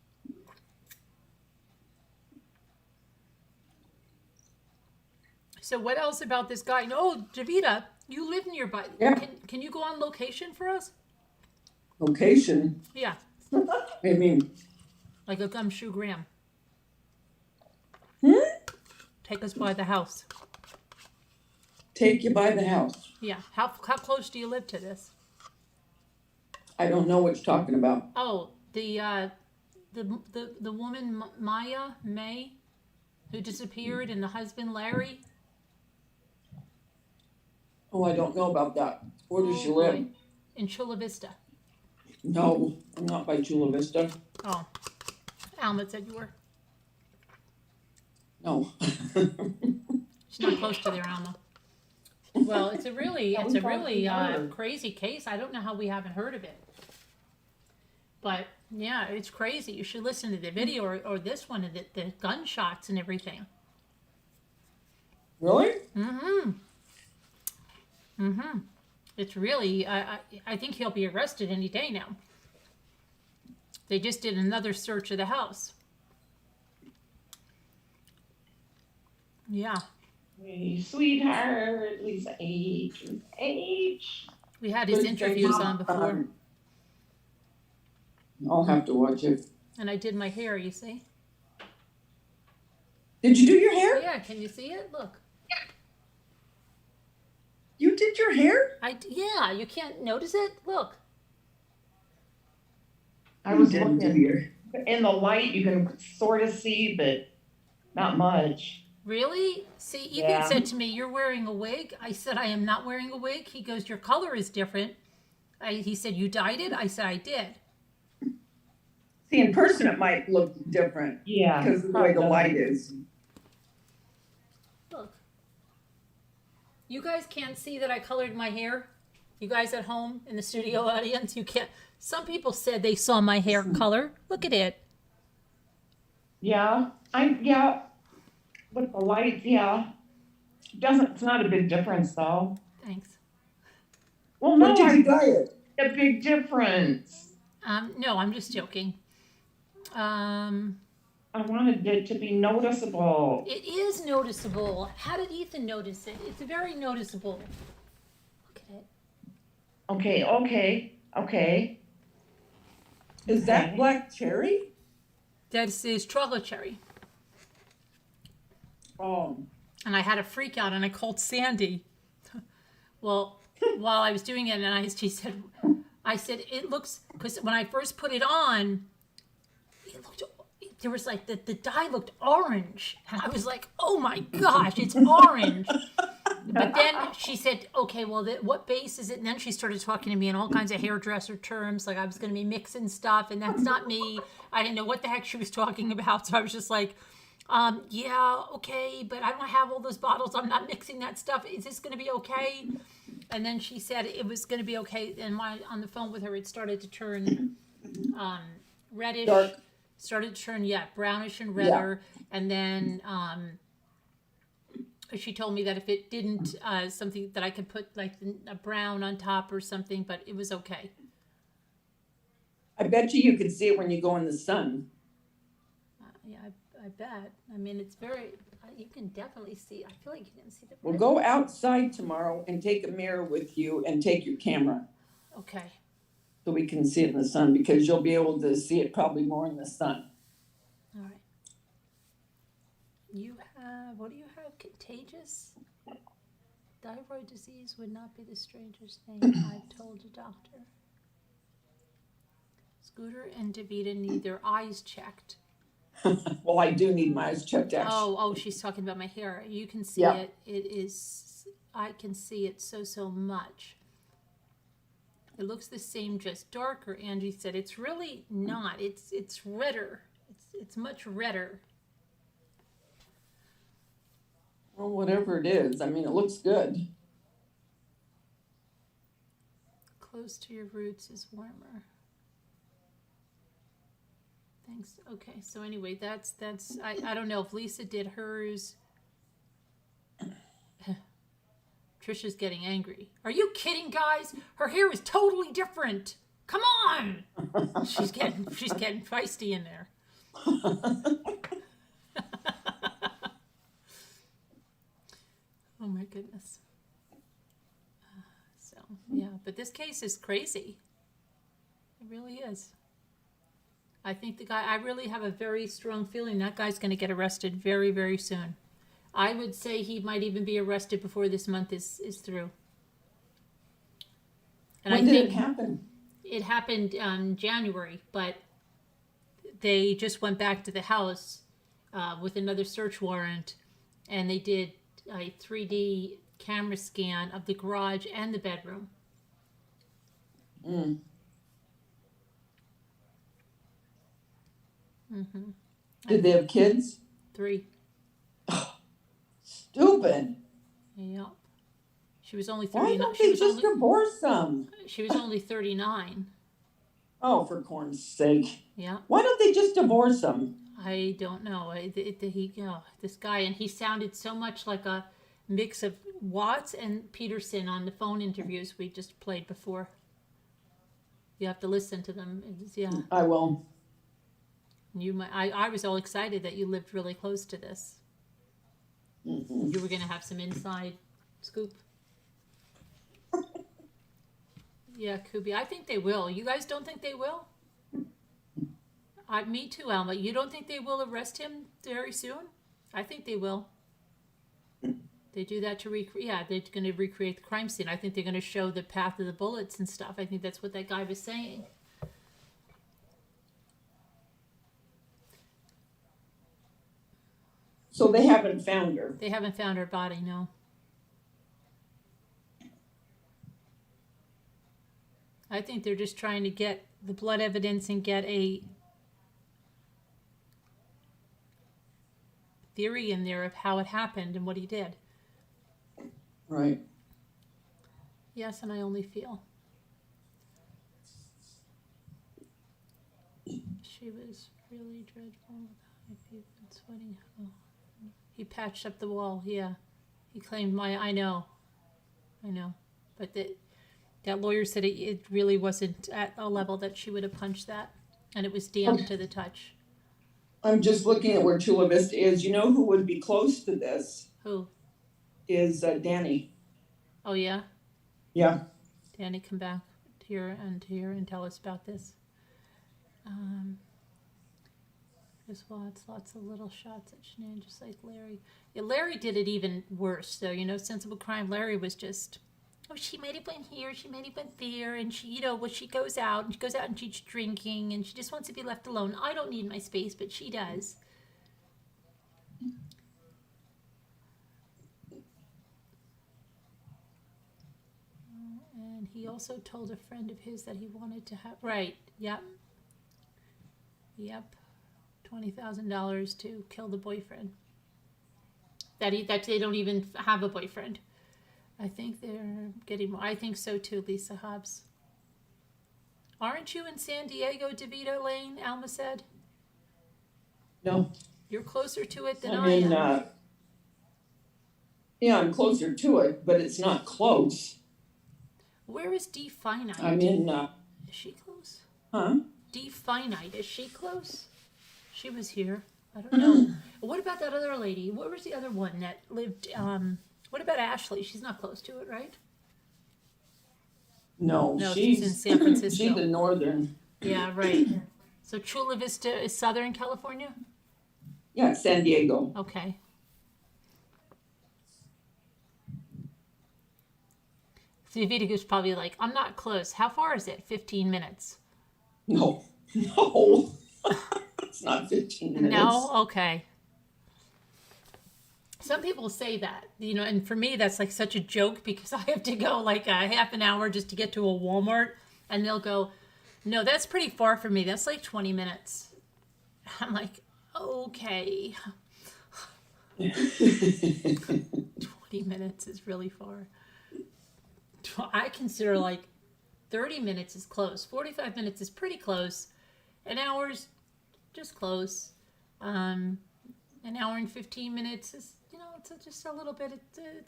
So what else about this guy? No, Javita, you live nearby. Yeah. Can you go on location for us? Location? Yeah, I mean, like a gumshoe Graham. Take us by the house. take you by the house. Yeah. How close do you live to this? I don't know what you're talking about. Oh, the woman Maya May, who disappeared, and the husband Larry. Oh, I don't know about that. Where does she Oh, live? boy. In Chula Vista. No, I'm not by Chula Vista. Oh, Alma said you were. No. She's not close to there, Alma. Well, it's a really crazy case. I don't know how we haven't heard of it. But yeah, it's crazy. You should listen to the video or this one, the gunshots and everything. Really? It's really, I think he'll be arrested any day now. They just did another search of the house. Yeah. Hey, sweetheart, Lisa H. We had his interviews on before. I'll have to watch it. And I did my hair, you see? Did you do your hair? Yeah, can you see it? Look. You did your hair? Yeah, you can't notice it? Look. I was didn't do looking your. in the light. You can sort of see, but not much. Really? See, Ethan Yeah. said to me, "You're wearing a wig." I said, "I am not wearing a wig." He goes, "Your color is different." He said, "You dyed it?" I said, "I did." See, in person it might look different Yeah. because of the way the light is. Look. You guys can't see that I colored my hair? You guys at home in the studio audience, you can't. Some people said they saw my hair color. Look at it. Yeah. With the lights, yeah. It's not a big difference though. Thanks. Well, no, What did you dye it? a big difference. No, I'm just joking. I wanted it to be noticeable. It is noticeable. How did Ethan notice it? It's very noticeable. Look at it. Okay. Is that black cherry? That is chocolate cherry. Oh, and I had a freak out, and I called Sandy. Well, while I was doing it, and I said, it looks, because when I first put it on, it looked, there was like, the dye looked orange. And I was like, oh my gosh, it's orange. But then she said, okay, well, what base is it? And then she started talking to me in all kinds of hairdresser terms, like I was going to be mixing stuff, and that's not me. I didn't know what the heck she was talking about. So I was just like, yeah, okay, but I don't have all those bottles. I'm not mixing that stuff. Is this going to be okay? And then she said it was going to be okay. And on the phone with her, it started to turn reddish. Dark. Started to turn, brownish and redder. Yeah. And then she told me that if it didn't, something that I could put like a brown on top or something, but it was okay. I bet you could see it when you go in the sun. Yeah, I bet. I mean, it's very, you can definitely see. I feel like you didn't see the. Well, go outside tomorrow and take a mirror with you and take your camera. Okay. So we can see it in the sun, because you'll be able to see it probably more in the sun. All right. You have, what do you have? Contagious? Thyroid disease would not be the strangest thing I've told a doctor. Scooter and Davida need their eyes checked. Well, I do need my eyes checked, actually. Oh, she's talking about my hair. You can see it. It is, I can see it so much. It looks the same, just darker. Angie said it's really not. It's redder. It's much redder. Well, whatever it is, I mean, it looks good. Close to your roots is warmer. Thanks. Okay, so anyway, that's I don't know if Lisa did hers. Trisha's getting angry. Are you kidding, guys? Her hair is totally different. Come on. She's getting feisty in there. Oh my goodness. So, yeah, but this case is crazy. It really is. I think I really have a very strong feeling that guy's going to get arrested very, very soon. I would say he might even be arrested before this month is through. And When did it happen? It happened January, but they just went back to the house with another search warrant, and they did a 3D camera scan of the garage and the bedroom. Mm. Mm-hmm. Did they have kids? 3. Stupid. Yep. She was only 39. Why don't they just divorce them? She was only 39. Oh, for corn's sake. Yeah. Why don't they just divorce them? I don't know. This guy, and he sounded so much like a mix of Watts and Peterson on the phone interviews we just played before. You have to listen to them. I will. You might. I was all excited that you lived really close to this. Mm-hmm. You were going to have some inside scoop. Yeah, Kubi. I think they will. You guys don't think they will? Me too, Alma. You don't think they will arrest him very soon? I think they will. They do that to recreate. Yeah, they're going to recreate the crime scene. I think they're going to show the path of the bullets and stuff. I think that's what that guy was saying. So they haven't found her? They haven't found her body, no. I think they're just trying to get the blood evidence and get a theory in there of how it happened and what he did. Right. Yes, and I only feel. She was really dreadful. If you've been sweating. Oh. He patched up the wall, yeah. He claimed I know. But that lawyer said it really wasn't at a level that she would have punched that. And it was damp to the touch. I'm just looking at where Chula Vista is. You know who would be close to this? Who? Is Danny. Oh, yeah? Yeah. Danny, come back here and tell us about this. Just lots of little shots at Shanann, just like Larry. Yeah, Larry did it even worse, though. Sensible crime. Larry was just, oh, she might have went here, she might have went there, and she, she goes out and she's drinking, and she just wants to be left alone. I don't need my space, but she does. And he also told a friend of his that he wanted to have, right, yep, $20,000 to kill the boyfriend. That they don't even have a boyfriend. I think they're getting more. I think so too, Lisa Hobbs. Aren't you in San Diego, DeVito Lane? Alma said. No. You're closer to it than I'm I am. Yeah, I'm closer to it, but it's not close. Where is D Finite? I'm in. Is she close? Huh? D Finite, is she close? She was here. I don't know. What about that other lady? What was the other one that lived? What about Ashley? She's not close to it, right? No, she's in San Francisco. She's in northern. Yeah, right. So Chula Vista is Southern California? Yeah, San Diego. Okay. So Vita's probably like, I'm not close. How far is it? 15 minutes. No. It's not 15 minutes. No? Okay. Some people say that, and for me, that's like such a joke because I have to go like a half an hour just to get to a Walmart, and they'll go, no, that's pretty far for me. That's like 20 minutes. I'm like, okay. 20 minutes is really far. I consider like 30 minutes is close. 45 minutes is pretty close. An hour's just close. An hour and 15 minutes is, it's just a little bit,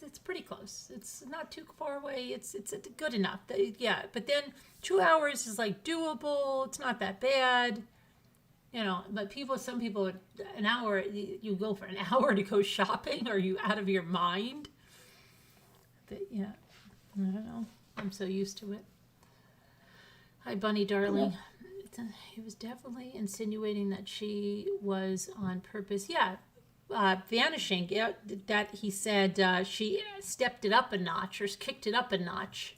it's pretty close. It's not too far away. It's good enough. Yeah, but then 2 hours is like doable. It's not that bad. But some people, an hour, you go for an hour to go shopping. Are you out of your mind? But yeah, I don't know. I'm so used to it. Hi, Bunny, darling. He was definitely insinuating that she was on purpose. Yeah, vanishing. Yeah, that he said she stepped it up a notch or kicked it up a notch.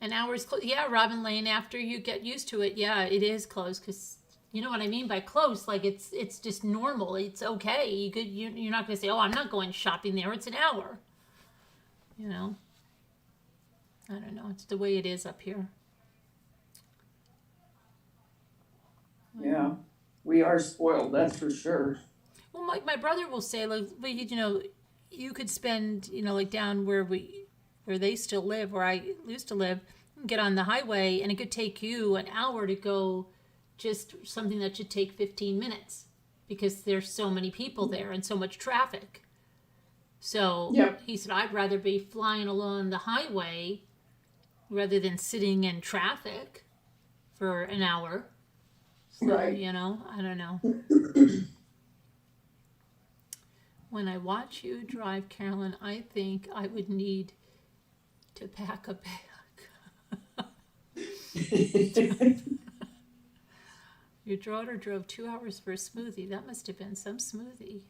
An hour's close. Yeah, Robin Lane, after you get used to it, yeah, it is close because you know what I mean by close. Like it's just normal. It's okay. You're not going to say, oh, I'm not going shopping there. It's an hour. I don't know. It's the way it is up here. Yeah, we are spoiled. That's for sure. Well, my brother will say, like, you could spend, like down where they still live, where I used to live, get on the highway, and it could take you an hour to go just something that should take 15 minutes because there's so many people there and so much traffic. So yep. He said, I'd rather be flying along the highway rather than sitting in traffic for an hour. So, right. I don't know. When I watch you drive, Carolyn, I think I would need to pack a bag. Your daughter drove 2 hours for a smoothie. That must have been some smoothie.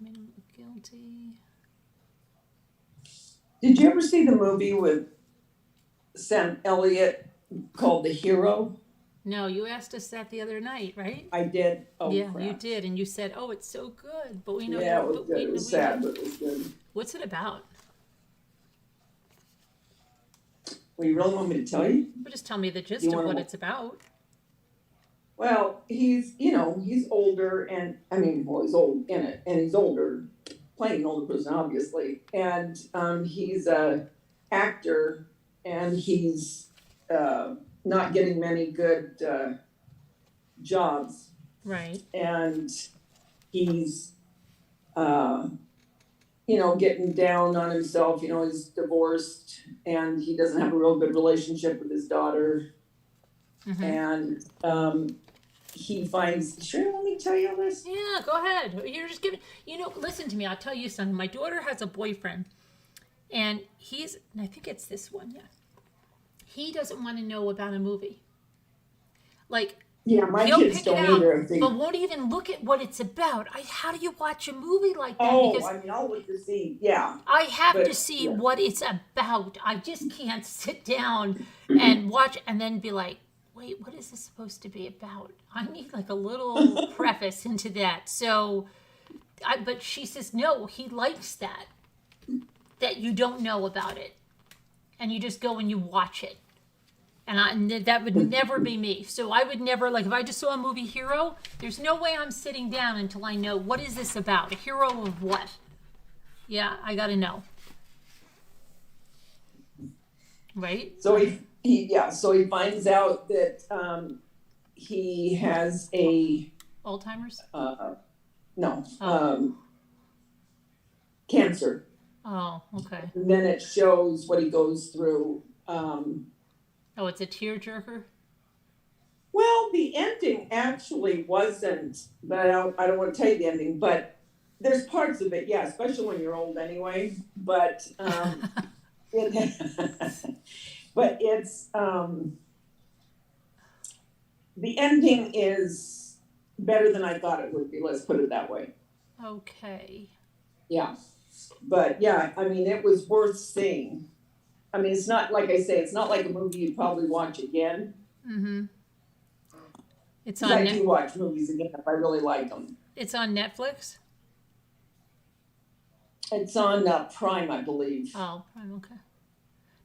Made him look guilty. Did you ever see the movie with Sam Elliott called The Hero? No, you asked us that the other night, right? I did. Oh, yeah, crap. You did, and you said, "Oh, it's so good." But we know. Yeah, it was good. It was sad, but it was good. What's it about? Well, you really want me to tell you? Well, just tell me the gist of what it's about. Well, he's older, and he's old in it, and he's older, playing an older person, obviously, and he's a actor, and he's not getting many good jobs. Right. And he's, getting down on himself. He's divorced, and he doesn't have a real good relationship with his daughter. Mm-hmm. And he finds, sure you want me to tell you all this? Yeah, go ahead. You're just giving, listen to me. I'll tell you something. My daughter has a boyfriend, And I think it's this one, yeah. He doesn't want to know about a movie. Like, Yeah, my he'll kids pick it don't out, either. If they, but won't even look at what it's about. How do you watch a movie like that? oh, Because I mean, I'll look to see. Yeah, I have but to see yeah. what it's about. I just can't sit down and watch and then be like, wait, what is this supposed to be about? I need like a little preface into that. So, but she says, no, he likes that you don't know about it. And you just go and you watch it. And that would never be me. So I would never, like, if I just saw a movie Hero, there's no way I'm sitting down until I know, what is this about? A hero of what? Yeah, I gotta know. Right? So so he finds out that he has a Alzheimer's? cancer. Oh, okay. And then it shows what he goes through. Oh, it's a tearjerker? Well, the ending actually wasn't, but I don't want to tell you the ending, but there's parts of it, yeah, especially when you're old anyway. But but it's the ending is better than I thought it would be. Let's put it that way. Okay. Yeah, but yeah, I mean, it was worth seeing. I mean, it's not, like I say, it's not like a movie you'd probably watch again. Mm-hmm. It's on. on. I do watch movies again if I really like them. It's on Netflix. It's on Prime, I believe. Oh, Prime. Okay.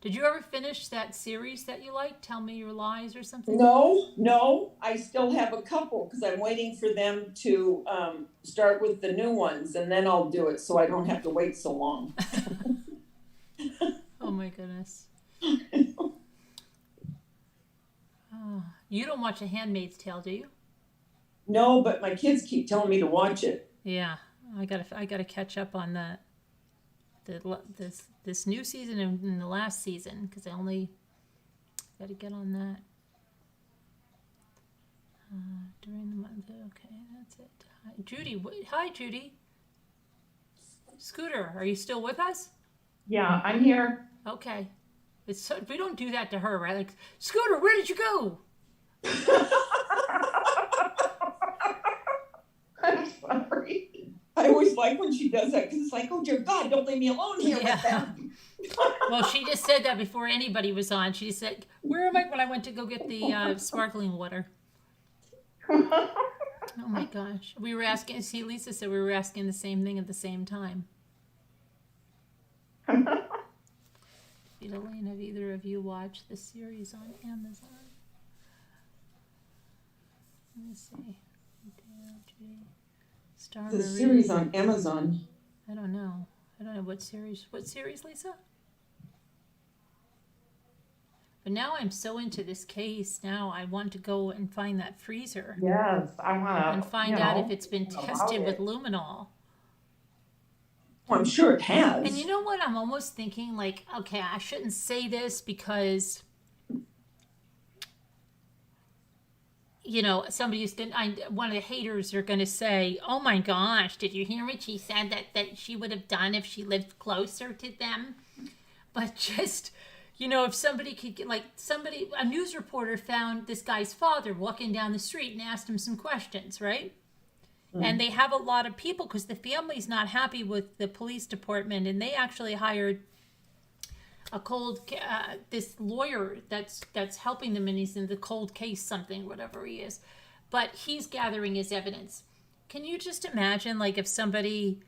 Did you ever finish that series that you liked? Tell Me Your Lies or something? No. I still have a couple because I'm waiting for them to start with the new ones, and then I'll do it so I don't have to wait so long. Oh my goodness. You don't watch A Handmaid's Tale, do you? No, but my kids keep telling me to watch it. Yeah, I gotta catch up on that. This new season and the last season, because I only got to get on that during the month. Okay, that's it. Hi, Judy. Hi, Judy. Scooter, are you still with us? Yeah, I'm here. Okay. We don't do that to her, right? Like, Scooter, where did you go? I'm sorry. I always like when she does that because it's like, oh dear God, don't leave me alone here with them. Well, she just said that before anybody was on. She said, where am I when I went to go get the sparkling water? Oh my gosh. We were asking, see, Lisa said we were asking the same thing at the same time. Elaine, have either of you watched the series on Amazon? Let me see. Star The Marie. series on Amazon. I don't know what series. What series, Lisa? But now I'm so into this case. Now I want to go and find that freezer. Yes, I want to. And find out if it's been tested with luminol. Well, I'm sure it has. And you know what? I'm almost thinking like, okay, I shouldn't say this because, you know, one of the haters are going to say, oh my gosh, did you hear what she said that she would have done if she lived closer to them? But just, you know, if somebody could get, a news reporter found this guy's father walking down the street and asked him some questions, right? And they have a lot of people because the family's not happy with the police department, and they actually hired this lawyer that's helping them, and he's in the cold case something, whatever he is. But he's gathering his evidence. Can you just imagine, like, if somebody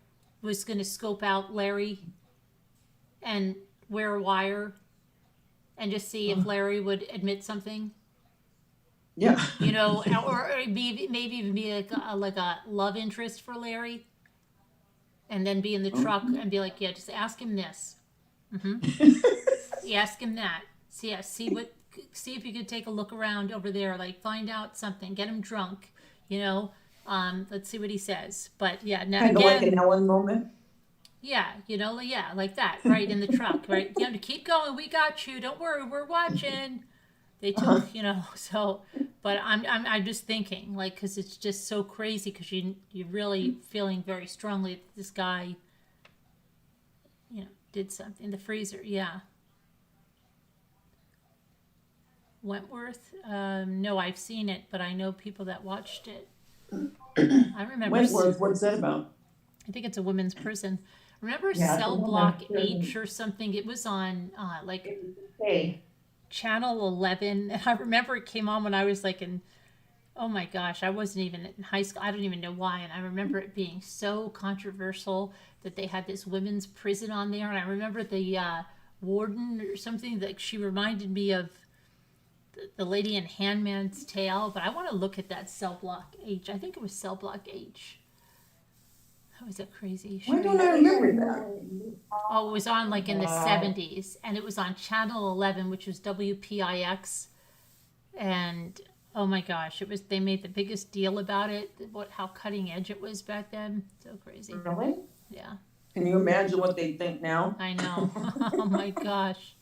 was going to scope out Larry and wear a wire and just see if Larry would admit something? Yeah. You know, or maybe even be like a love interest for Larry, and then be in the truck and be like, yeah, just ask him this. Mm-hmm. Ask him that. See if you could take a look around over there, like find out something, get him drunk, you know. Let's see what he says. But yeah, now kind of like an Ellen moment. Yeah, you know, yeah, like that, right in the truck, right? You have to keep going. We got you. Don't worry, we're watching. They took, you know, so, but I'm just thinking, like, because it's just so crazy, because you're really feeling very strongly that this guy, you know, did something. The freezer, yeah. Wentworth? No, I've seen it, but I know people that watched it. I remember. Wentworth, what's that about? I think it's a women's prison. Remember Yeah, Cell it's a Block women's prison. H or something? It was on like Hey, Channel 11. And I remember it came on when I was like in, oh my gosh, I wasn't even in high school. I don't even know why. And I remember it being so controversial that they had this women's prison on there. And I remember the warden or something, that she reminded me of the lady in Handmaid's Tale. But I want to look at that Cell Block H. I think it was Cell Block H. How was that crazy? Why don't I remember that? Oh, it was on like in the 70s, and it was on Channel 11, which was WPIX. And oh my gosh, it was, they made the biggest deal about it, how cutting edge it was back then. So crazy. really? Yeah, Can you imagine what they think now? I know. Oh my gosh.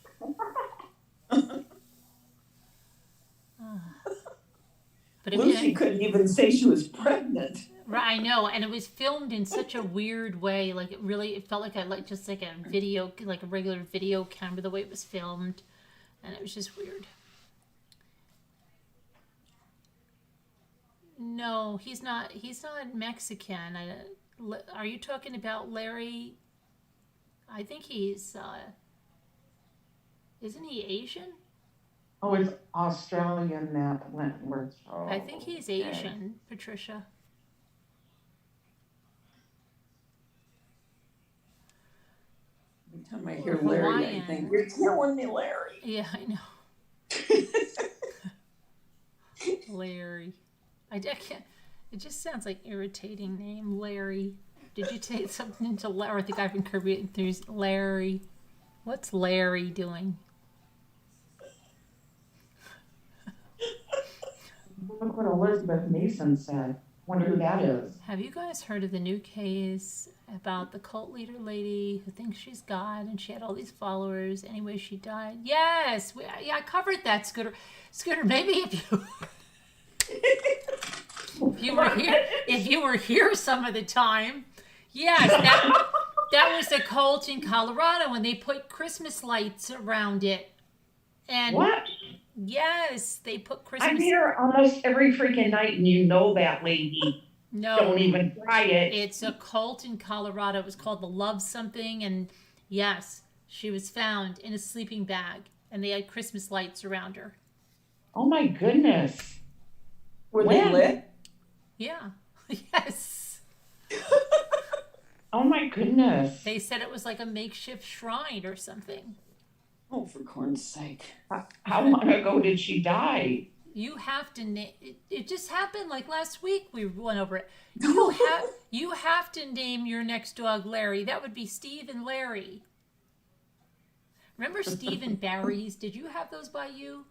But Lucy again, couldn't even say she was pregnant. right, I know, and it was filmed in such a weird way. Like it felt like just like a video, like a regular video camera, the way it was filmed, and it was just weird. No, he's not. He's not Mexican. Are you talking about Larry? I think he's. Isn't he Asian? Oh, it's Australian, Matt Wentworth. Oh, I think he's okay. Asian, Patricia. Every time I hear Larry, I think, you're killing me, Larry. Yeah, I know. Larry. I can't. It just sounds like irritating name, Larry. Did you say something to Larry? I think I've been Caribbean through Larry. What's Larry doing? Look what Elizabeth Mason said. Wonder who that is. Have you guys heard of the new case about the cult leader lady who thinks she's God and she had all these followers? Anyway, she died. Yes, I covered that, Scooter. Scooter, maybe if you were here some of the time, yes, that was a cult in Colorado when they put Christmas lights around it. And What? yes, they put Christmas. I'm here almost every freaking night, and you know that lady. No, Don't even try it. it's a cult in Colorado. It was called the Love Something, and yes, she was found in a sleeping bag, and they had Christmas lights around her. Oh my goodness. Were they When? lit? Yeah, yes. Oh my goodness. They said it was like a makeshift shrine or something. Oh, for corn's sake. How long ago did she die? You have to name it. Just happened like last week. We went over it. You have to name your next dog Larry. That would be Steve and Larry. Remember Steve and Barry's? Did you have those by you?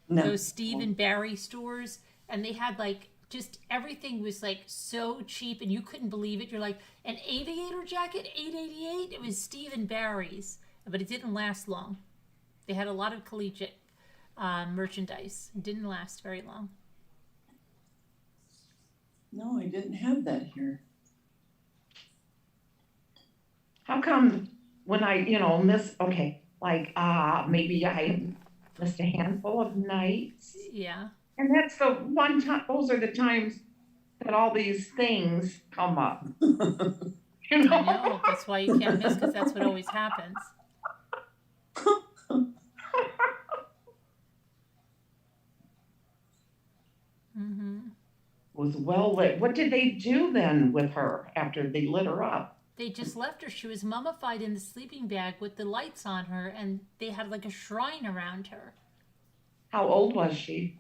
No. Those Steve and Barry stores, and they had like just everything was like so cheap, and you couldn't believe it. You're like, an aviator jacket, $8.88. It was Steve and Barry's, but it didn't last long. They had a lot of collegiate merchandise. It didn't last very long. No, I didn't have that here. How come when I, miss, okay, like, maybe I missed a handful of nights. Yeah. And that's the one time, those are the times that all these things come up. I know. That's why you can't miss, because that's what always happens. Mm-hmm. Was well lit. What did they do then with her after they lit her up? They just left her. She was mummified in the sleeping bag with the lights on her, and they had like a shrine around her. How old was she?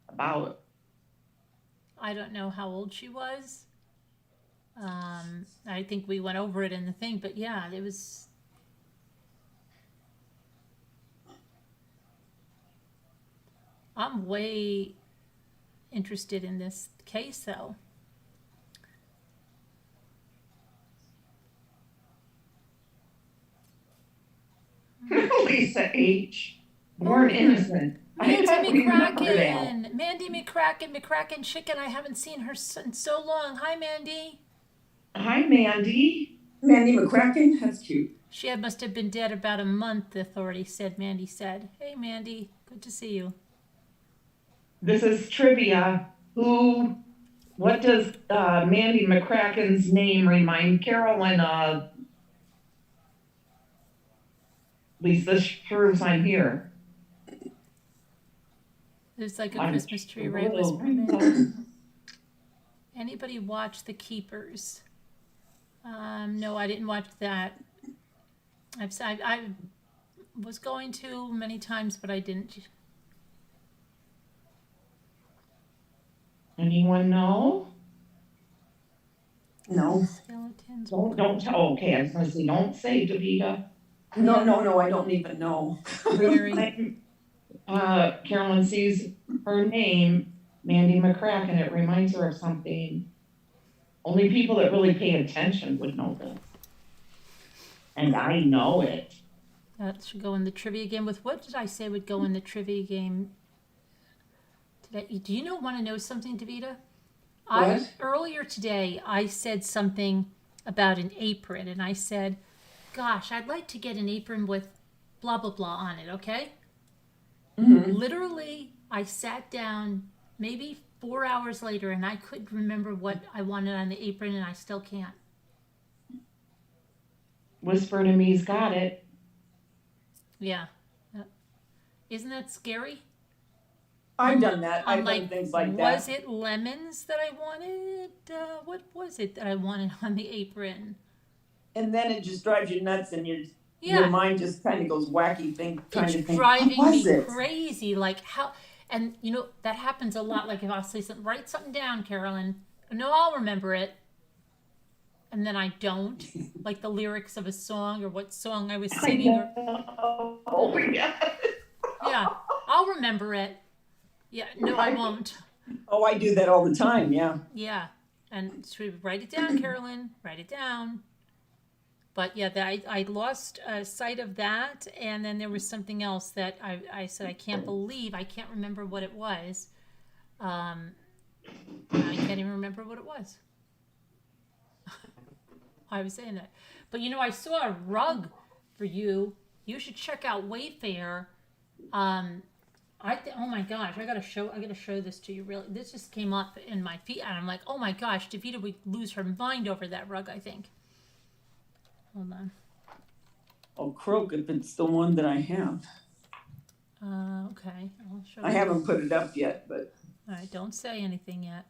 About? I don't know how old she was. I think we went over it in the thing, but yeah, it was. I'm way interested in this case, though. Lisa H. Born innocent. Mandy McCracken. Mandy McCracken. McCracken Chicken. I haven't seen her in so long. Hi, Mandy. Hi, Mandy. Mandy McCracken? That's cute. She must have been dead about a month, the authorities said, Mandy said. Hey, Mandy, good to see you. This is trivia. What does Mandy McCracken's name remind Carolyn of? At least this proves I'm here. There's like a Christmas tree right whispering. Anybody watch The Keepers? No, I didn't watch that. I was going to many times, but I didn't. Anyone know? No. Skeletons. Don't tell. Okay, I was going to say, don't say, Davida. No, I don't even know. Larry. Carolyn sees her name, Mandy McCracken. It reminds her of something. Only people that really pay attention would know this. And I know it. That should go in the trivia game. With what did I say would go in the trivia game? Do you want to know something, Davida? What? Earlier today, I said something about an apron, and I said, gosh, I'd like to get an apron with blah, blah, blah on it, okay? Mm-hmm. Literally, I sat down maybe 4 hours later, and I couldn't remember what I wanted on the apron, and I still can't. Whisper to me's got it. Yeah. Isn't that scary? I've done that. I'm I've like, done things like that. Was it lemons that I wanted? What was it that I wanted on the apron? And then it just drives you nuts, and your mind just kind of goes wacky, trying to think, driving what was me it? crazy. Like how, and that happens a lot. Like if I'll say something, write something down, Carolyn. No, I'll remember it. And then I don't, like the lyrics of a song or what song I was singing. Oh yeah. Yeah, I'll remember it. Yeah, no, I won't. Oh, I do that all the time, yeah. Yeah, and so write it down, Carolyn. Write it down. But yeah, I lost sight of that, and then there was something else that I said I can't remember what it was. I can't even remember what it was. I was saying that. But I saw a rug for you. You should check out Wayfair. Oh my gosh, I gotta show this to you. Really, this just came up in my feed, and I'm like, oh my gosh, Davida would lose her mind over that rug. I think. Hold on. Oh, croak if it's the one that I have. Okay, I'll show. I haven't put it up yet, but. All right, don't say anything yet.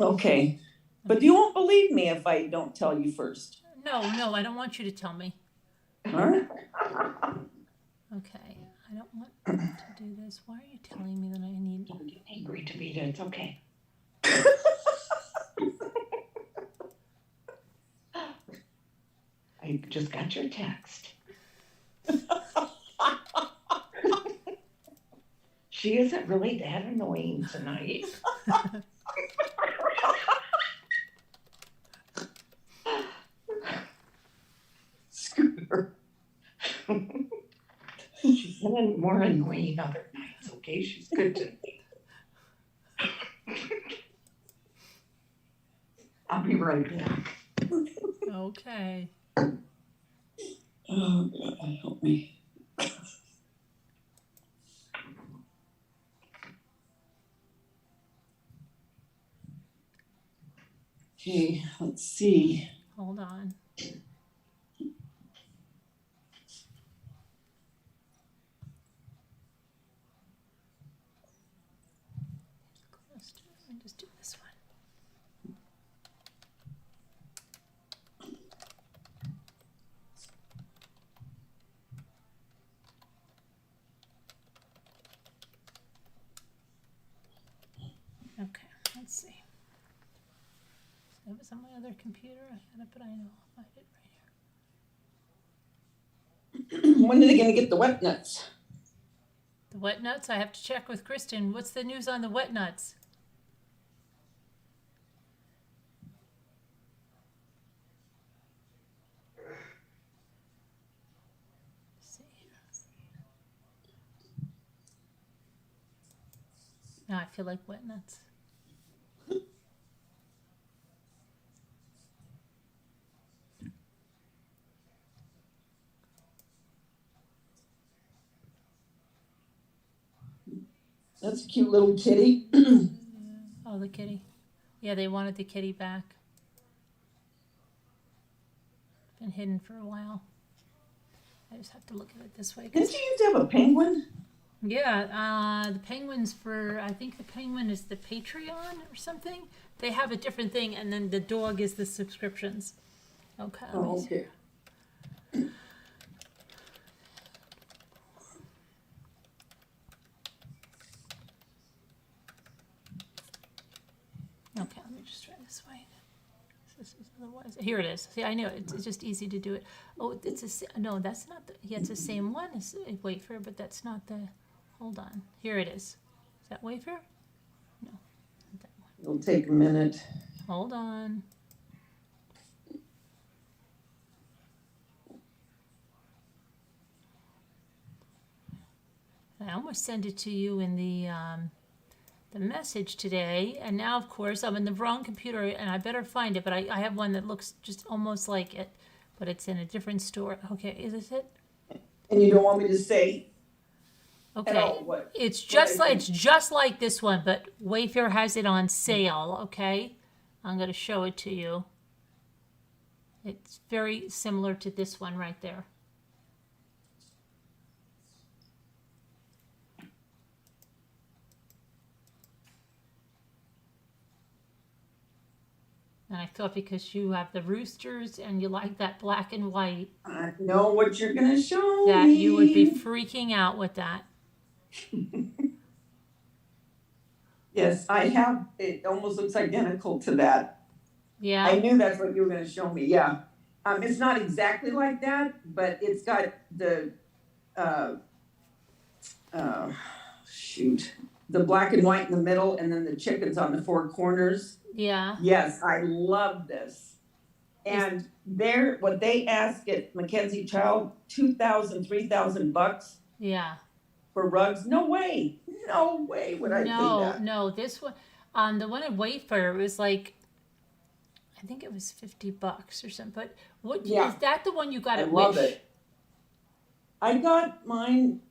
Okay, but you won't believe me if I don't tell you first. No, I don't want you to tell me. All right. Okay, I don't want to do this. Why are you telling me that I need? Don't get angry, Davida. It's okay. I just got your text. She isn't really that annoying tonight. Scooter. She's been more annoying other nights, okay? She's good to me. I'll be right back. Okay. Oh, God, help me. Okay, let's see. Hold on. Let me just do this one. Okay, let's see. That was on my other computer. I had it, but I know I'll find it right here. When are they going to get the wet nuts? The wet nuts? I have to check with Kristen. What's the news on the wet nuts? Let's see here. Now I feel like wet nuts. That's a cute little kitty. Oh, the kitty. Yeah, they wanted the kitty back. Been hidden for a while. I just have to look at it this way. Didn't you used to have a penguin? Yeah, the penguins I think the penguin is the Patreon or something. They have a different thing, and then the dog is the subscriptions. Okay. Oh, okay. Okay, let me just try this way. This is otherwise. Here it is. See, I know it's just easy to do it. Oh, no, that's not the. Yeah, it's the same one as Wayfair, but that's not the. Hold on. Here it is. Is that Wayfair? No, not that one. It'll take a minute. Hold on. I almost sent it to you in the message today, and now of course I'm in the wrong computer and I better find it, but I have one that looks just almost like it, but it's in a different store. Okay, is this it? And you don't want me to say Okay. at all what? It's just like this one, but Wayfair has it on sale, okay? I'm going to show it to you. It's very similar to this one right there. And I thought because you have the roosters and you like that black and white, I know what you're going to show that me. you would be freaking out with that. Yes, I have. It almost looks identical to that. Yeah. I knew that's what you were going to show me. Yeah. It's not exactly like that, but it's got the, the black and white in the middle and then the chickens on the four corners. Yeah. Yes, I love this. And what they ask at Mackenzie Child, $2,000, $3,000 Yeah. for rugs. No way would I pay that. No, this one, the one at Wayfair was like, I think it was $50 or something. But is that the one you got at Wish? I love it. I got mine.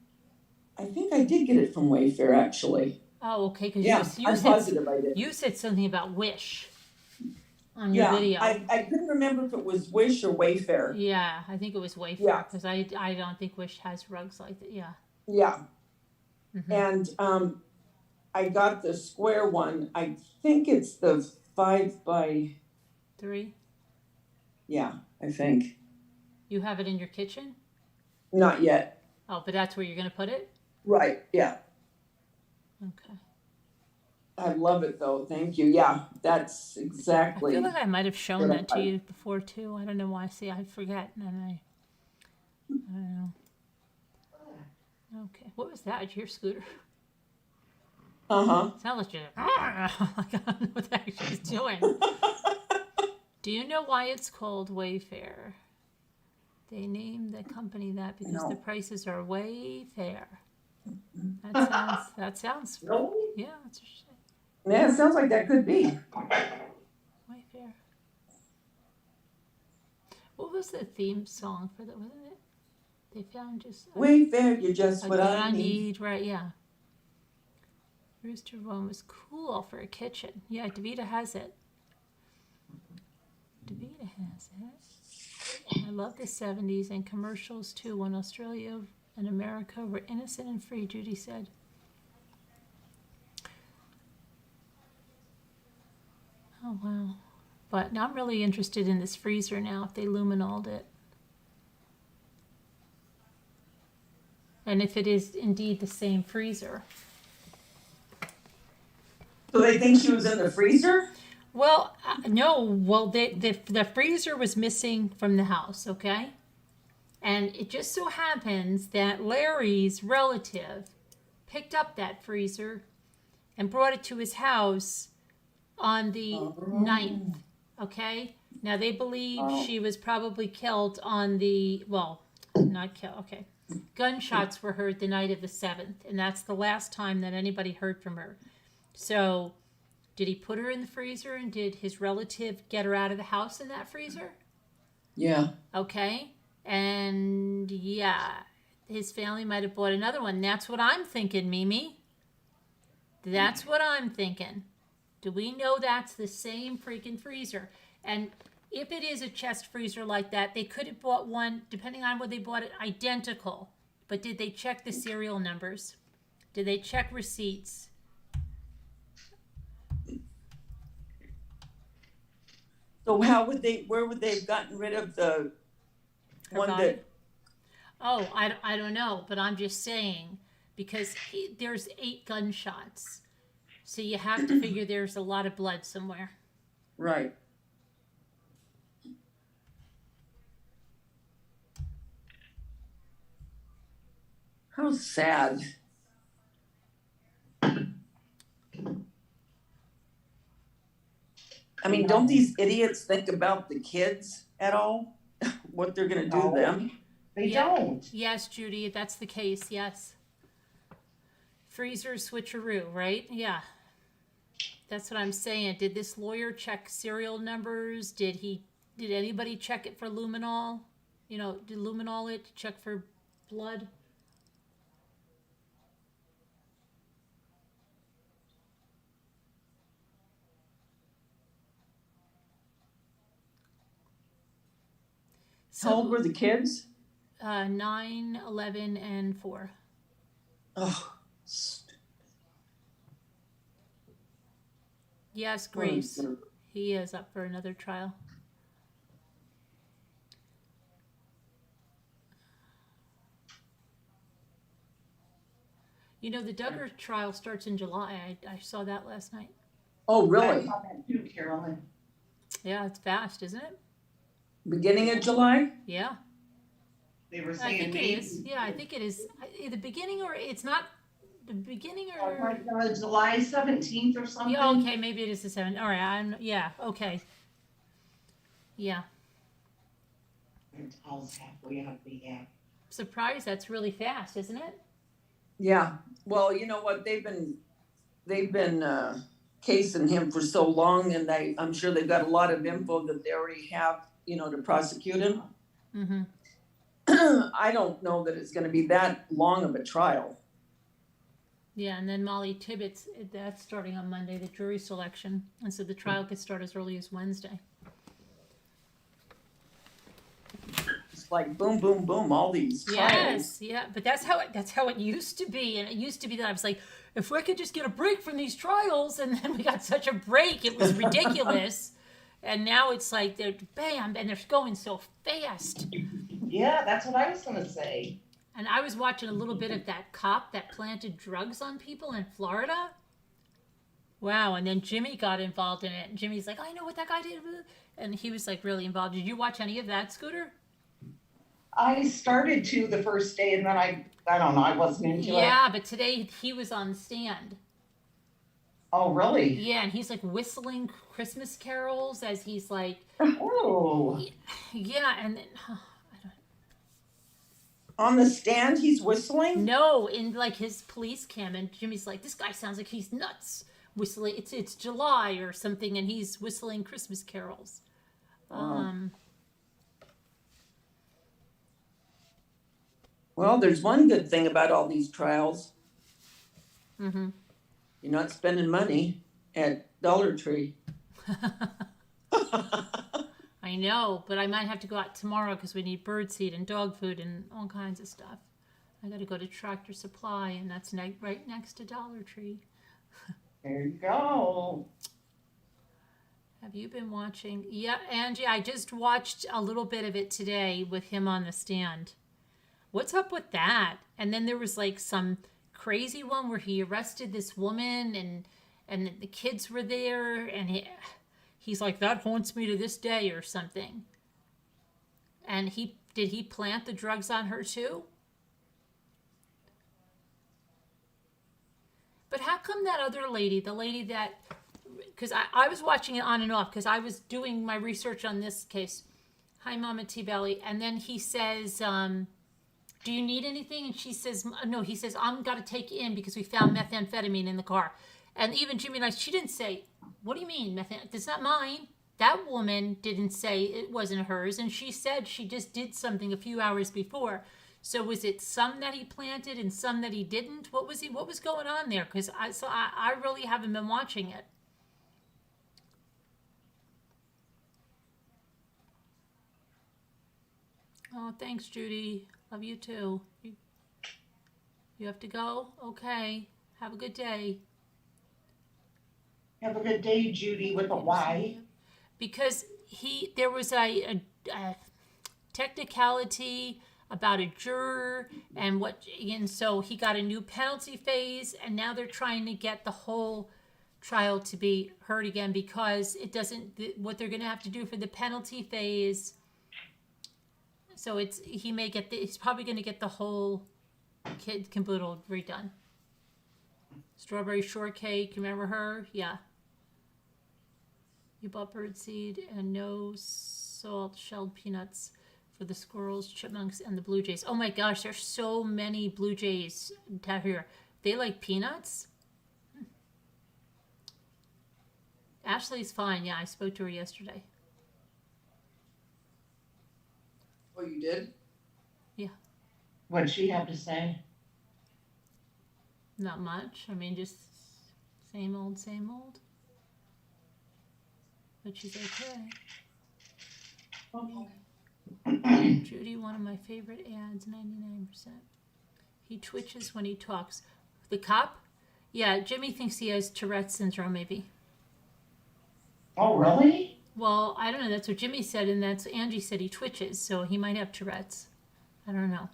I think I did get it from Wayfair actually. Oh, okay. Because I'm positive I did. You said something about Wish on your video. I couldn't remember if it was Wish or Wayfair. Yeah, I think it was Wayfair because I don't think Wish has rugs like that. Yeah. Yeah. Mm-hmm. And I got the square one. I think it's the 5x3. Yeah, I think. You have it in your kitchen? Not yet. Oh, but that's where you're going to put it? Right, yeah. Okay. I love it though. Thank you. Yeah, that's exactly. I feel like I might have shown that to you before too. I don't know why. See, I forget. And I don't know. Okay. What was that? Your scooter? Uh-huh. Sounds like you're I don't know what that actually is doing. Do you know why it's called Wayfair? They named the company that because the prices are way fair. That sounds. Really? Yeah, that's what she said. Yeah, it sounds like that could be. Wayfair. What was the theme song for that? Wasn't it? They found just Wayfair, you're just what I need. Right? Yeah. Rooster one was cool for a kitchen. Yeah, Davita has it. Davita has it. I love the 70s and commercials too. When Australia and America were innocent and free, Judy said. Oh, wow. But now I'm really interested in this freezer now, if they luminoled it. And if it is indeed the same freezer. So they think she was in the freezer? Well, no. Well, the freezer was missing from the house, okay? And it just so happens that Larry's relative picked up that freezer and brought it to his house on the 9th, okay? Now, they believe she was probably killed on the, well, not killed, okay. Gunshots were heard the night of the 7th, and that's the last time that anybody heard from her. So, did he put her in the freezer, and did his relative get her out of the house in that freezer? Yeah. Okay. And, yeah, his family might have bought another one. That's what I'm thinking, Mimi. That's what I'm thinking. Do we know that's the same freaking freezer? And if it is a chest freezer like that, they could have bought one, depending on where they bought it, identical. But did they check the serial numbers? Did they check receipts? So where would they have gotten rid of the Her one body? that, Oh, I don't know, but I'm just saying, because there's 8 gunshots. So you have to figure there's a lot of blood somewhere. right. How sad. I mean, don't these idiots think about the kids at all? What they're gonna do to them? They don't. Yes, Judy, that's the case, yes. Freezer switcheroo, right? Yeah. That's what I'm saying. Did this lawyer check serial numbers? Did anybody check it for luminol? You know, did luminol it to check for blood? How old were the kids? 9, 11, and 4. Oh, Yes, Grace. He is up for another trial. You know, the Duggar trial starts in July. I saw that last night. oh, I really? saw that too, Carolyn. Yeah, it's fast, isn't it? Beginning of July? Yeah. They were I saying think it maybe. is. Yeah, I think it is. The beginning, or it's not the beginning, or Like July 17th or something. yeah, okay, maybe it is the 7th. All right, yeah, okay. Yeah. It tells halfway up the app. Surprised that's really fast, isn't it? Yeah. Well, you know what? They've been casing him for so long, and I'm sure they've got a lot of info that they already have, to prosecute him. Mm-hmm. I don't know that it's going to be that long of a trial. Yeah, and then Molly Tibbetts, that's starting on Monday, the jury selection. And so the trial could start as early as Wednesday. It's like boom, boom, boom, all these trials. Yes, yeah, but that's how it used to be. And it used to be that I was like, if we could just get a break from these trials, and then we got such a break, it was ridiculous. And now it's like they're bam, and they're going so fast. Yeah, that's what I was going to say. And I was watching a little bit of that cop that planted drugs on people in Florida. Wow, and then Jimmy got involved in it. And Jimmy's like, I know what that guy did. And he was like really involved. Did you watch any of that, Scooter? I started to the first day, and then I don't know, I wasn't into it. Yeah, but today he was on the stand. Oh, really? Yeah, and he's like whistling Christmas carols as he's like, Oh. yeah, and then, On the stand, he's whistling? no, in like his police cam, and Jimmy's like, this guy sounds like he's nuts. Whistling, it's July or something, and he's whistling Christmas carols. Well, there's one good thing about all these trials. Mm-hmm. You're not spending money at Dollar Tree. I know, but I might have to go out tomorrow because we need birdseed and dog food and all kinds of stuff. I got to go to Tractor Supply, and that's right next to Dollar Tree. There you go. Have you been watching? Yeah, Angie, I just watched a little bit of it today with him on the stand. What's up with that? And then there was like some crazy one where he arrested this woman and the kids were there, and he's like, that haunts me to this day or something. And did he plant the drugs on her too? But how come that other lady, the lady that, because I was watching it on and off because I was doing my research on this case. Hi, Mama T-Belly. And then he says, do you need anything? And she says, no, he says, I'm got to take you in because we found methamphetamine in the car. And even Jimmy and I, she didn't say, what do you mean methamphetamine? It's not mine. That woman didn't say it wasn't hers. And she said she just did something a few hours before. So was it some that he planted and some that he didn't? What was going on there? Because I really haven't been watching it. Oh, thanks, Judy. Love you too. You have to go? Okay. Have a good day. Have a good day, Judy, with a Y. Because there was a technicality about a juror and so he got a new penalty phase, and now they're trying to get the whole trial to be heard again because it doesn't, what they're going to have to do for the penalty phase. So he's probably going to get the whole kid caboodle redone. Strawberry shortcake, remember her? Yeah. You bought birdseed and no salt shelled peanuts for the squirrels, chipmunks, and the blue jays. Oh my gosh, there's so many blue jays down here. They like peanuts? Ashley's fine. Yeah, I spoke to her yesterday. Oh, you did? Yeah. What'd she have to say? Not much. I mean, just same old, same old. But she's okay. Okay. Judy, one of my favorite ads, 99%. He twitches when he talks. The cop? Yeah, Jimmy thinks he has Tourette's syndrome, maybe. Oh, really? Well, I don't know. That's what Jimmy said, and that's Angie said he twitches, so he might have Tourette's. I don't know.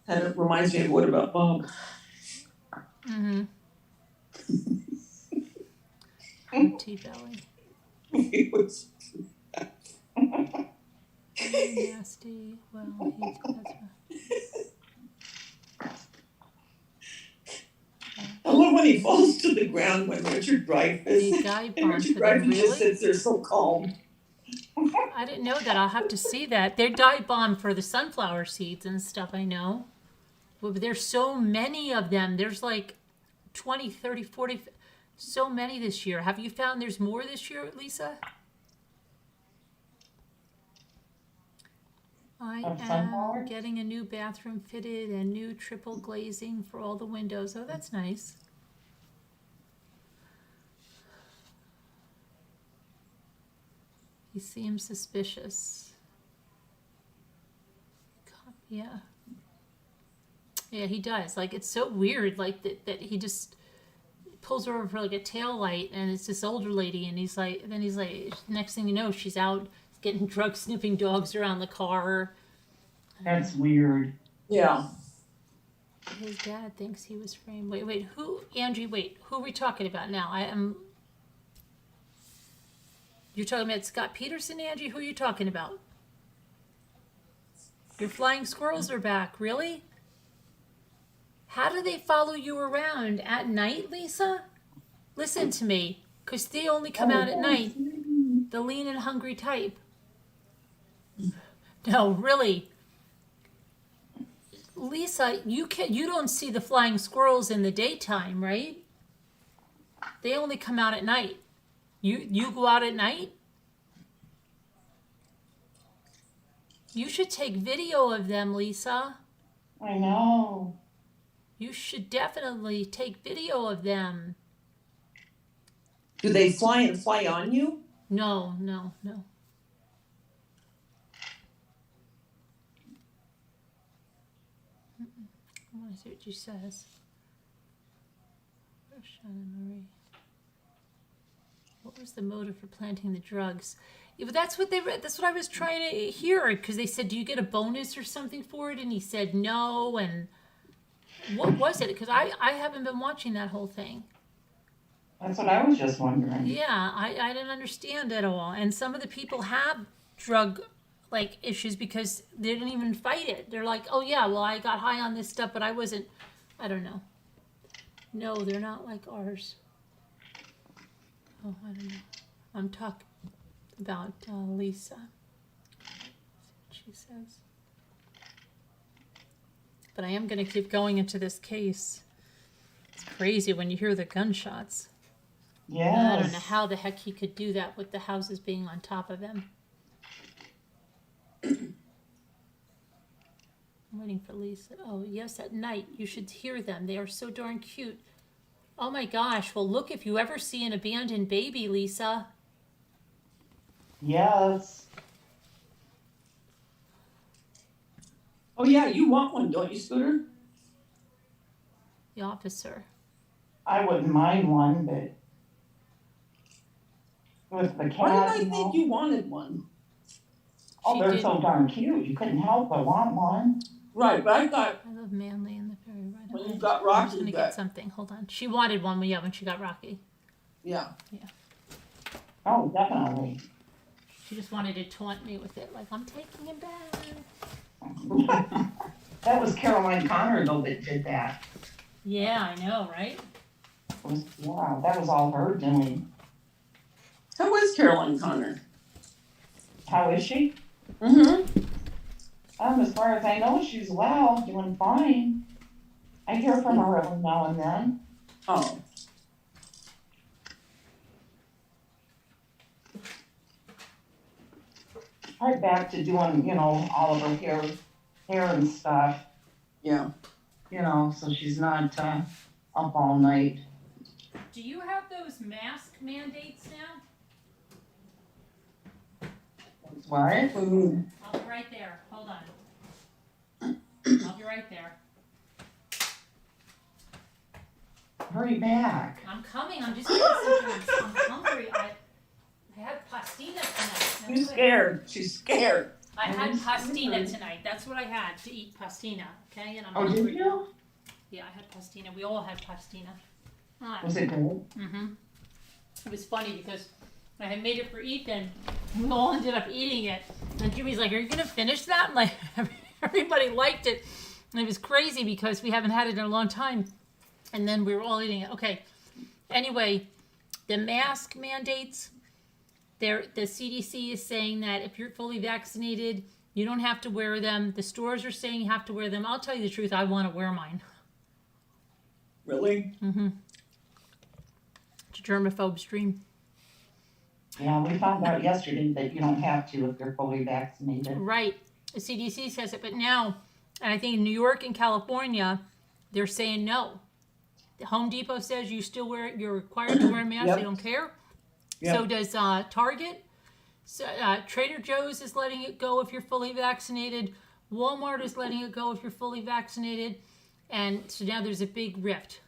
Kind of reminds me of What About Bob? Mm-hmm. T-belly. He was Nasty. Well, I love when he falls to the ground when Richard Dreyfuss. Richard Dreyfuss just sits there so calm. I didn't know that. I'll have to see that. They're dive bomb for the sunflower seeds and stuff, I know. But there's so many of them. There's like 20, 30, 40, so many this year. Have you found there's more this year, Lisa? I am getting a new bathroom fitted and new triple glazing for all the windows. Oh, that's nice. He seems suspicious. Yeah. Yeah, he does. Like, it's so weird, like, that he just pulls her over for, like, a tail light, and it's this older lady, and he's like, next thing you know, she's out getting drug-sniffing dogs around the car. That's weird. Yeah. His dad thinks he was framed. Wait, who, Angie, who are we talking about now? You're talking about Scott Peterson, Angie? Who are you talking about? Your flying squirrels are back, really? How do they follow you around at night, Lisa? Listen to me, because they only come out at night. The lean and hungry type. No, really. Lisa, you don't see the flying squirrels in the daytime, right? They only come out at night. You go out at night? You should take video of them, Lisa. I know. You should definitely take video of them. Do they fly on you? No. I want to see what she says. Shannon Marie. What was the motive for planting the drugs? Yeah, but that's what I was trying to hear, because they said, do you get a bonus or something for it? And he said no. And what was it? Because I haven't been watching that whole thing. That's what I was just wondering. Yeah, I didn't understand at all. And some of the people have drug issues because they didn't even fight it. They're like, oh yeah, well, I got high on this stuff, but I don't know. No, they're not like ours. Oh, I don't know. I'm talking about Lisa. See what she says. But I am going to keep going into this case. It's crazy when you hear the gunshots. Yes. I don't know how the heck he could do that with the houses being on top of him. for Lisa. Oh, yes, at night. You should hear them. They are so darn cute. Oh my gosh. Well, look, if you ever see an abandoned baby, Lisa. Yes. Oh yeah, you want one, don't you, Scooter? The officer. I wouldn't mind one, but with the cat, Why did I think you wanted one? Oh, She they're did. so darn cute. You couldn't help but want one. Right, but I thought I love Manly and the Fairy right when away. you got I'm just Rocky, gonna you get got, something. Hold on. She wanted one when she got Rocky. yeah. Oh, definitely. She just wanted to taunt me with it, like I'm taking him back. That was Caroline Connor, though, that did that. Yeah, I know, right? Wow, that was all her doing. How is Caroline Connor? How is she? Mm-hmm. As far as I know, she's well, doing fine. I hear from her every now and then. Oh. Right back to doing, all of her hair and stuff. Yeah. So she's not up all night. Do you have those mask mandates now? What? Mm. I'll be right there. Hold on. I'll be right there. Hurry back. I'm coming. I'm just getting something. I'm hungry. I had pastina tonight. She's scared. She's scared. I had pastina tonight. That's what I had to eat, pastina. Okay, and I'm Oh, did hungry. you? Yeah, I had pastina. We all had pastina. Was it good? Mm-hmm. It was funny because I had made it for Ethan. We all ended up eating it. And Jimmy's like, "Are you gonna finish that?" I'm like, everybody liked it. And it was crazy because we haven't had it in a long time. And then we were all eating it. Okay. Anyway, the mask mandates. The CDC is saying that if you're fully vaccinated, you don't have to wear them. The stores are saying you have to wear them. I'll tell you the truth. I want to wear mine. Really? Mm-hmm. It's a germaphobe's dream. Yeah, we found out yesterday that you don't have to if you're fully vaccinated. Right. The CDC says it, but now, and I think in New York and California, they're saying no. The Home Depot says you're required to wear a mask. Yep. They don't care. Yep. So does Target. So, Trader Joe's is letting it go if you're fully vaccinated. Walmart is letting it go if you're fully vaccinated. And so now there's a big rift.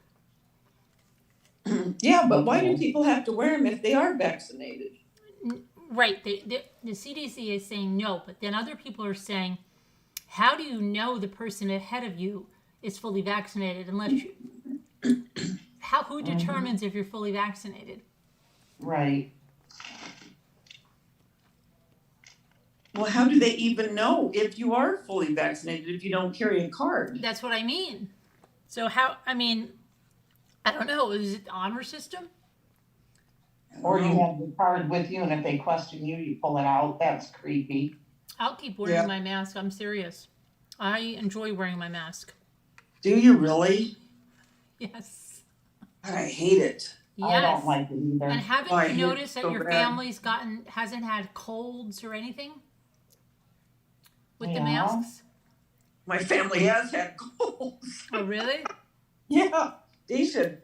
Yeah, but why do people have to wear them if they are vaccinated? Right. The CDC is saying no, but then other people are saying, how do you know the person ahead of you is fully vaccinated unless you... Who determines if you're fully vaccinated? Right. Well, how do they even know if you are fully vaccinated if you don't carry a card? That's what I mean. So I don't know. Is it the honor system? Or you have your card with you, and if they question you, you pull it out. That's creepy. I'll keep wearing my mask. I'm serious. I enjoy wearing my mask. Do you really? Yes. I hate it. Yes. I don't like it either. And haven't I you hate noticed it that so your bad. family's hasn't had colds or anything with the Yeah. masks? My family has had colds. Oh, really? Yeah,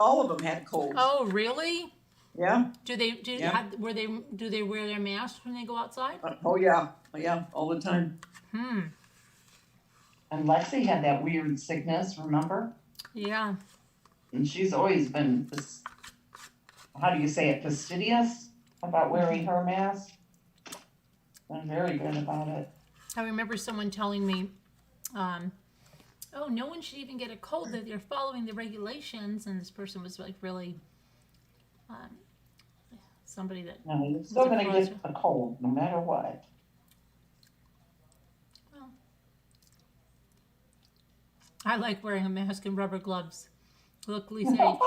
all of them had colds. Oh, really? Yeah. Do they do they wear their masks when they go outside? Oh yeah, all the time. And Lexi had that weird sickness, remember? Yeah. And she's always been, how do you say it, fastidious about wearing her mask. Been very good about it. I remember someone telling me, oh, no one should even get a cold, that they're following the regulations. And this person was like really somebody that... No, you're still going to get a cold, no matter what. Well, I like wearing a mask and rubber gloves. Look, Lisa H.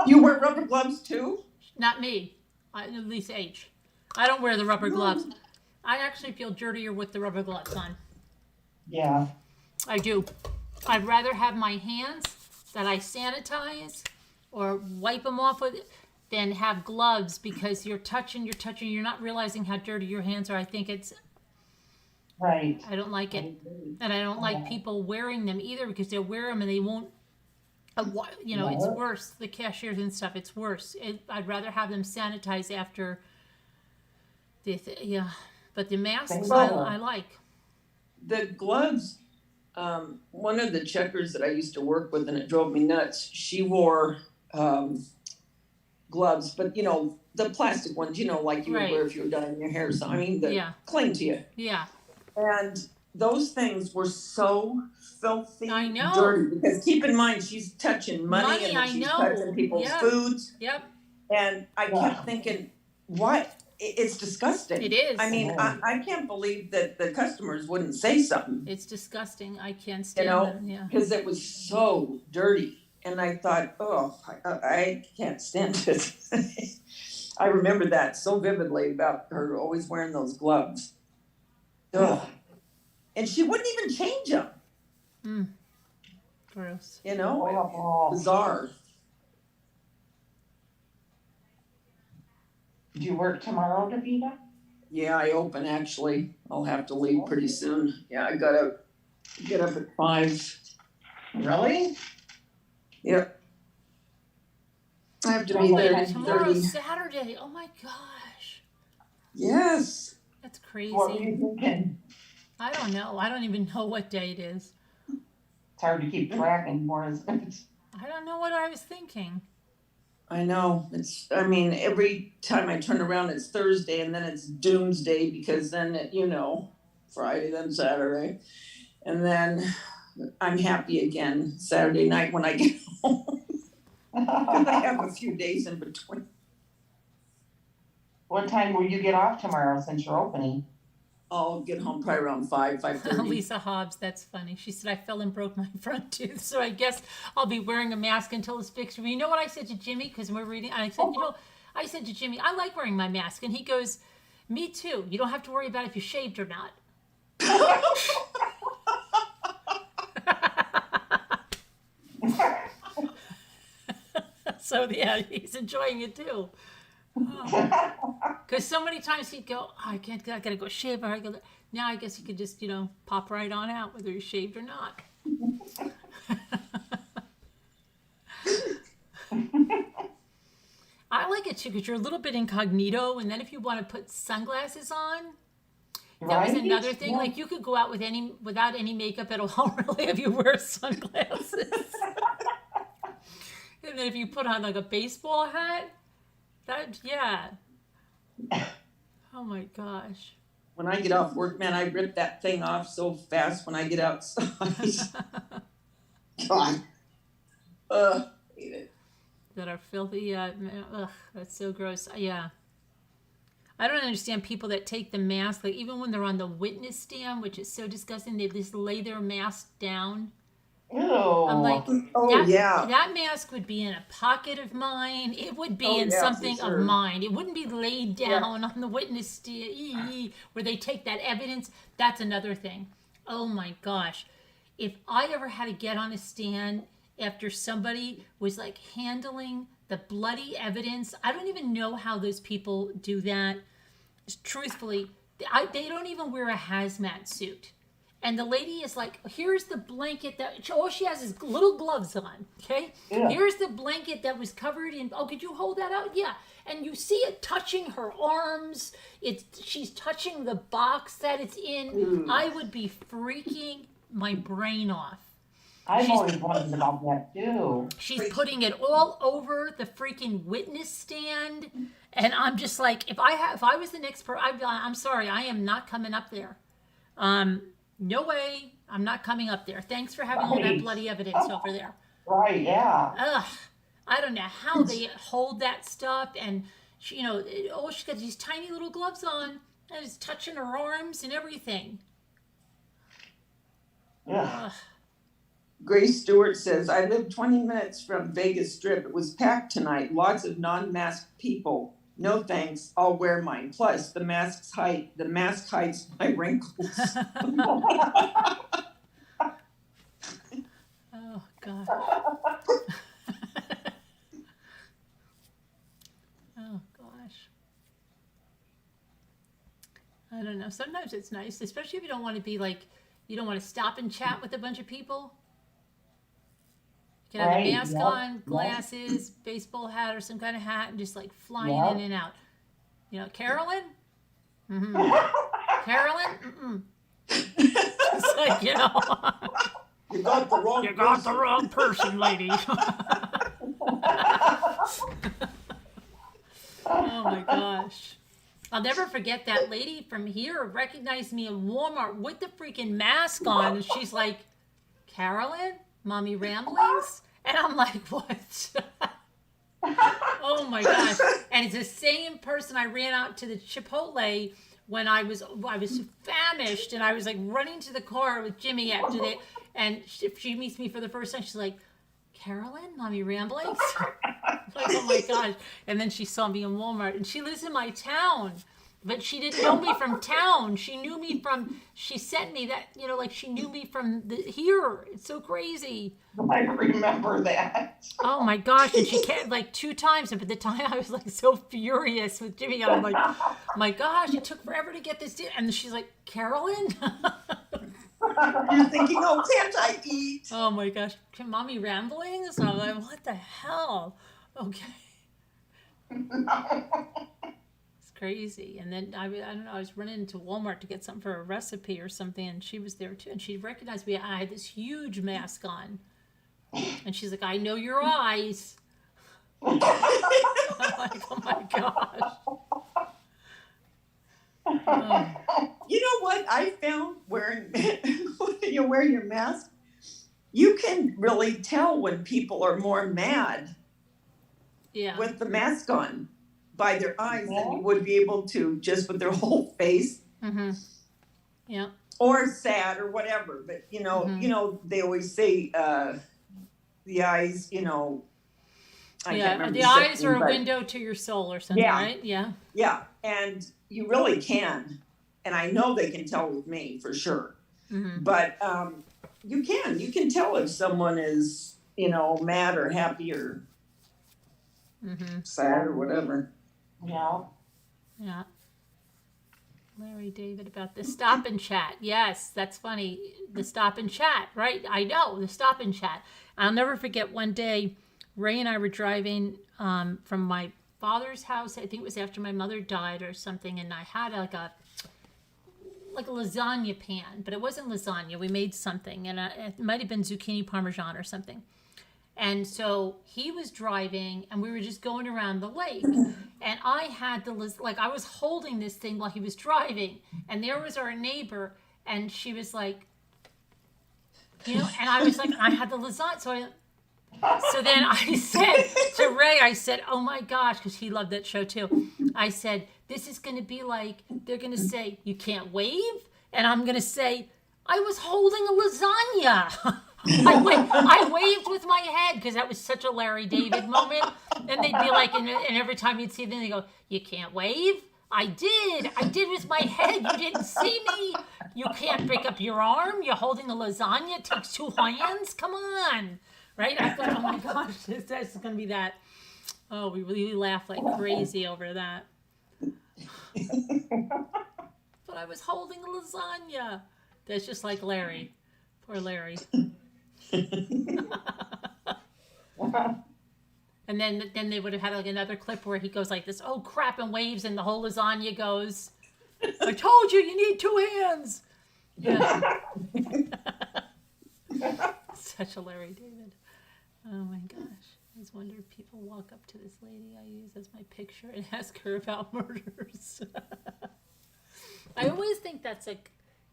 You wear rubber gloves too? Not me. Lisa H. I don't wear the rubber gloves. I actually feel dirtier with the rubber gloves on. Yeah. I do. I'd rather have my hands that I sanitize or wipe them off with than have gloves, because you're touching, you're not realizing how dirty your hands are. I think it's... Right. I don't like it. And I don't like people wearing them either because they'll wear them and they won't, it's worse. The cashiers and stuff, it's worse. I'd rather have them sanitized after yeah. But the masks, I like. The gloves, one of the checkers that I used to work with, and it drove me nuts, she wore gloves, but the plastic ones, like you would wear if you were dyeing your hair or something. I mean, that cling to you. Yeah. And those things were so filthy, I know. dirty. Because keep in mind, she's touching money and then she's touching people's foods. Yep. And I kept thinking, what? It's disgusting. It is. I mean, I can't believe that the customers wouldn't say something. It's disgusting. I can't stand them. Yeah. Because it was so dirty. And I thought, oh, I can't stand it. I remember that so vividly about her always wearing those gloves. Ugh. And she wouldn't even change them. Gross. Bizarre. Do you work tomorrow, Davida? Yeah, I open actually. I'll have to leave pretty soon. Yeah, I gotta get up at 5. Really? Yep. I have to be there at 8:30. Tomorrow's Saturday. Oh my gosh. Yes. That's crazy. What are you thinking? I don't know. I don't even know what day it is. It's hard to keep track anymore, isn't it? I don't know what I was thinking. I know. Every time I turn around, it's Thursday, and then it's doomsday because then, Friday, then Saturday. And then I'm happy again Saturday night when I get home. Because I have a few days in between. What time will you get off tomorrow since you're opening? I'll get home probably around 5:30. Lisa Hobbs, that's funny. She said, I fell and broke my front tooth, so I guess I'll be wearing a mask until it's fixed. You know what I said to Jimmy? Because we're reading, I said, I said to Jimmy, I like wearing my mask. And he goes, me too. You don't have to worry about if you shaved or not. So, yeah, he's enjoying it too. Because so many times he'd go, I gotta go shave. Now I guess you could just, pop right on out whether you're shaved or not. I like it too because you're a little bit incognito, and then if you want to put sunglasses on, that was another thing. Like you could go out without any makeup at all, really, if you wear sunglasses. And then if you put on like a baseball hat, oh my gosh. When I get off work, man, I rip that thing off so fast when I get outside. God. Hate it. That are filthy. That's so gross. Yeah. I don't understand people that take the mask, like even when they're on the witness stand, which is so disgusting, they just lay their mask down. Ew. I'm like, yeah. That mask would be in a pocket of mine. It would be in something of mine. It wouldn't be laid down on the witness stand where they take that evidence. That's another thing. Oh my gosh. If I ever had to get on a stand after somebody was like handling the bloody evidence, I don't even know how those people do that. Truthfully, they don't even wear a hazmat suit. And the lady is like, here's the blanket that, all she has is little gloves on, okay? Yeah. Here's the blanket that was covered in, could you hold that out? Yeah. And you see it touching her arms. She's touching the box that it's in. I would be freaking my brain off. I've always wondered about that too. She's putting it all over the freaking witness stand. And I'm just like, if I was the next person, I'd be like, I'm sorry, I am not coming up there. No way, I'm not coming up there. Thanks for having all that bloody evidence over there. Right, yeah. Ugh, I don't know how they hold that stuff. And, she's got these tiny little gloves on. And it's touching her arms and everything. Yeah. Ugh. Grace Stewart says, I live 20 minutes from Vegas Strip. It was packed tonight. Lots of non-masked people. No thanks, I'll wear mine. Plus, the mask hides my wrinkles. Oh, God. Oh, gosh. I don't know. Sometimes it's nice, especially if you don't want to be like, you don't want to stop and chat with a bunch of people. You can have a mask on, glasses, baseball hat, or some kind of hat, and just like flying in and out. You know, Carolyn? Mm-hmm. Carolyn? Mm-mm. It's like, you know. You got the wrong You got the wrong person, lady. Oh my gosh. I'll never forget that lady from here recognized me in Walmart with the freaking mask on. And she's like, Carolyn, Mommy Ramblings? And I'm like, what? Oh my gosh. And it's the same person I ran out to the Chipotle when I was famished, and I was like running to the car with Jimmy after that. And she meets me for the first time. She's like, Carolyn, Mommy Ramblings? Like, oh my gosh. And then she saw me in Walmart, and she lives in my town, but she didn't know me from town. She knew me from, she sent me that, you know, like she knew me from here. It's so crazy. I remember that. Oh my gosh. And she came like 2 times. And by the time I was like so furious with Jimmy, I'm like, my gosh, it took forever to get this deal. And she's like, Carolyn? You're thinking, oh, can't I eat? Oh my gosh. Can Mommy Ramblings? And I'm like, what the hell? Okay. It's crazy. And then I don't know, I was running into Walmart to get something for a recipe or something, and she was there too, and she recognized me. I had this huge mask on, and she's like, I know your eyes. I'm like, oh my gosh. Oh. You know what I found when you wear your mask? You can really tell when people are more mad with the mask on by their eyes than you would be able to just with their whole face. Mm-hmm. Yeah. Or sad or whatever. But you know, they always say the eyes, you know, I can't remember the eyes are a window to your soul or something, right? Yeah. Yeah. And you really can. And I know they can tell with me for sure. Mm-hmm. But you can tell if someone is, you know, mad or happy or sad or whatever. Yeah. Yeah. Larry David about the stop and chat. Yes, that's funny. The stop and chat, right? I know, the stop and chat. I'll never forget one day, Ray and I were driving from my father's house. I think it was after my mother died or something, and I had like a lasagna pan, but it wasn't lasagna. We made something, and it might have been zucchini parmesan or something. And so he was driving, and we were just going around the lake, and I had I was holding this thing while he was driving, and there was our neighbor, and she was like, you know, and I was like, I had the lasagna, so then I said to Ray, I said, oh my gosh, because he loved that show too. I said, this is going to be like, they're going to say, you can't wave? And I'm going to say, I was holding a lasagna. I waved with my head because that was such a Larry David moment. And they'd be like, and every time you'd see them, they go, you can't wave? I did with my head. You didn't see me. You can't pick up your arm. You're holding a lasagna. It takes 2 hands. Come on. Right? I thought, oh my gosh, this is going to be that. Oh, we really laughed like crazy over that. But I was holding a lasagna. That's just like Larry. Poor Larry. And then they would have had like another clip where he goes like this, oh crap, and waves, and the whole lasagna goes, I told you need 2 hands. Yeah. Such a Larry David. Oh my gosh. I just wonder if people walk up to this lady I use as my picture and ask her about murders. I always think that's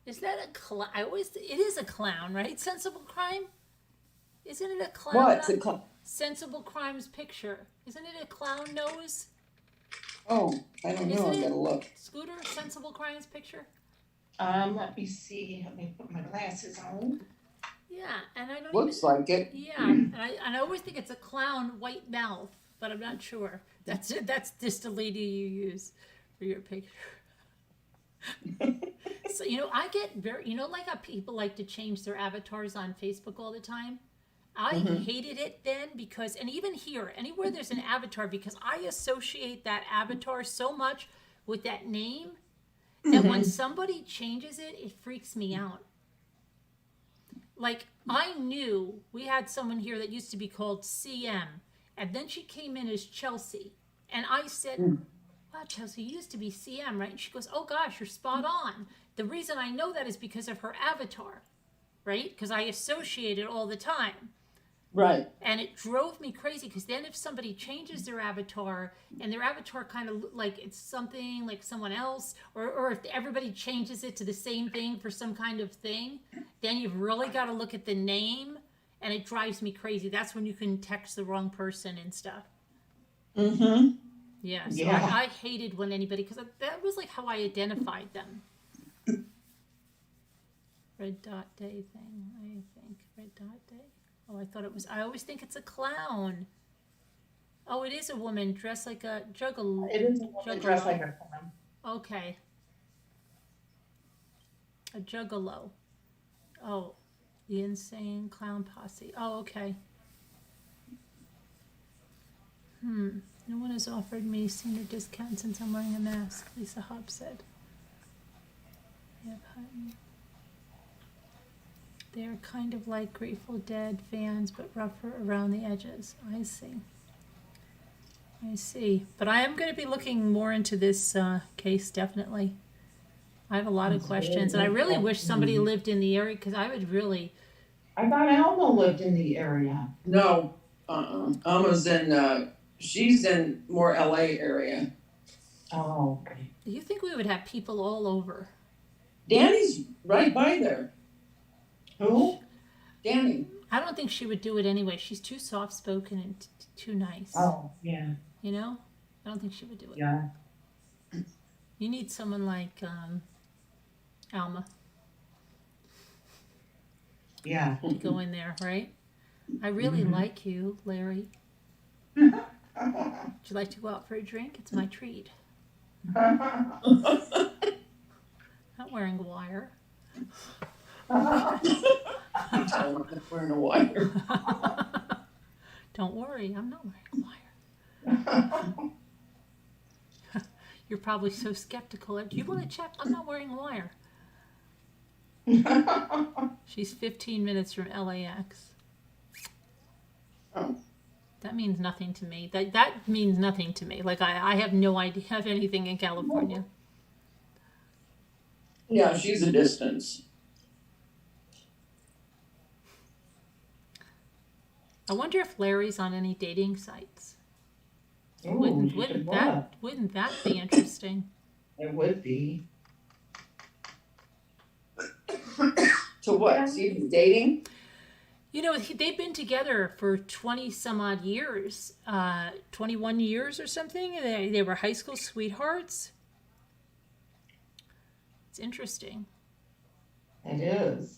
is that a clown? It is a clown, right? Sensible Crime? Isn't it a clown? What's a clown? Sensible Crime's picture. Isn't it a clown nose? Oh, I don't know. I gotta look. Scooter, Sensible Crime's picture? Let me see. Let me put my glasses on. Yeah, and I don't Looks like it. Yeah, and I always think it's a clown white mouth, but I'm not sure. That's it. That's just the lady you use for your picture. So, you know, I get like how people like to change their avatars on Facebook all the time? I hated it then because, and even here, anywhere there's an avatar, because I associate that avatar so much with that name that when somebody changes it, it freaks me out. Like, I knew we had someone here that used to be called CM, and then she came in as Chelsea. And I said, wow, Chelsea, you used to be CM, right? And she goes, oh gosh, you're spot on. The reason I know that is because of her avatar, right? Because I associate it all the time. Right. And it drove me crazy because then if somebody changes their avatar and their avatar kind of like it's something like someone else, or if everybody changes it to the same thing for some kind of thing, then you've really got to look at the name, and it drives me crazy. That's when you can text the wrong person and stuff. Mm-hmm. Yeah, so Yeah. I hated when anybody, because that was like how I identified them. Red dot day thing, I think. Red dot day. Oh, I thought it was, I always think it's a clown. Oh, it is a woman dressed like a juggalo. It is a woman dressed like a clown. Okay. A juggalo. Oh, the insane clown posse. Oh, okay. No one has offered me senior discount since I'm wearing a mask, Lisa Hobbs said. Yep, Hutton. They're kind of like Grateful Dead fans, but rougher around the edges. I see. I see. But I am going to be looking more into this case, definitely. I have a lot of questions, and I really wish somebody lived in the area, because I would really... I thought Alma lived in the area. No, Alma's in, she's in more LA area. Oh, okay. Do you think we would have people all over? Danny's right by there. Who? Danny. I don't think she would do it anyway. She's too soft-spoken and too nice. Oh, yeah. You know? I don't think she would do it. Yeah. You need someone like Alma Yeah. to go in there, right? I really like you, Larry. Would you like to go out for a drink? It's my treat. Not wearing a wire. I'm wearing a wire. Don't worry, I'm not wearing a wire. You're probably so skeptical. Do you want to check? I'm not wearing a wire. She's 15 minutes from LAX. Oh. That means nothing to me. That means nothing to me. Like, I have no idea of anything in California. Yeah, she's a distance. I wonder if Larry's on any dating sites. Ooh, Wouldn't that be interesting? It would be. To what? See if he's dating? You know, they've been together for 20 some odd years, 21 years or something. They were high school sweethearts. It's interesting. It is.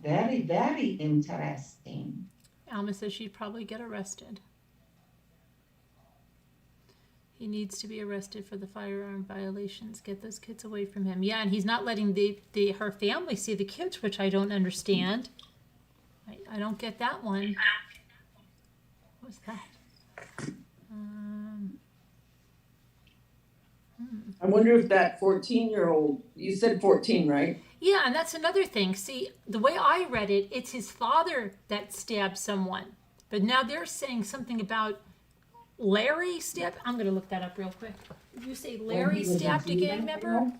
Very, very interesting. Alma says she'd probably get arrested. He needs to be arrested for the firearm violations. Get those kids away from him. Yeah, and he's not letting her family see the kids, which I don't understand. I don't get that one. What was that? I wonder if that 14-year-old, you said 14, right? Yeah, and that's another thing. See, the way I read it, it's his father that stabbed someone. But now they're saying something about Larry stabbed. I'm going to look that up real quick. Did you say Larry stabbed a gang member?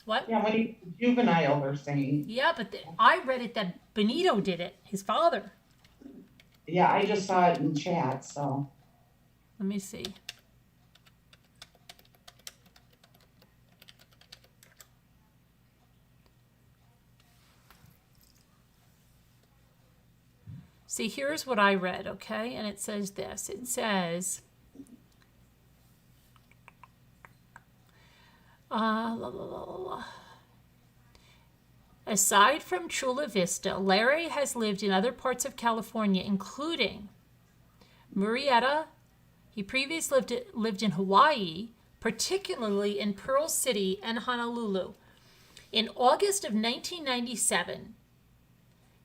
What? Yeah, when he was juvenile, they're saying. Yeah, but I read it that Benito did it, his father. Yeah, I just saw it in chat, so. Let me see. See, here's what I read, okay? And it says this. It says, aside from Chula Vista, Larry has lived in other parts of California, including Murrieta. He previously lived in Hawaii, particularly in Pearl City and Honolulu. In August of 1997,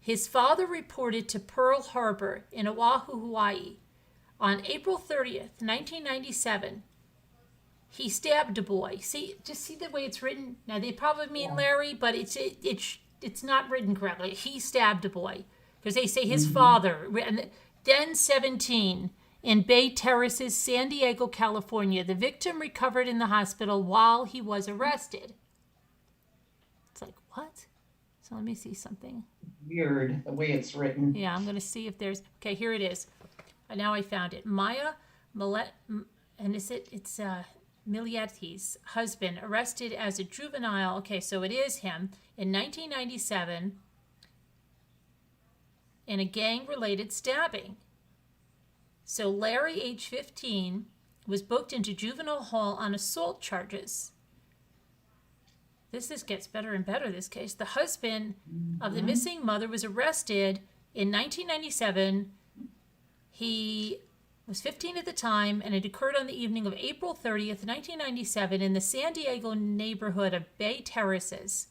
his father reported to Pearl Harbor in Oahu, Hawaii. On April 30th, 1997, he stabbed a boy. See, just see the way it's written. Now they probably mean Larry, but it's not written correctly. He stabbed a boy because they say his father. And then 17 in Bay Terraces, San Diego, California. The victim recovered in the hospital while he was arrested. It's like, what? So let me see something. Weird the way it's written. Yeah, I'm going to see if there's... Okay, here it is. Now I found it. Maya Millete, and it's Millete's husband, arrested as a juvenile. Okay, so it is him in 1997 in a gang-related stabbing. So Larry, age 15, was booked into juvenile hall on assault charges. This gets better and better, this case. The husband of the missing mother was arrested in 1997. He was 15 at the time, and it occurred on the evening of April 30th, 1997, in the San Diego neighborhood of Bay Terraces.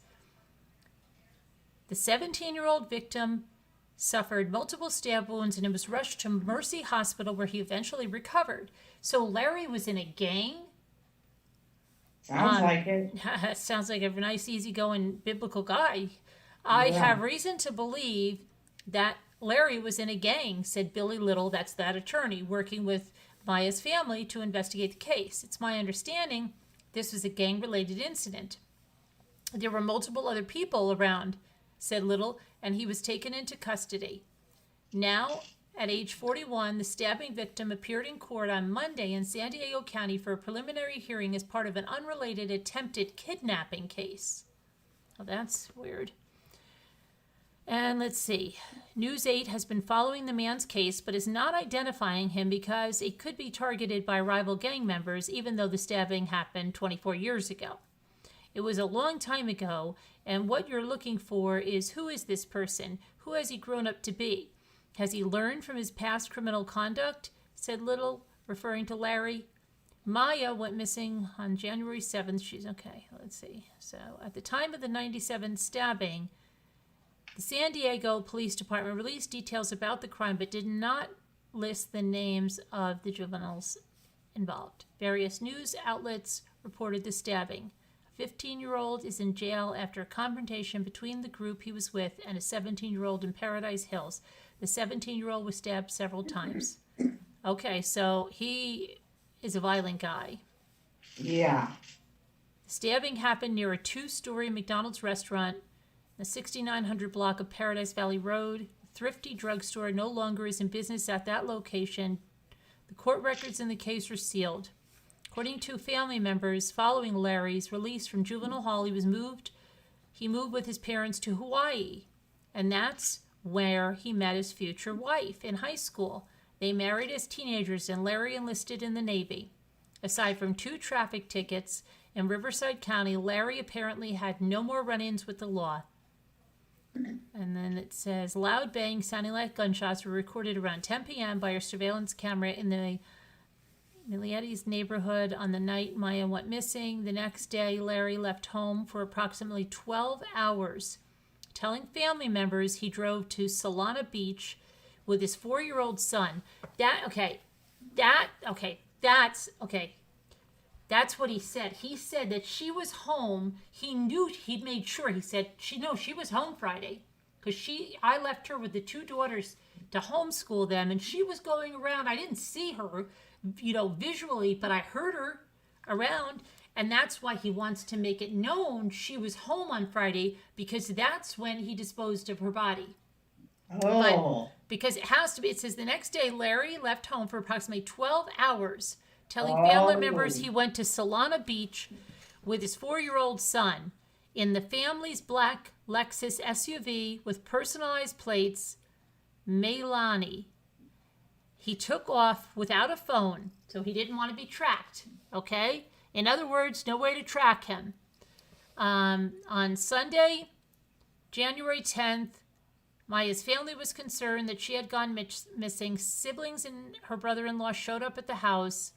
The 17-year-old victim suffered multiple stab wounds and was rushed to Mercy Hospital, where he eventually recovered. So Larry was in a gang? Sounds like it. Sounds like a nice, easygoing biblical guy. I have reason to believe that Larry was in a gang, said Billy Little, that's that attorney, working with Maya's family to investigate the case. It's my understanding this was a gang-related incident. There were multiple other people around, said Little, and he was taken into custody. Now, at age 41, the stabbing victim appeared in court on Monday in San Diego County for a preliminary hearing as part of an unrelated attempted kidnapping case. Oh, that's weird. And let's see. News 8 has been following the man's case, but is not identifying him because it could be targeted by rival gang members, even though the stabbing happened 24 years ago. It was a long time ago, and what you're looking for is, who is this person? Who has he grown up to be? Has he learned from his past criminal conduct? Said Little, referring to Larry. Maya went missing on January 7th. She's okay. Let's see. So at the time of the 97 stabbing, the San Diego Police Department released details about the crime, but did not list the names of the juveniles involved. Various news outlets reported the stabbing. A 15-year-old is in jail after a confrontation between the group he was with and a 17-year-old in Paradise Hills. The 17-year-old was stabbed several times. Okay, so he is a violent guy. Yeah. The stabbing happened near a 2-story McDonald's restaurant, the 6900 block of Paradise Valley Road. Thrifty drugstore no longer is in business at that location. The court records in the case were sealed. According to family members, following Larry's release from juvenile hall, he moved with his parents to Hawaii, and that's where he met his future wife in high school. They married as teenagers, and Larry enlisted in the Navy. Aside from 2 traffic tickets in Riverside County, Larry apparently had no more run-ins with the law. And then it says, loud bangs sounding like gunshots were recorded around 10 p.m. by a surveillance camera in the Millete's neighborhood on the night Maya went missing. The next day, Larry left home for approximately 12 hours, telling family members he drove to Solana Beach with his 4-year-old son. That's what he said. He said that she was home. He'd made sure. He said, she was home Friday because I left her with the 2 daughters to homeschool them, and she was going around. I didn't see her, visually, but I heard her around, and that's why he wants to make it known she was home on Friday, because that's when he disposed of her body. Oh. But because it has to be, it says the next day Larry left home for approximately 12 hours, telling family members he went to Solana Beach with his 4-year-old son in the family's black Lexus SUV with personalized plates, Maylani. He took off without a phone, so he didn't want to be tracked, okay? In other words, no way to track him. On Sunday, January 10th, Maya's family was concerned that she had gone missing. Siblings and her brother-in-law showed up at the house.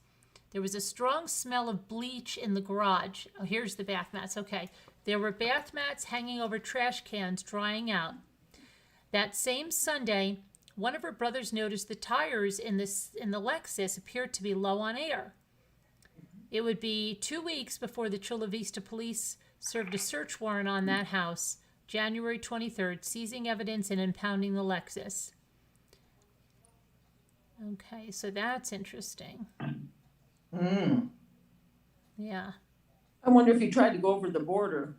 There was a strong smell of bleach in the garage. Oh, here's the bath mats. Okay. There were bath mats hanging over trash cans drying out. That same Sunday, one of her brothers noticed the tires in the Lexus appeared to be low on air. It would be 2 weeks before the Chula Vista police served a search warrant on that house, January 23rd, seizing evidence and impounding the Lexus. Okay, so that's interesting. Yeah. I wonder if he tried to go over the border.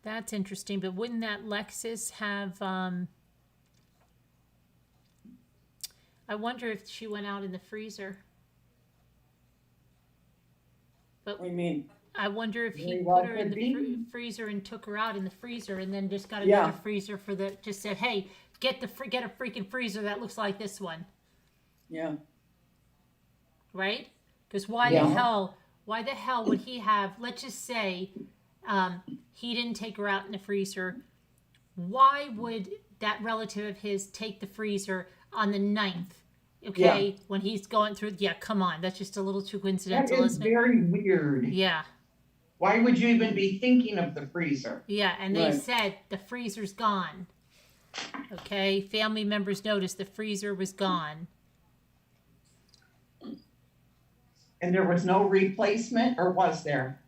That's interesting, but wouldn't that Lexus have, I wonder if she went out in the freezer. But What do you mean? I wonder if he Very well put her in could the be. freezer and took her out in the freezer and then just got Yeah. another freezer for the, just said, hey, get a freaking freezer that looks like this one, Yeah. right? Because why Yeah. the hell would he have, let's just say, he didn't take her out in the freezer. Why would that relative of his take the freezer on the 9th? Okay, when he's going through, come on, that's just a little too That coincidental, is isn't it? very weird. Yeah, Why would you even be thinking of the freezer? yeah, and they Right. said the freezer's gone. Okay, family members noticed the freezer was gone. And there was no replacement, or was there?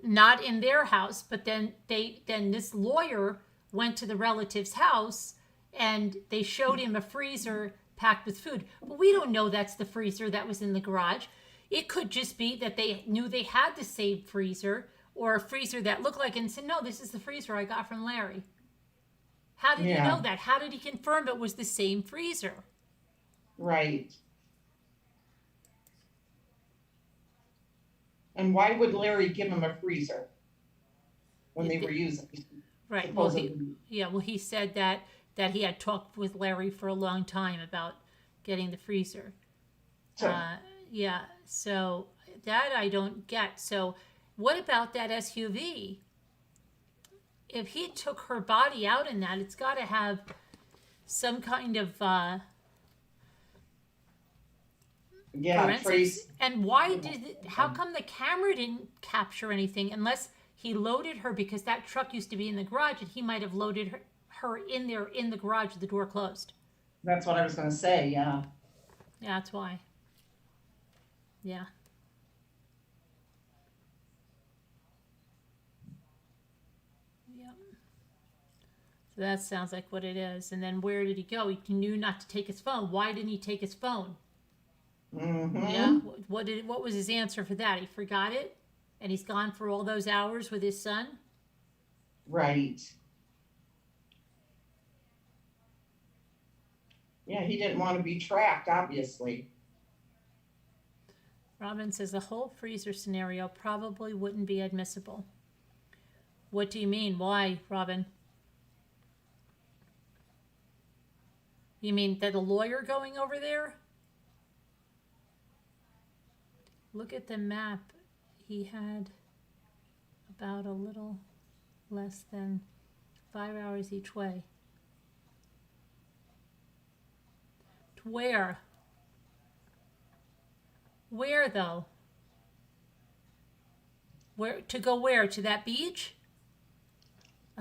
Not in their house, but then this lawyer went to the relative's house and they showed him a freezer packed with food. But we don't know that's the freezer that was in the garage. It could just be that they knew they had the same freezer or a freezer that looked like it and said, no, this is the freezer I got from Larry. How did he know that? How did he confirm it was the same freezer? Right. And why would Larry give him a freezer when they were using it? Right. Well, Supposedly. he said that he had talked with Larry for a long time about getting the freezer. Sure. Yeah. So that I don't get. So what about that SUV? If he took her body out in that, it's got to have some kind of Yeah, forensics. trace. And how come the camera didn't capture anything unless he loaded her, because that truck used to be in the garage and he might have loaded her in there in the garage with the door closed. That's what I was going to say, yeah. Yeah, that's why. Yeah. Yep. So that sounds like what it is. And then where did he go? He knew not to take his phone. Why didn't he take his phone? Mm-hmm. Yeah. What was his answer for that? He forgot it, and he's gone for all those hours with his son. Right. Yeah, he didn't want to be tracked, obviously. Robin says the whole freezer scenario probably wouldn't be admissible. What do you mean? Why, Robin? You mean that a lawyer going over there? Look at the map. He had about a little less than 5 hours each way. Where? Where though? Where to go? Where to that beach?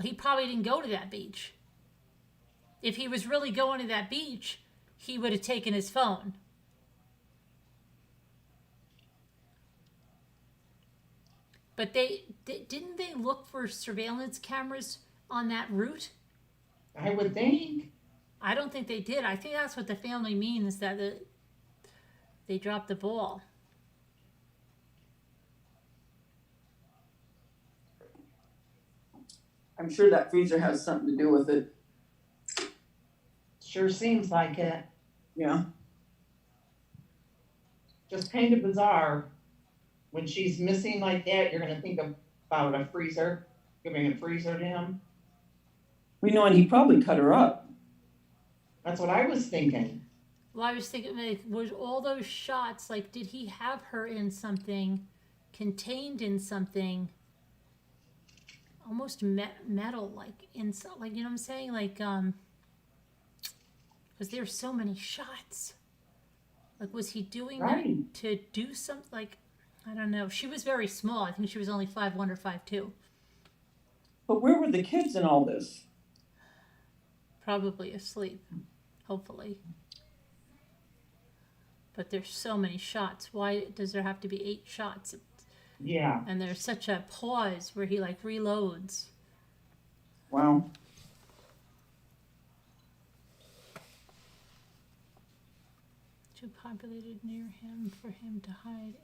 He probably didn't go to that beach. If he was really going to that beach, he would have taken his phone. But didn't they look for surveillance cameras on that route? I would think. I don't think they did. I think that's what the family means, that they dropped the ball. I'm sure that freezer has something to do with it. Sure seems like it. Yeah. Just kind of bizarre. When she's missing like that, you're going to think about a freezer, giving a freezer to him. We know, and he probably cut her up. That's what I was thinking. Well, I was thinking, like, was all those shots, like, did he have her in something, contained in something, almost metal, like, you know what I'm saying? Like, because there's so many shots. Like, was he doing that to do something, like, I don't know. She was very small. I think she was only 5'1" or 5'2". But where were the kids in all this? Probably asleep, hopefully. But there's so many shots. Why does there have to be 8 shots? Yeah. And there's such a pause where he like reloads. Wow. Too populated near him for him to hide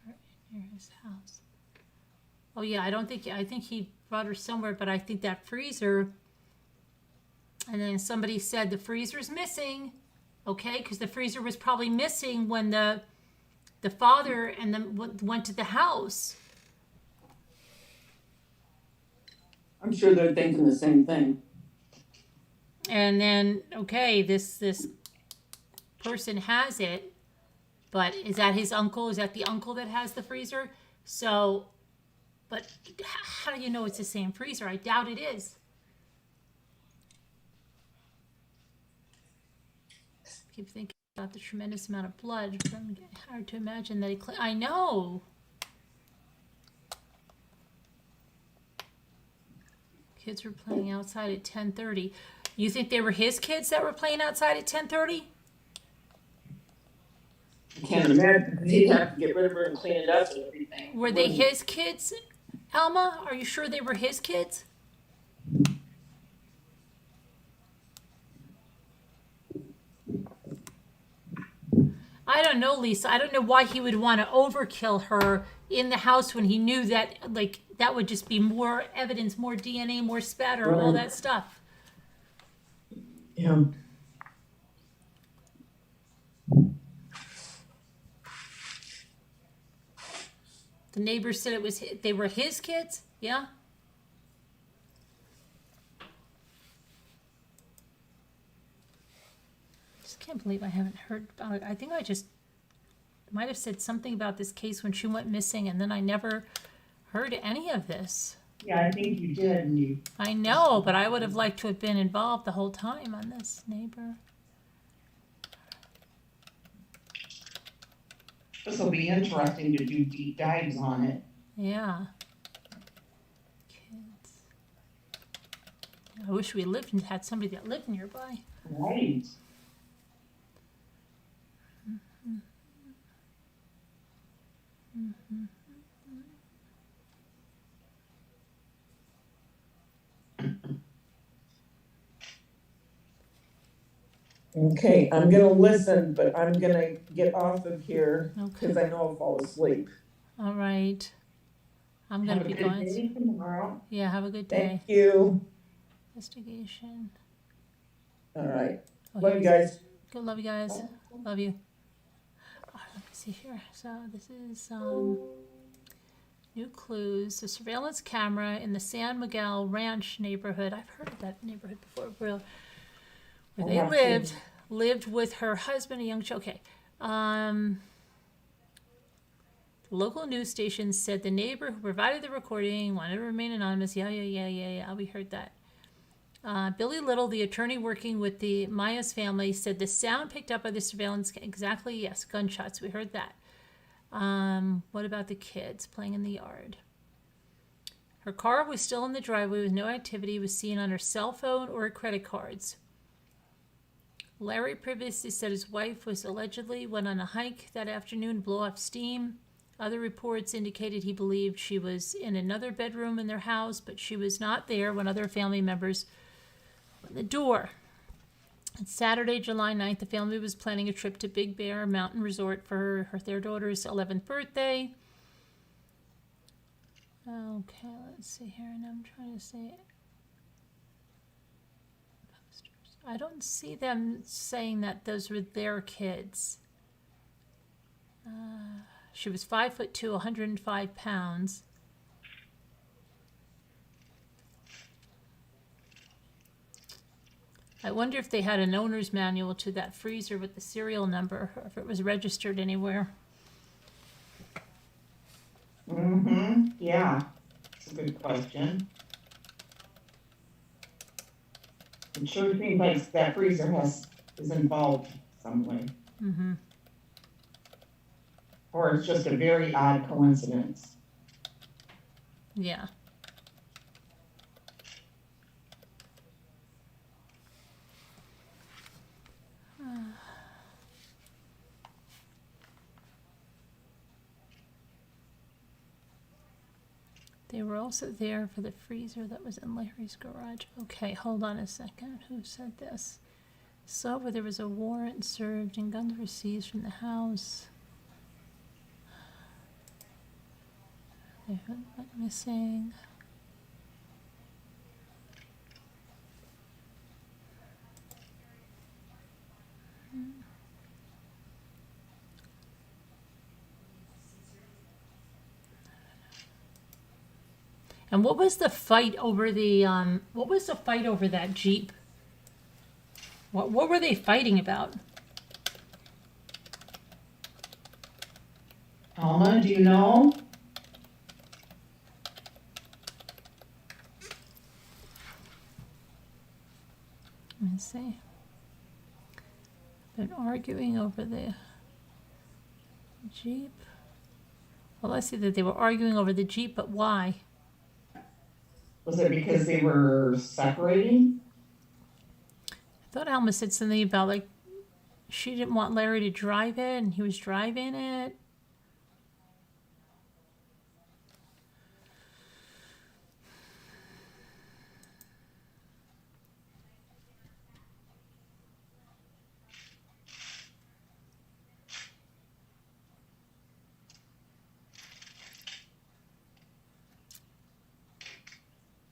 her near his house. Oh yeah, I think he brought her somewhere, but I think that freezer. And then somebody said the freezer's missing. Okay, because the freezer was probably missing when the father and them went to the house. I'm sure they're thinking the same thing. And then, okay, this person has it, but is that his uncle? Is that the uncle that has the freezer? So, but how do you know it's the same freezer? I doubt it is. I keep thinking about the tremendous amount of blood. It's hard to imagine that I know. Kids were playing outside at 10:30. You think they were his kids that were playing outside at 10:30? I can't imagine. He'd have to get rid of her and clean it up and everything. Were they his kids, Alma? Are you sure they were his kids? I don't know, Lisa. I don't know why he would want to overkill her in the house when he knew that, like, that would just be more evidence, more DNA, more spatter, all that stuff. Yeah. The neighbors said they were his kids? Yeah? Just can't believe I haven't heard about it. I think I just might have said something about this case when she went missing, and then I never heard any of this. Yeah, I think you did. And I know, but I would have liked to have been involved the whole time on this neighbor. this will be interesting to do deep dives on it. Yeah. Kids. I wish we lived and had somebody that lived nearby. Right. Okay, I'm gonna listen, but I'm gonna get off of here Okay. because I know I'll fall asleep. All right. I'm going Have to a be good going. day tomorrow. Yeah, have a good day. Thank you. Investigation. All right. Oh, Love you here's- guys. Good, love you guys. Love you. Let me see here. So this is new clues. The surveillance camera in the San Miguel Ranch neighborhood. I've heard of that neighborhood before. Where they lived with her husband, a young child. Okay. The local news station said the neighbor who provided the recording wanted to remain anonymous. Yeah. We heard that. Billy Little, the attorney working with the Maya's family, said the sound picked up by the surveillance. Exactly, yes, gunshots. We heard that. What about the kids playing in the yard? Her car was still in the driveway with no activity was seen on her cell phone or credit cards. Larry previously said his wife was allegedly went on a hike that afternoon, blew off steam. Other reports indicated he believed she was in another bedroom in their house, but she was not there when other family members opened the door. On Saturday, July 9th, the family was planning a trip to Big Bear Mountain Resort for their daughter's 11th birthday. Okay, let's see here, and I'm trying to say it. I don't see them saying that those were their kids. She was 5'2", 105 pounds. I wonder if they had an owner's manual to that freezer with the serial number, or if it was registered anywhere. Yeah. That's a good question. It sure seems like that freezer is involved some way. Or it's just a very odd coincidence. Yeah. They were also there for the freezer that was in Larry's garage. Okay, hold on a second. Who said this? Saw where there was a warrant served and guns were seized from the house. They went missing. And what was the fight over the what was the fight over that Jeep? What were they fighting about? Alma, do you know? Let me see. Been arguing over the Jeep. Well, I see that they were arguing over the Jeep, but why? Was it because they were separating? I thought Alma said something about like she didn't want Larry to drive it and he was driving it.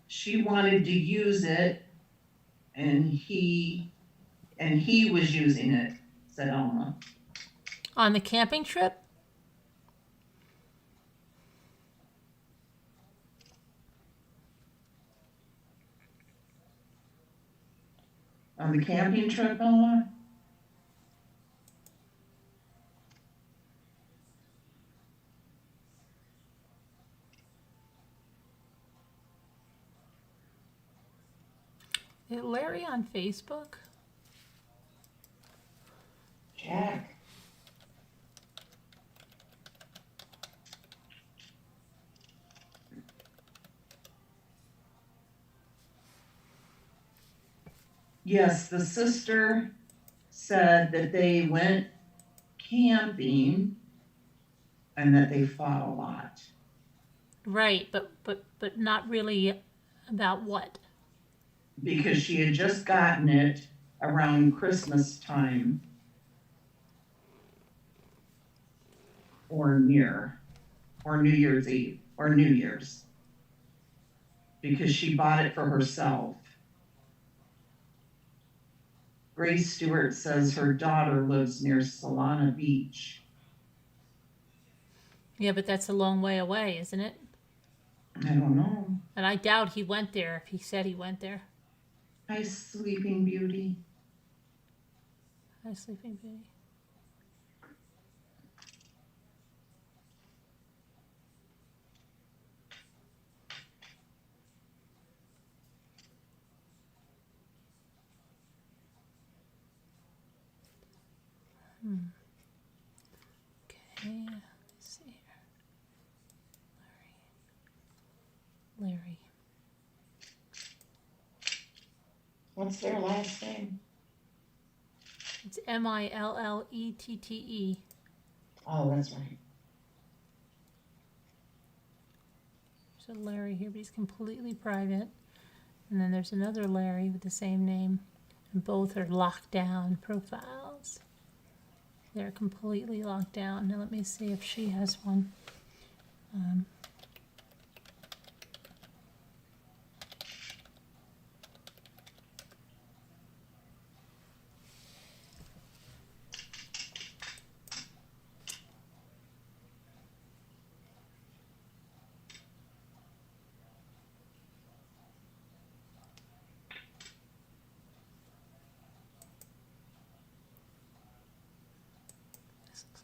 She wanted to use it, and he was using it, said Alma. On the camping trip? On the camping trip, Alma? Is Larry on Facebook? Jack. Yes, the sister said that they went camping and that they fought a lot. Right, but not really about what? Because she had just gotten it around Christmas time or near, or New Year's Eve, or New Year's. Because she bought it for herself. Grace Stewart says her daughter lives near Solana Beach. Yeah, but that's a long way away, isn't it? I don't know. And I doubt he went there if he said he went there. Hi, Sleeping Beauty. Hi, Sleeping Beauty. Okay, let's see here. Larry. What's their last name? It's Millette. Oh, that's right. There's a Larry here, but he's completely private. And then there's another Larry with the same name. And both are locked down profiles. They're completely locked down. Now let me see if she has one.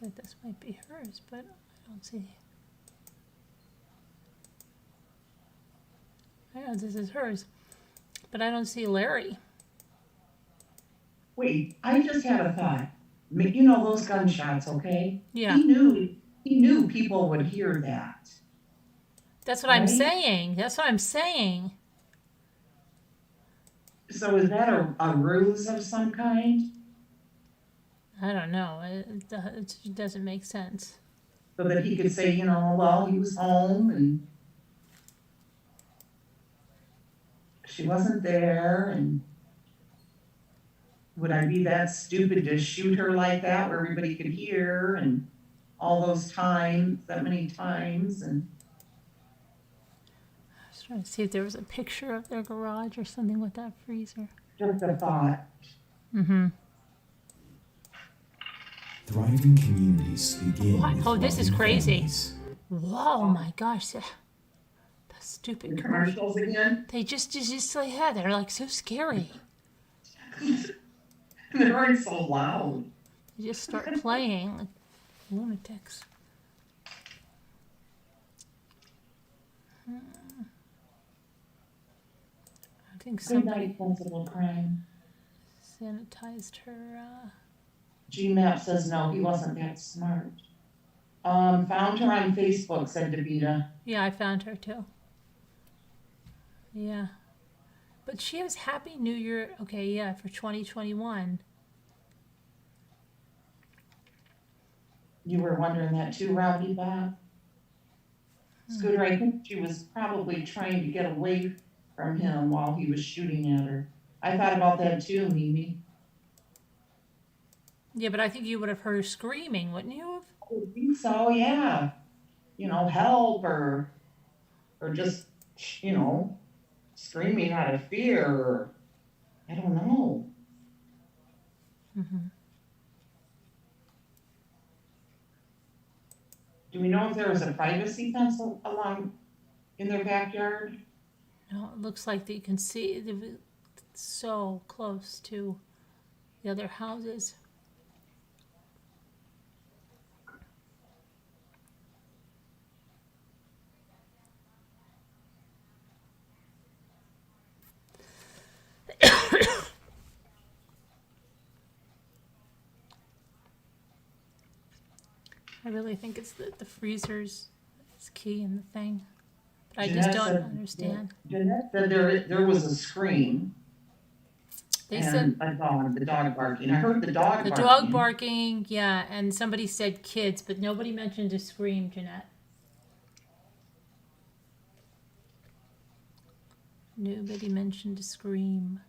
Looks like this might be hers, but I don't see. I know this is hers, but I don't see Larry. Wait, I just had a thought. You know those gunshots, okay? Yeah. He knew people would hear that. That's what I'm saying. That's what I'm saying. So is that a ruse of some kind? I don't know. It doesn't make sense. So that he could say, well, he was home and... she wasn't there, and would I be that stupid to shoot her like that where everybody could hear, and all those times, that many times, and I was trying to see if there was a picture of their garage or something with that freezer. just a thought. Mm-hmm. Thriving communities begin What? with Oh, this is loving crazy. families. Whoa, my gosh. The stupid The commercials. commercials again, They just like, yeah, they're like so scary. they weren't so loud. They just start playing like lunatics. I think Good somebody night, Principal Crime. sanitized her. GMAP says no, he wasn't that smart. Found her on Facebook, said Davita. Yeah, I found her too. Yeah. But she has Happy New Year. Okay, yeah, for 2021. You were wondering that too, Rowdy Bob? Scooter, I think she was probably trying to get away from him while he was shooting at her. I thought about that too, Mimi. Yeah, but I think you would have heard her screaming, wouldn't you have? I think so, yeah. You know, help, or just, you know, screaming out of fear, or I don't know. Mm-hmm. Do we know if there was a privacy fence along in their backyard? No, it looks like that you can see it's so close to the other houses. I really think it's the freezers is key in the thing. But I just Jeanette don't said- understand. Jeanette said there was a scream. They said and the dog barking. I heard the dog the barking. dog barking, yeah, and somebody said kids, but nobody mentioned a scream, Jeanette. Nobody mentioned a scream.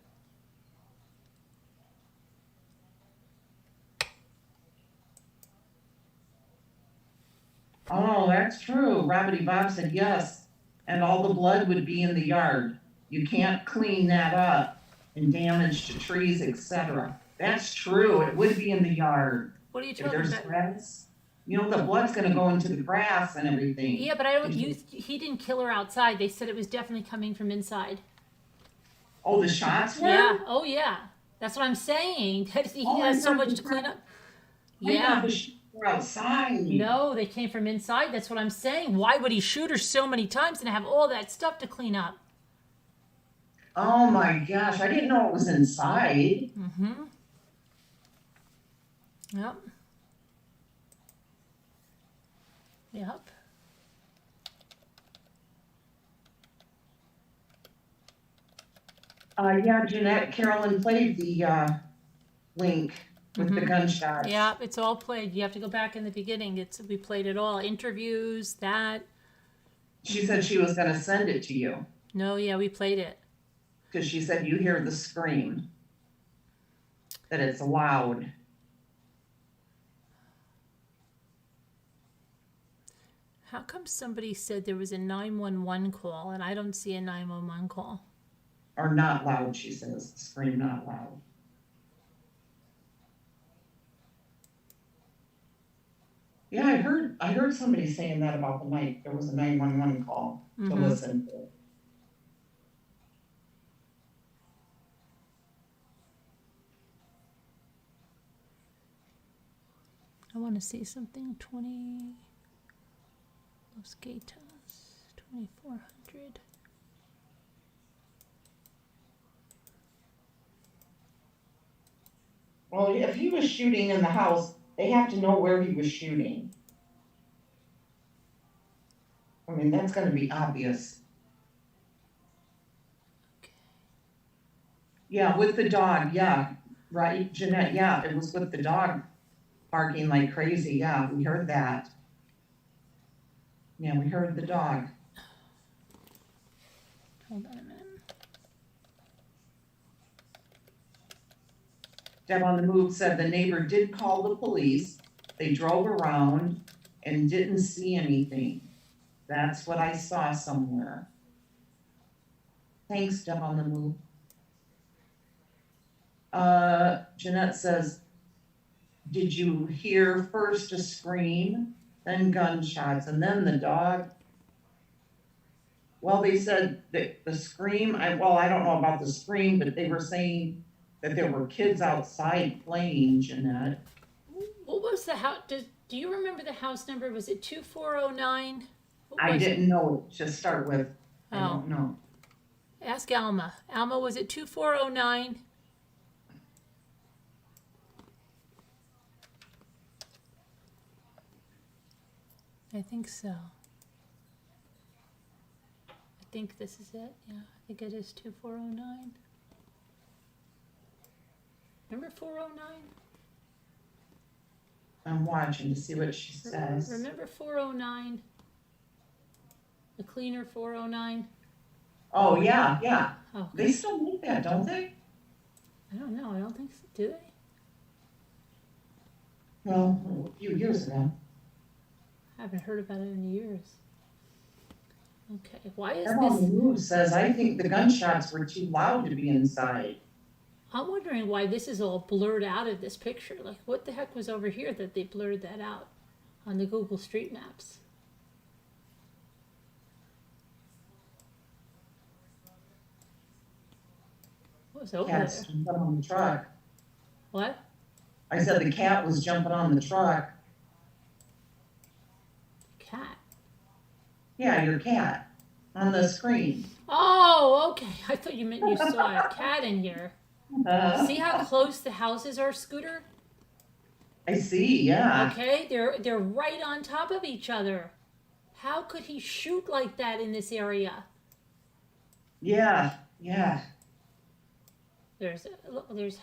Oh, that's true. Rabbity Bob said yes, and all the blood would be in the yard. You can't clean that up, and damage to trees, etc. That's true. It would be in the yard. What are you If talking there's about? grass, you know, the blood's gonna go into the grass and everything. Yeah, but I don't. He didn't kill her outside. They said it was definitely coming from inside. Oh, the shots were? Yeah. Oh, yeah. That's what I'm saying. That he Oh, I has so thought much the to clean shot- up. I Yeah. thought the shots were outside. No, they came from inside. That's what I'm saying. Why would he shoot her so many times and have all that stuff to clean up? Oh my gosh, I didn't know it was inside. Mm-hmm. Yep. Yep. Yeah, Jeanette, Carolyn played the link with the gunshots. Yeah, it's all played. You have to go back in the beginning. We played it all. Interviews, that. She said she was gonna send it to you, No, yeah, we played it. because she said you hear the scream. That it's loud. How come somebody said there was a 911 call and I don't see a 911 call? Or not loud, she says. Scream not loud. Yeah, I heard somebody saying that about the night there was a 911 call to listen to. I want to see something. 20 Los Gatos, 2400. Well, if he was shooting in the house, they have to know where he was shooting. I mean, that's gonna be obvious. Okay. Yeah, with the dog, yeah, right, Jeanette, yeah, it was with the dog barking like crazy, yeah, we heard that. Yeah, we heard the dog. Hold on a minute. Deb on the Move said the neighbor did call the police. They drove around and didn't see anything. That's what I saw somewhere. Thanks, Deb on the Move. Jeanette says, did you hear first a scream, then gunshots, and then the dog? Well, they said that the scream, I don't know about the scream, but they were saying that there were kids outside playing, Jeanette. What was the house? Do you remember the house number? Was it 2409? I didn't know it to start with. I don't know. Ask Alma. Alma, was it 2409? I think so. I think this is it. Yeah, I think it is 2409. Remember 409? I'm watching to see what she says. Remember 409? The cleaner 409? Oh, yeah, yeah. Oh, They still make that, don't they? I don't know. I don't think so. Do they? Well, a few years ago. I haven't heard about it in years. Okay, why is Deb on the this? Move says, I think the gunshots were too loud to be inside. I'm wondering why this is all blurred out of this picture. Like, what the heck was over here that they blurred that out on the Google Street Maps? What was over Cat's there? jumping on the truck. What? I said the cat was jumping on the truck. Cat. Yeah, your cat on the screen. Oh, okay. I thought you meant you saw a cat in here. See how close the houses are, Scooter? I see, yeah. Okay, they're right on top of each other. How could he shoot like that in this area? Yeah, yeah. There's oh my gosh.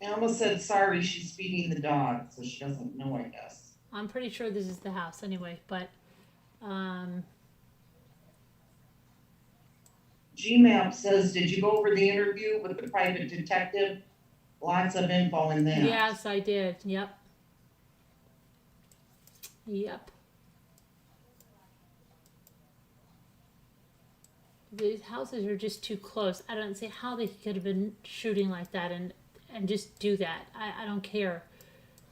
Alma said, sorry, she's feeding the dog, so she doesn't know, I guess. I'm pretty sure this is the house anyway, but GMAP says, did you go over the interview with the private detective? Lots of info in there. yes, I did. Yep. These houses are just too close. I don't see how they could have been shooting like that and just do that. I don't care.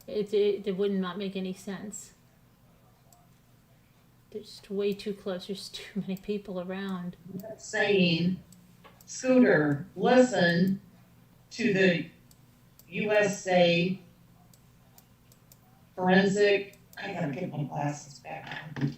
It would not make any sense. They're just way too close. There's too many people around. Saying, Scooter, listen to the USA forensic, I gotta get my glasses back on.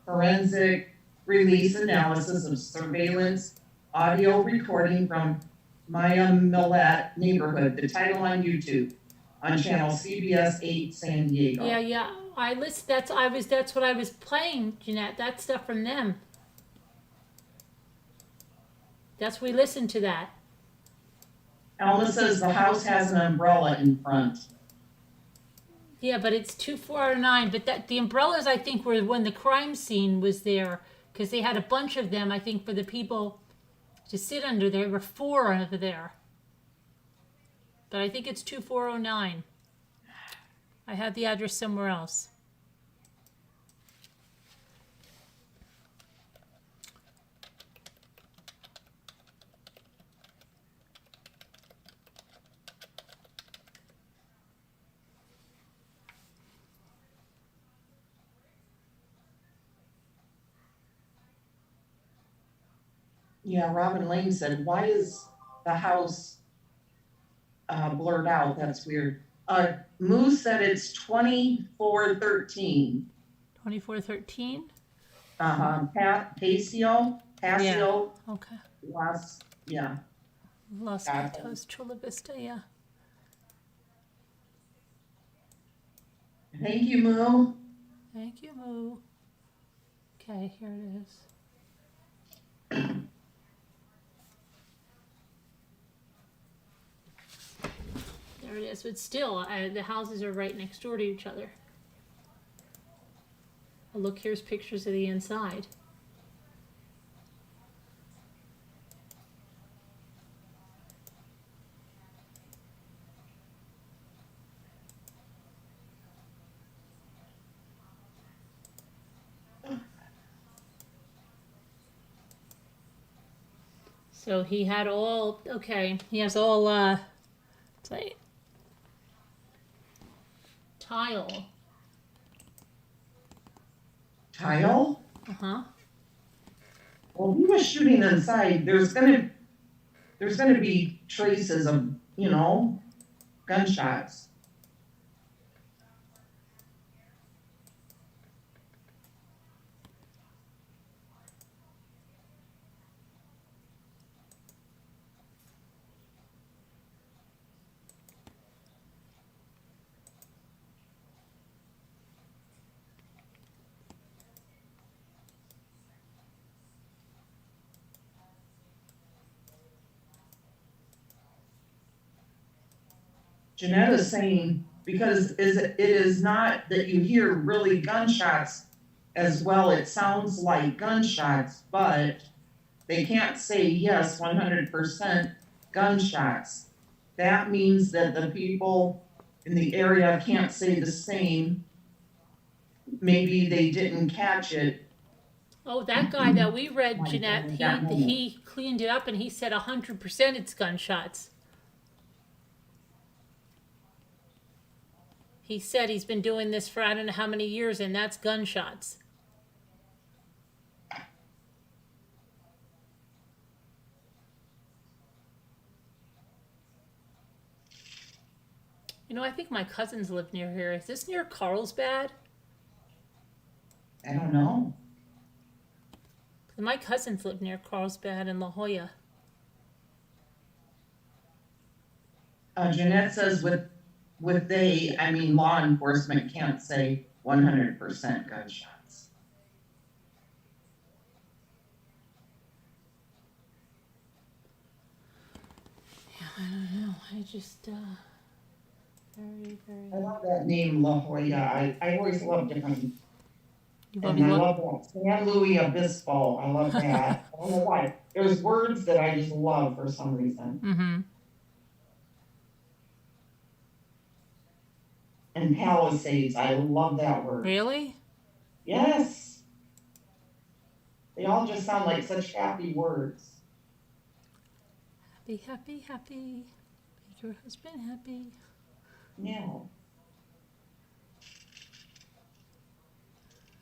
Forensic release analysis of surveillance audio recording from Maya Millete neighborhood, the title on YouTube, on channel CBS 8 San Diego. Yeah. I listened. That's what I was playing, Jeanette. That stuff from them. That's we listened to that. Alma says the house has an umbrella in front. Yeah, but it's 2409. But the umbrellas, I think, were when the crime scene was there, because they had a bunch of them. I think for the people to sit under there. There were 4 under there. But I think it's 2409. I had the address somewhere else. Yeah, Robin Lane said, why is the house blurred out? That's weird. Moose said it's 2413. 2413? Paseo. Yeah. Okay. Los Gatos, Chula Vista, yeah. Thank you, Moo. Thank you, Moo. Okay, here it is. There it is, but still, the houses are right next door to each other. Oh, look, here's pictures of the inside. So he had all, okay, he has all, say, tile. Tile? Uh-huh. Well, he was shooting inside. There's gonna be traces of, gunshots. Jeanette is saying, because it is not that you hear really gunshots as well, it sounds like gunshots, but they can't say yes, 100% gunshots. That means that the people in the area can't say the same. Maybe they didn't catch it. Oh, that guy that we read, Like, Jeanette, that moment. he cleaned it up and he said 100% it's gunshots. He said he's been doing this for I don't know how many years, and that's gunshots. You know, I think my cousins live near here. Is this near Carlsbad? I don't know. My cousins live near Carlsbad and La Jolla. Jeanette says with they, I mean law enforcement can't say 100% gunshots. Yeah, I don't know. I just, very, I very... love that name, La Jolla. I always love different. You've And always I loved... love that. San Luis Obispo. I love that. I don't know why. There's words that I just love for some reason. Mm-hmm. And Palisades. I love that word. Really? Yes. They all just sound like such happy words. Happy, happy, happy. Make your husband happy. Yeah.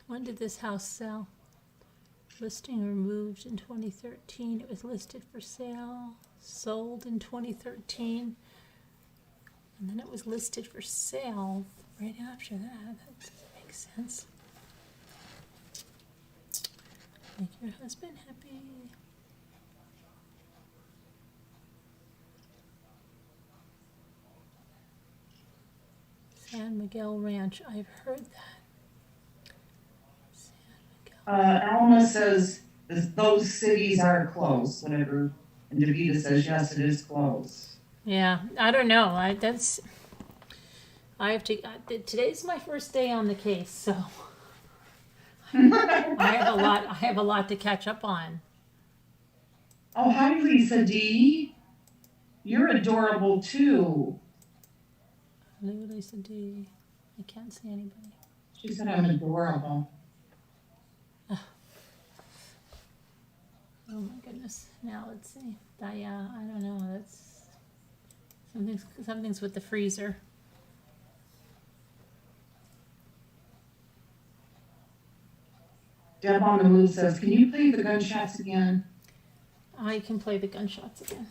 When did this house sell? Listing removed in 2013. It was listed for sale. Sold in 2013. And then it was listed for sale right after that. That doesn't make sense. Make your husband happy. San Miguel Ranch. I've heard that. San Miguel. Alma says those cities are closed. Whatever. And Davida says, yes, it is closed. Yeah, I don't know. I have to. Today's my first day on the case, so I have a lot to catch up on. Oh, hi, Lisa D. You're adorable too. Hello, Lisa D. I can't see anybody. She said I'm adorable. Oh my goodness. Now let's see. I don't know. That's something's with the freezer. Deb on the Move says, can you play the gunshots again? I can play the gunshots again.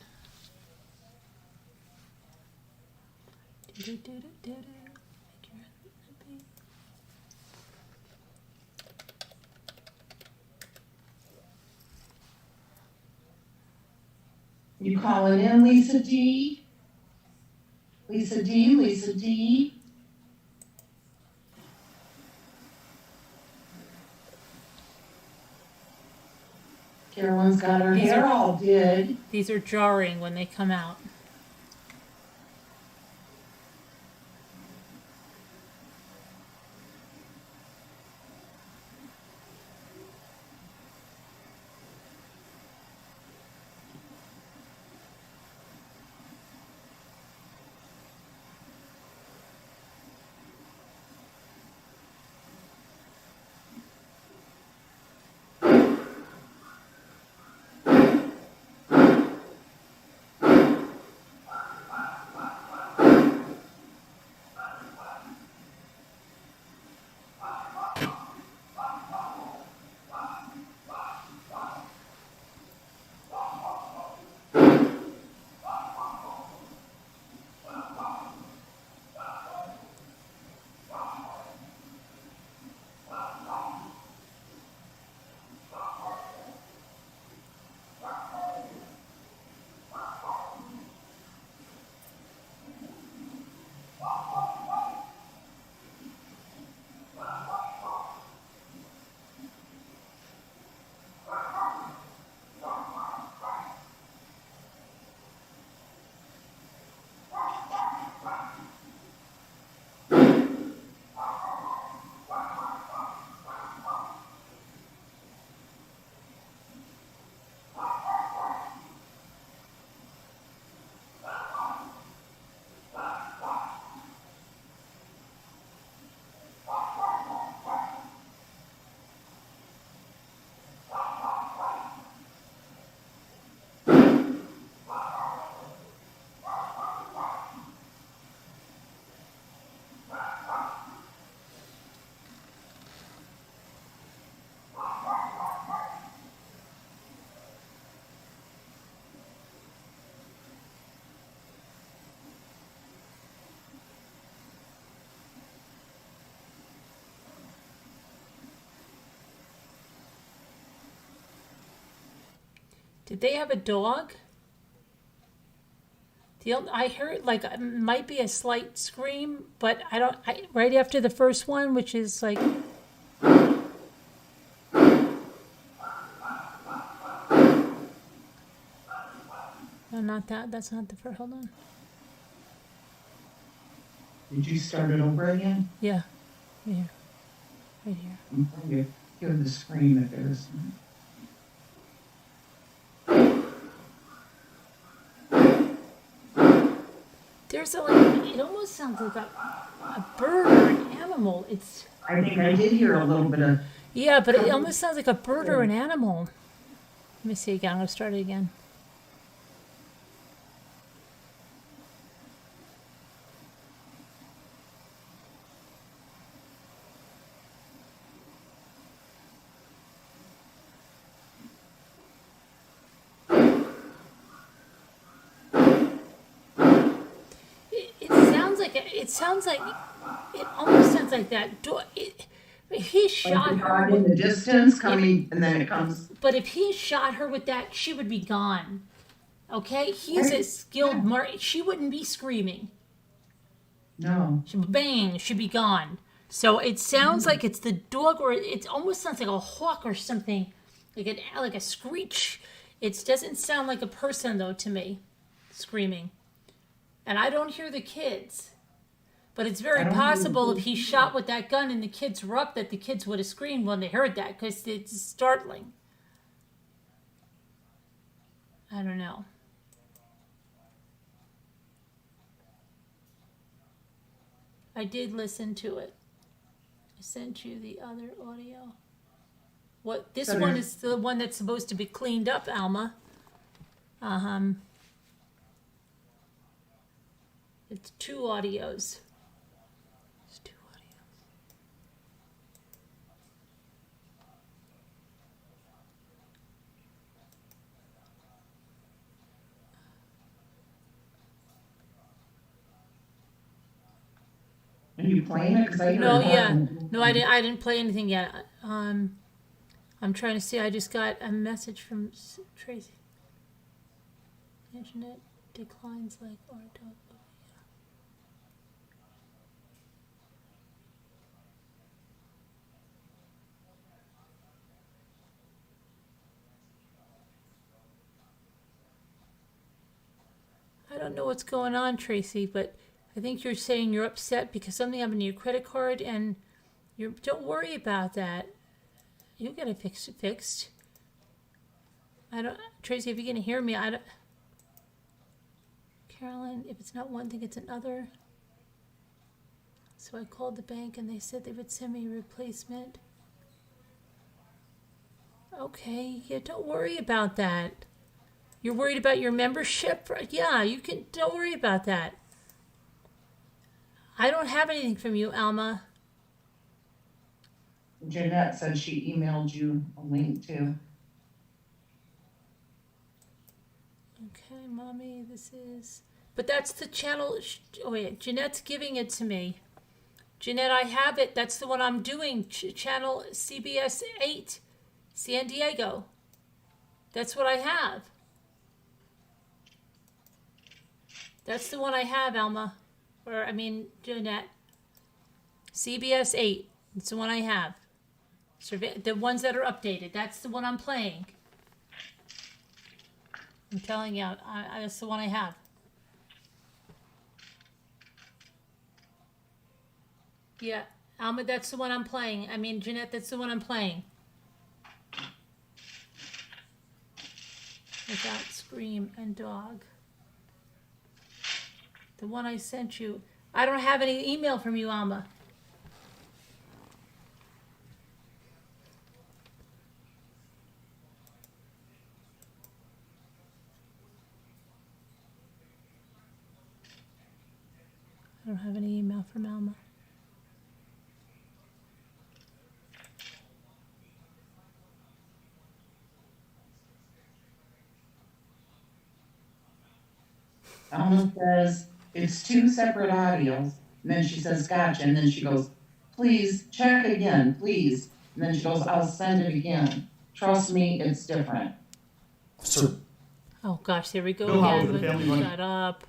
Do-do-do-do-do-do. Make your husband happy. You calling in, Lisa D? Lisa D, Lisa D. Carolyn's got her hair all did. These are jarring when they come out. Did they have a dog? I heard like it might be a slight scream, but right after the first one, which is like. No, not that. That's not the first. Hold on. Did you start it over again? Yeah. Right here. Right here. I'm trying to hear the scream if there's. There's it almost sounds like a bird or an animal. I think I did hear a little bit of. Yeah, but it almost sounds like a bird or an animal. Let me see again. I'm going to start it again. It almost sounds like that. He shot her in the distance coming, and then it comes. But if he shot her with that, she would be gone. Okay, he's a skilled she wouldn't be screaming. No. Bang, she'd be gone. So it sounds like it's the dog, or it almost sounds like a hawk or something, like a screech. It doesn't sound like a person though to me, screaming. And I don't hear the kids. But it's very possible if he shot with that gun and the kids were up, that the kids would have screamed when they heard that, because it's startling. I don't know. I did listen to it. I sent you the other audio. This one is the one that's supposed to be cleaned up, Alma. It's 2 audios. Are you playing it? No, I didn't play anything yet. I'm trying to see. I just got a message from Tracy. Internet declines like our dog. I don't know what's going on, Tracy, but I think you're saying you're upset because something happened to your credit card, and don't worry about that. You'll get it fixed. Tracy, if you're gonna hear me, Carolyn, if it's not one thing, it's another. So I called the bank and they said they would send me a replacement. Okay, yeah, don't worry about that. You're worried about your membership? Yeah, don't worry about that. I don't have anything from you, Alma. Jeanette said she emailed you a link too. Okay, Mommy, but that's the channel. Oh, wait, Jeanette's giving it to me. Jeanette, I have it. That's the one I'm doing. Channel CBS 8, San Diego. That's what I have. That's the one I have, Alma. Jeanette. CBS 8. It's the one I have. The ones that are updated. That's the one I'm playing. I'm telling you, that's the one I have. Yeah, Alma, that's the one I'm playing. Jeanette, that's the one I'm playing. Without scream and dog. The one I sent you. I don't have any email from you, Alma. I don't have any email from Alma. Alma says it's 2 separate audios. And then she says, gotcha. And then she goes, please check again, please. And then she goes, I'll send it again. Trust me, it's different. Sir. Oh gosh, here we go Bill Howard again. with the family money. Shut up.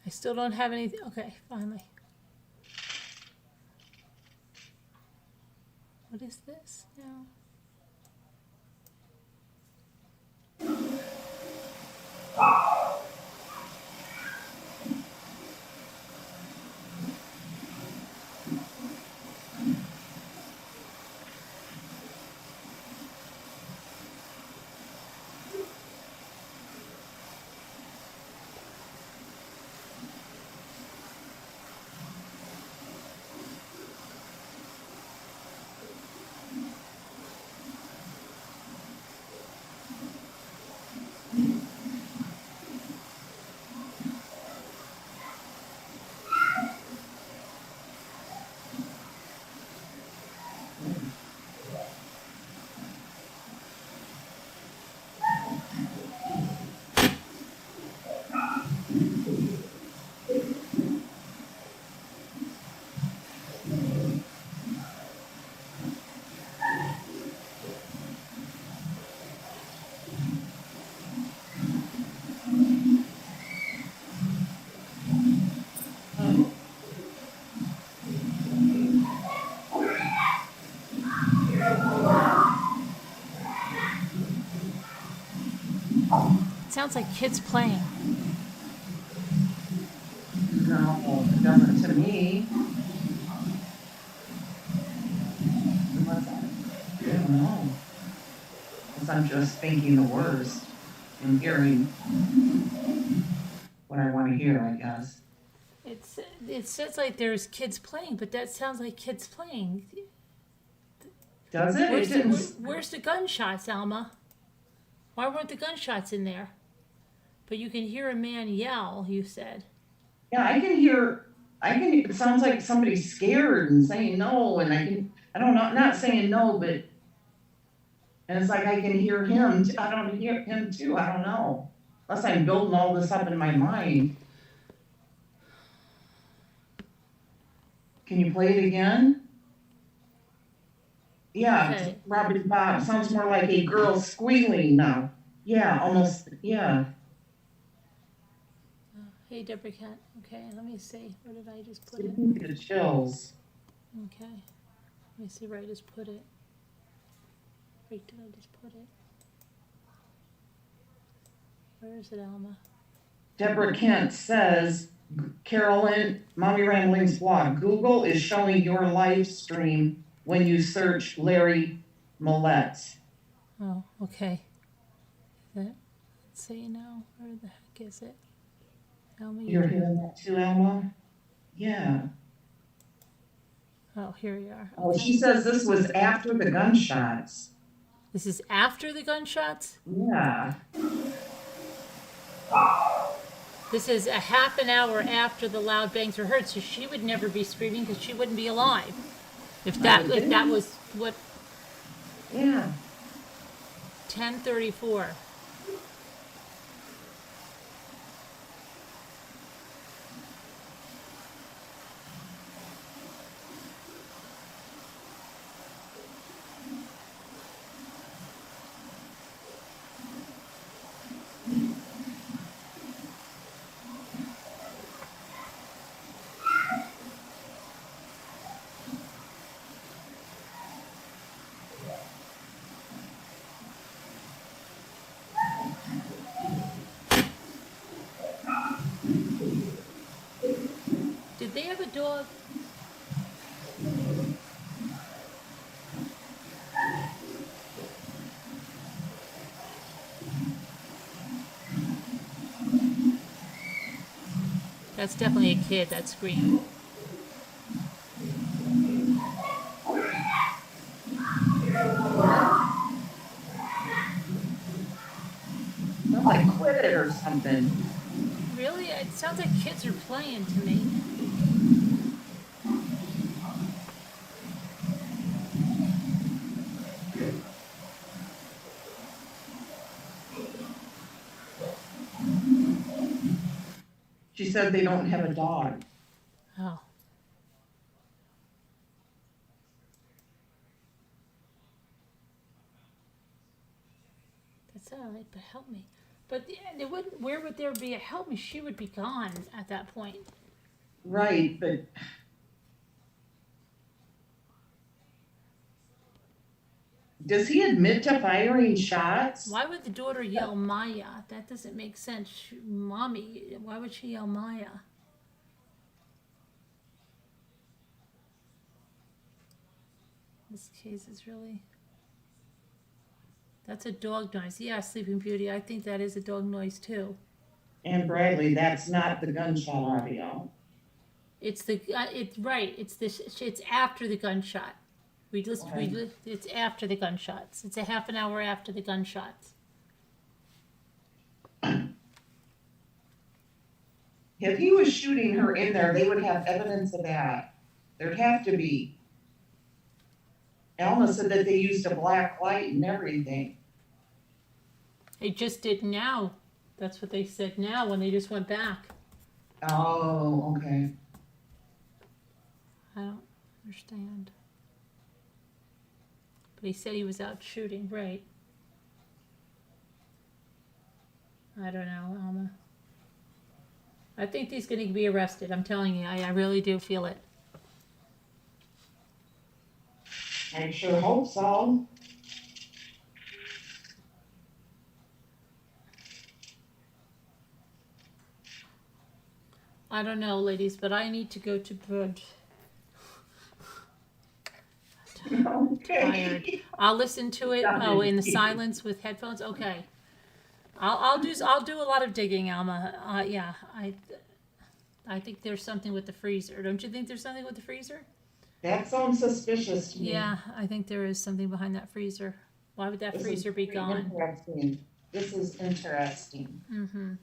I still don't have anything. Okay, finally. What is this now? It sounds like kids playing. No, it doesn't to me. Unless I don't know. Unless I'm just thinking the worst and hearing what I want to hear, I guess. It says like there's kids playing, but that sounds like kids playing. Does it? Where's the gunshots, Alma? Why weren't the gunshots in there? But you can hear a man yell, you said. Yeah, I can hear, it sounds like somebody's scared and saying no, and I don't know, not saying no, but, and it's like I can hear him, I don't hear him too, I don't know. Unless I'm building all this up in my mind. Can you play it again? Yeah, Okay. Robert Bob, sounds more like a girl squealing now. Yeah, almost, yeah. Hey, Deborah Cat. Okay, let me see. Where did I just put it? The chills. Okay. Let me see where I just put it. Where did I just put it? Where is it, Alma? Deborah Kent says, Carolyn, Mommy Rambling's blog, Google is showing your live stream when you search Larry Millete. Oh, okay. Let's see now. Where the heck is it? Alma, You're hearing that too, Alma? Yeah. Oh, here we are. Oh, Okay. she says this was after the gunshots. This is after the gunshots? Yeah. This is a half an hour after the loud bangs were heard, so she would never be screaming because she wouldn't be alive. If that was what? Yeah. 10:34. Did they have a dog? That's definitely a kid that screamed. like quit it or something. Really? It sounds like kids are playing to me. She said they don't have a dog. Oh. That's all right, but help me. But it wouldn't. Where would there be a help me? She would be gone at that point. Right, but does he admit to firing shots? Why would the daughter yell Maya? That doesn't make sense. Mommy, why would she yell Maya? This case is really... That's a dog noise. Yeah, Sleeping Beauty. I think that is a dog noise too. And Bradley, that's not the gunshot audio. It's the it's right. It's it's after the gunshot. It's after the gunshots. It's a half an hour after the gunshots. If he was shooting her in there, they would have evidence of that. There'd have to be. Alma said that they used a black light and everything. They just did now. That's what they said now when they just went back. Oh, okay. I don't understand. But he said he was out shooting, right? I don't know, Alma. I think he's going to be arrested. I'm telling you, I really do feel it. I sure hope so. I don't know, ladies, but I need to go to bed. Tired. I'll listen to it. Oh, in the silence with headphones. Okay. I'll do a lot of digging, Alma. Yeah, I think there's something with the freezer. Don't you think there's something with the freezer? That sounds suspicious to me. Yeah, I think there is something behind that freezer. Why would that freezer be gone? Interesting. This is interesting. Mm-hmm.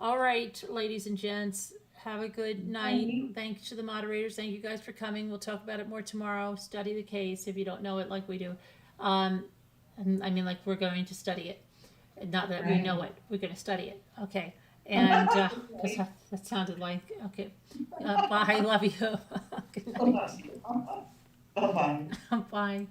All right, ladies and gents, have a good night. Thanks to the moderators. Thank you guys for coming. We'll talk about it more tomorrow. Study the case if you don't know it like we do. And I mean, like we're going to study it. Not that we know it. We're going to study it. Okay. And that sounded like, okay. Bye. Love you. Good night. Bye-bye. Bye.